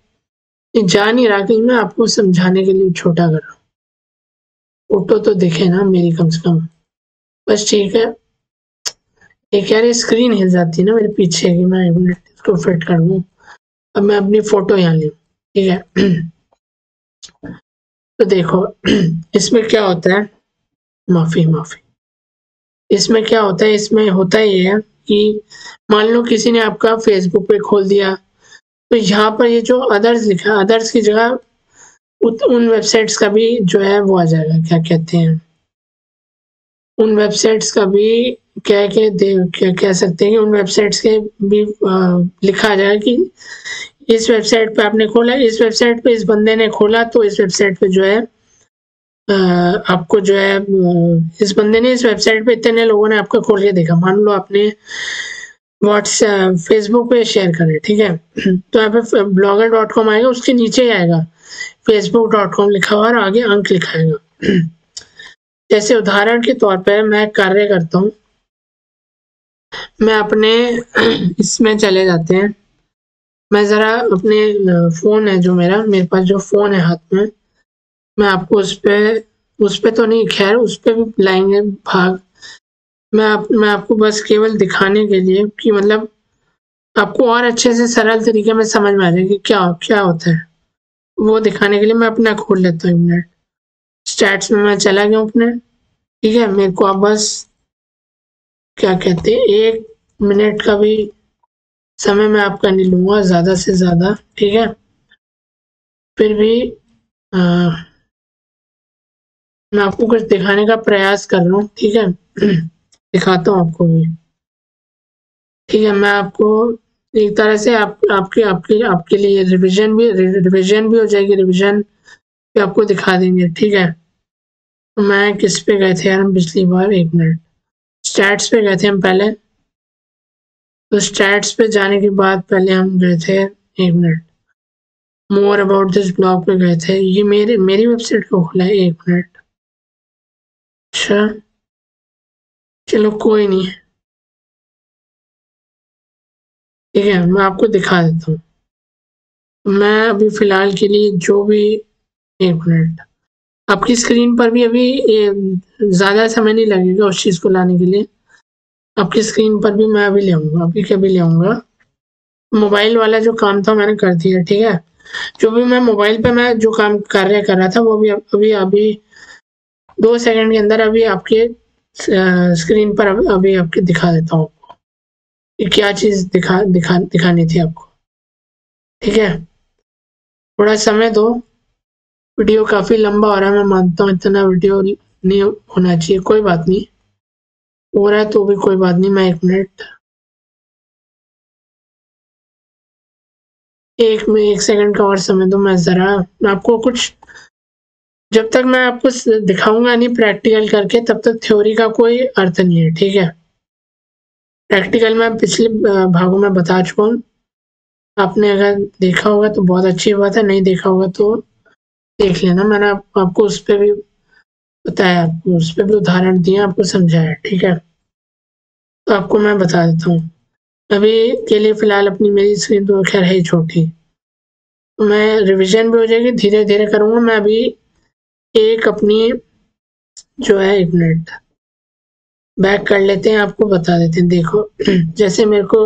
ये जा नहीं रहा कहीं, मैं आपको समझाने के लिए छोटा कर रहा हूँ। फोटो तो दिखे ना मेरी कम से कम, बस ठीक है। एक यार स्क्रीन हिल जाती है ना मेरे पीछे की, मैं 1 मिनट इसको फिट कर दूँ। अब मैं अपनी फोटो यहाँ लूँ, ठीक है। तो देखो इसमें क्या होता है, माफी इसमें क्या होता है, इसमें होता ये है कि मान लो किसी ने आपका फेसबुक पे खोल दिया, तो यहाँ पर ये जो अदर्स लिखा है, अदर्स की जगह उन वेबसाइट्स का भी जो है वो आ जाएगा, क्या कहते हैं, उन वेबसाइट्स का भी क्या कह सकते हैं कि उन वेबसाइट्स के भी लिखा आ जाएगा कि इस वेबसाइट पे आपने खोला, इस वेबसाइट पे इस बंदे ने खोला, तो इस वेबसाइट पे जो है आपको जो है इस बंदे ने इस वेबसाइट पे इतने लोगों ने आपका खोल के देखा। मान लो आपने व्हाट्सएप फेसबुक पे शेयर करे, ठीक है, तो यहाँ पे blogger.com आएगा, उसके नीचे ही आएगा facebook.com लिखा हुआ और आगे अंक लिखा आएगा। जैसे उदाहरण के तौर पर मैं कार्य करता हूँ, मैं अपने इसमें चले जाते हैं, मैं ज़रा अपने फ़ोन है जो मेरे पास जो फ़ोन है हाथ में, मैं आपको उस पे तो नहीं, खैर उस पे भी लाएंगे भाग। मैं आपको बस केवल दिखाने के लिए कि मतलब आपको और अच्छे से सरल तरीके में समझ में आ जाए कि क्या होता है, वो दिखाने के लिए मैं अपना खोल लेता हूँ 1 मिनट। स्टैट्स में मैं चला गया अपने, ठीक है। मेरे को आप बस क्या कहते हैं 1 मिनट का भी समय मैं आपका नहीं लूँगा, ज़्यादा से ज़्यादा, ठीक है। फिर भी मैं आपको कुछ दिखाने का प्रयास कर रहा हूँ, ठीक है। दिखाता हूँ आपको भी, ठीक है। मैं आपको एक तरह से आपके लिए रिवीजन भी हो जाएगी, रिवीजन भी आपको दिखा देंगे, ठीक है। तो मैं किस पे गए थे यार हम पिछली बार, 1 मिनट, स्टैट्स पे गए थे हम पहले। तो स्टैट्स पे जाने के बाद पहले हम गए थे 1 minute, more about this blog पे गए थे। ये मेरी वेबसाइट को खुला है, 1 मिनट। अच्छा चलो कोई नहीं, ठीक है, मैं आपको दिखा देता हूँ। मैं अभी फ़िलहाल के लिए जो भी 1 मिनट, आपकी स्क्रीन पर भी अभी ज़्यादा समय नहीं लगेगा उस चीज़ को लाने के लिए। आपकी स्क्रीन पर भी मैं अभी ले आऊँगा, अभी कभी ले आऊँगा। मोबाइल वाला जो काम था मैंने कर दिया, ठीक है। जो भी मैं मोबाइल पे मैं जो काम कार्य कर रहा था वो भी अभी 2 सेकंड के अंदर अभी आपके स्क्रीन पर अभी आपके दिखा देता हूँ आपको कि क्या चीज़ दिखानी थी आपको, ठीक है। थोड़ा समय दो, वीडियो काफ़ी लंबा हो रहा है, मैं मानता हूँ इतना वीडियो नहीं होना चाहिए, कोई बात नहीं, हो रहा है तो भी कोई बात नहीं। मैं 1 मिनट, 1 सेकंड का और समय दो, मैं ज़रा आपको कुछ, जब तक मैं आपको दिखाऊंगा नहीं प्रैक्टिकल करके तब तक थ्योरी का कोई अर्थ नहीं है, ठीक है। प्रैक्टिकल मैं पिछले भागों में बता चुका हूँ, आपने अगर देखा होगा तो बहुत अच्छी बात है, नहीं देखा होगा तो देख लेना। मैंने आपको उस पर भी बताया, आपको उस पर भी उदाहरण दिए, आपको समझाया, ठीक है। तो आपको मैं बता देता हूँ, अभी के लिए फ़िलहाल अपनी मेरी स्क्रीन तो खैर है ही छोटी, तो मैं रिवीजन भी हो जाएगी, धीरे धीरे करूँगा मैं। अभी एक अपनी जो है 1 मिनट बैक कर लेते हैं, आपको बता देते हैं। देखो जैसे मेरे को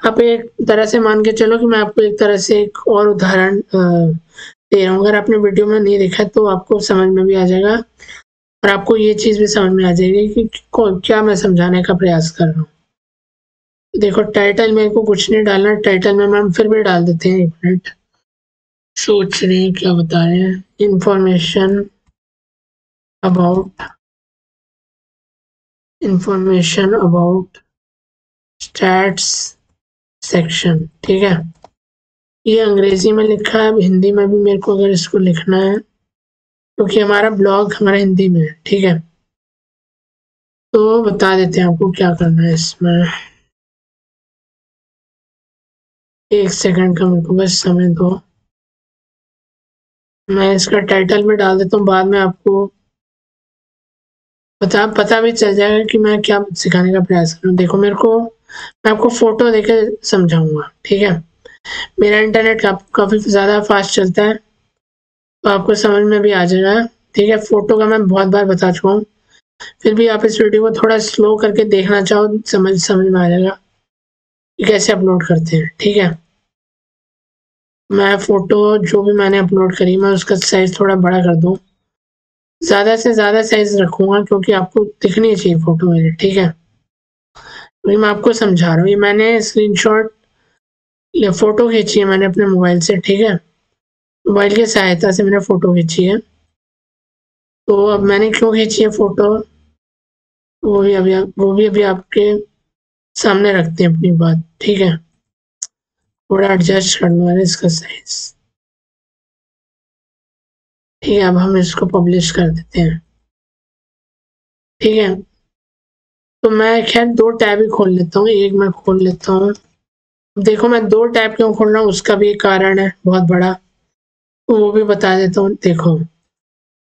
आप एक तरह से मान के चलो कि मैं आपको एक तरह से एक और उदाहरण दे रहा हूँ। अगर आपने वीडियो में नहीं देखा तो आपको समझ में भी आ जाएगा और आपको ये चीज़ भी समझ में आ जाएगी कि क्या मैं समझाने का प्रयास कर रहा हूँ। देखो टाइटल मेरे को कुछ नहीं डालना, टाइटल में मैम फिर भी डाल देते हैं, 1 मिनट, सोच रहे हैं क्या बता रहे हैं, इंफॉर्मेशन अबाउट स्टैट्स सेक्शन, ठीक है। ये अंग्रेजी में लिखा है, अब हिंदी में भी मेरे को अगर इसको लिखना है क्योंकि हमारा ब्लॉग हमारा हिंदी में है, ठीक है। तो बता देते हैं आपको क्या करना है इसमें, 1 सेकंड का मेरे को बस समय दो, मैं इसका टाइटल भी डाल देता हूँ, बाद में आपको पता भी चल जाएगा कि मैं क्या सिखाने का प्रयास कर रहा हूँ। देखो मेरे को, मैं आपको फोटो देकर समझाऊंगा, ठीक है। मेरा इंटरनेट काफ़ी ज़्यादा फास्ट चलता है तो आपको समझ में भी आ जाएगा, ठीक है। फोटो का मैं बहुत बार बता चुका हूँ, फिर भी आप इस वीडियो को थोड़ा स्लो करके देखना चाहो, समझ में आ जाएगा कि कैसे अपलोड करते हैं। ठीक है, मैं फ़ोटो जो भी मैंने अपलोड करी मैं उसका साइज़ थोड़ा बड़ा कर दूँ, ज़्यादा से ज़्यादा साइज़ रखूँगा क्योंकि आपको दिखनी चाहिए फ़ोटो मेरी। ठीक है, वही मैं आपको समझा रहा हूँ। ये मैंने स्क्रीनशॉट या फ़ोटो खींची है मैंने अपने मोबाइल से। ठीक है, मोबाइल की सहायता से मैंने फ़ोटो खींची है। तो अब मैंने क्यों खींची है फ़ोटो, वो भी अभी आपके सामने रखते हैं अपनी बात। ठीक है, थोड़ा एडजस्ट कर लूँ इसका साइज़। ठीक है, अब हम इसको पब्लिश कर देते हैं। ठीक है, तो मैं खैर 2 टैब ही खोल लेता हूँ। एक मैं खोल लेता हूँ, देखो मैं 2 टैब क्यों खोल रहा हूँ उसका भी एक कारण है बहुत बड़ा, तो वो भी बता देता हूँ। देखो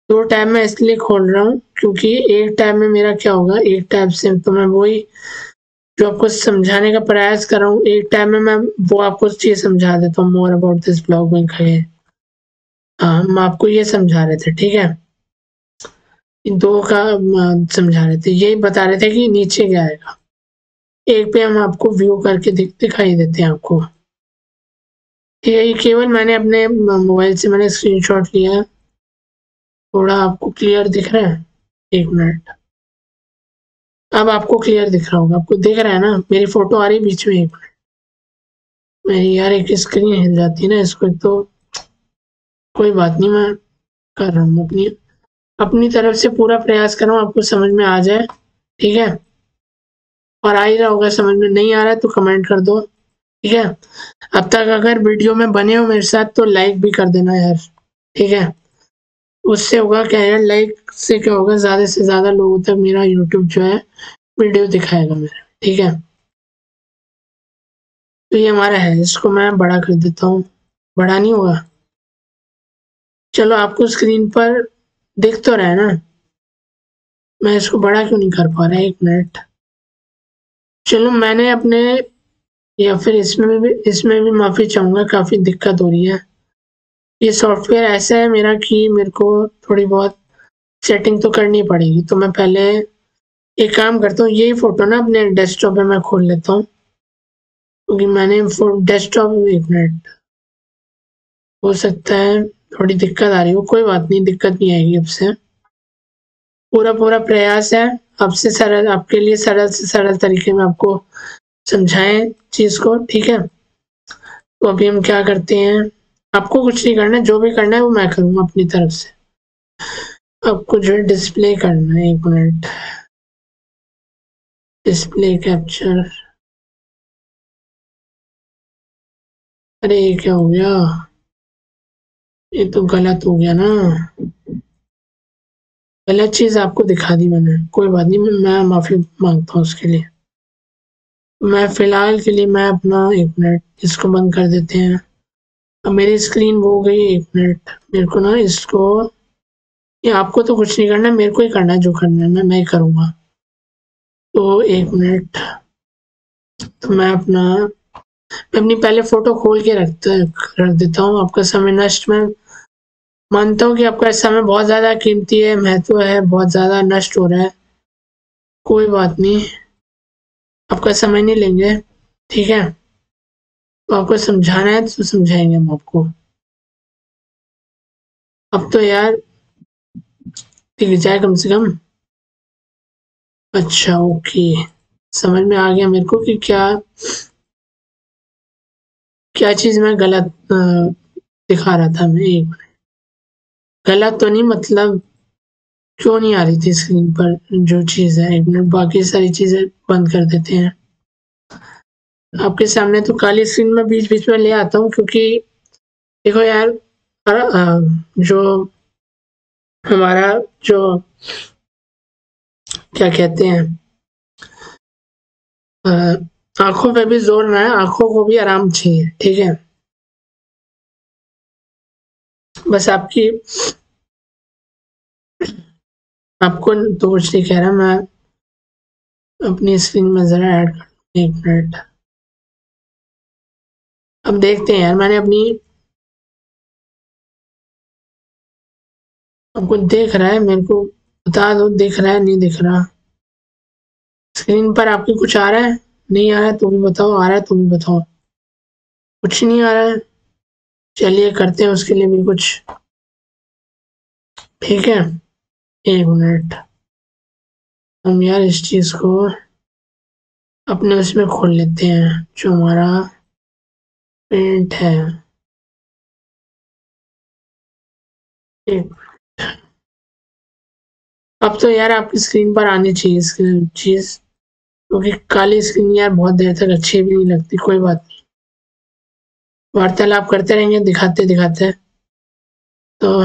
2 टैब मैं इसलिए खोल रहा हूँ क्योंकि एक टैब में मेरा क्या होगा, एक टैब से तो मैं वही जो आपको समझाने का प्रयास कर रहा हूँ, एक टैब में मैं वो आपको चीज़ समझा देता हूँ। मोर अबाउट दिस ब्लॉग में है। हाँ, हम आपको ये समझा रहे थे। ठीक है, इन 2 का समझा रहे थे, यही बता रहे थे कि नीचे क्या आएगा। एक पे हम आपको व्यू करके दिखाई देते हैं आपको। ठीक है, ये केवल मैंने अपने मोबाइल से मैंने स्क्रीनशॉट लिया है। थोड़ा आपको क्लियर दिख रहा है? 1 मिनट, अब आपको क्लियर दिख रहा होगा, आपको दिख रहा है ना, मेरी फ़ोटो आ रही है बीच में। 1 मिनट, मेरी यार एक स्क्रीन हिल जाती है ना, इसको तो कोई बात नहीं, मैं कर रहा हूँ अपनी अपनी तरफ से पूरा प्रयास कर रहा हूँ आपको समझ में आ जाए। ठीक है, और आ ही रहा होगा समझ में, नहीं आ रहा है तो कमेंट कर दो। ठीक है, अब तक अगर वीडियो में बने हो मेरे साथ तो लाइक भी कर देना यार। ठीक है, उससे होगा क्या यार, लाइक से क्या होगा, ज़्यादा से ज़्यादा लोगों तक मेरा यूट्यूब जो है वीडियो दिखाएगा मेरा। ठीक है, तो ये हमारा है, इसको मैं बड़ा कर देता हूँ। बड़ा नहीं होगा, चलो आपको स्क्रीन पर दिख तो रहा है ना, मैं इसको बड़ा क्यों नहीं कर पा रहा। 1 मिनट, चलो मैंने अपने, या फिर इसमें भी माफ़ी चाहूँगा, काफ़ी दिक्कत हो रही है। ये सॉफ्टवेयर ऐसा है मेरा कि मेरे को थोड़ी बहुत सेटिंग तो करनी पड़ेगी, तो मैं पहले एक काम करता हूँ, यही फ़ोटो ना अपने डेस्कटॉप पे मैं खोल लेता हूँ क्योंकि मैंने डेस्कटॉप में, 1 मिनट, हो सकता है थोड़ी दिक्कत आ रही हो, कोई बात नहीं, दिक्कत नहीं आएगी अब से। पूरा प्रयास है अब से सरल, आपके लिए सरल से सरल तरीके में आपको समझाएं चीज़ को। ठीक है, तो अभी हम क्या करते हैं, आपको कुछ नहीं करना है, जो भी करना है वो मैं करूँगा अपनी तरफ से। आपको जो है डिस्प्ले करना है, 1 मिनट, डिस्प्ले कैप्चर। अरे ये क्या हो गया, ये तो गलत हो गया ना, गलत चीज़ आपको दिखा दी मैंने। कोई बात नहीं, मैं माफ़ी मांगता हूँ उसके लिए। मैं फ़िलहाल के लिए मैं अपना 1 मिनट इसको बंद कर देते हैं। अब मेरी स्क्रीन वो हो गई। 1 मिनट, मेरे को ना इसको, ये आपको तो कुछ नहीं करना, मेरे को ही करना है, जो करना है मैं ही करूँगा। तो 1 मिनट, तो मैं अपनी पहले फ़ोटो खोल के रख देता हूँ। आपका समय नष्ट, मैं मानता हूँ कि आपका समय बहुत ज़्यादा कीमती है, महत्व है, बहुत ज़्यादा नष्ट हो रहा है। कोई बात नहीं, आपका समय नहीं लेंगे। ठीक है, तो आपको समझाना है तो समझाएँगे हम आपको। अब तो यार दिख जाए कम से कम। अच्छा ओके, समझ में आ गया मेरे को कि क्या क्या चीज़ मैं गलत दिखा रहा था मैं। 1 मिनट, गलत तो नहीं, मतलब क्यों नहीं आ रही थी स्क्रीन पर जो चीज़ है। 1 मिनट, बाकी सारी चीज़ें बंद कर देते हैं। आपके सामने तो काली स्क्रीन में बीच-बीच में ले आता हूँ क्योंकि देखो यार, जो हमारा जो क्या कहते हैं, आँखों पे भी ज़ोर ना है, आँखों को भी आराम चाहिए। ठीक है, बस आपको तो कुछ नहीं कह रहा, मैं अपनी स्क्रीन में ज़रा ऐड कर 1 मिनट। अब देखते हैं यार, मैंने अपनी, आपको दिख रहा है मेरे को बता दो, दिख रहा है नहीं दिख रहा? स्क्रीन पर आपके कुछ आ रहा है? नहीं आ रहा है तो भी बताओ, आ रहा है तो भी बताओ। कुछ नहीं आ रहा है, चलिए करते हैं उसके लिए भी कुछ। ठीक है, 1 मिनट, हम यार इस चीज को अपने उसमें खोल लेते हैं जो हमारा पेंट है। एक, अब तो यार आपकी स्क्रीन पर आनी चाहिए चीज, क्योंकि काली स्क्रीन यार बहुत देर तक अच्छी भी नहीं लगती। कोई बात नहीं, वार्तालाप करते रहेंगे दिखाते दिखाते। तो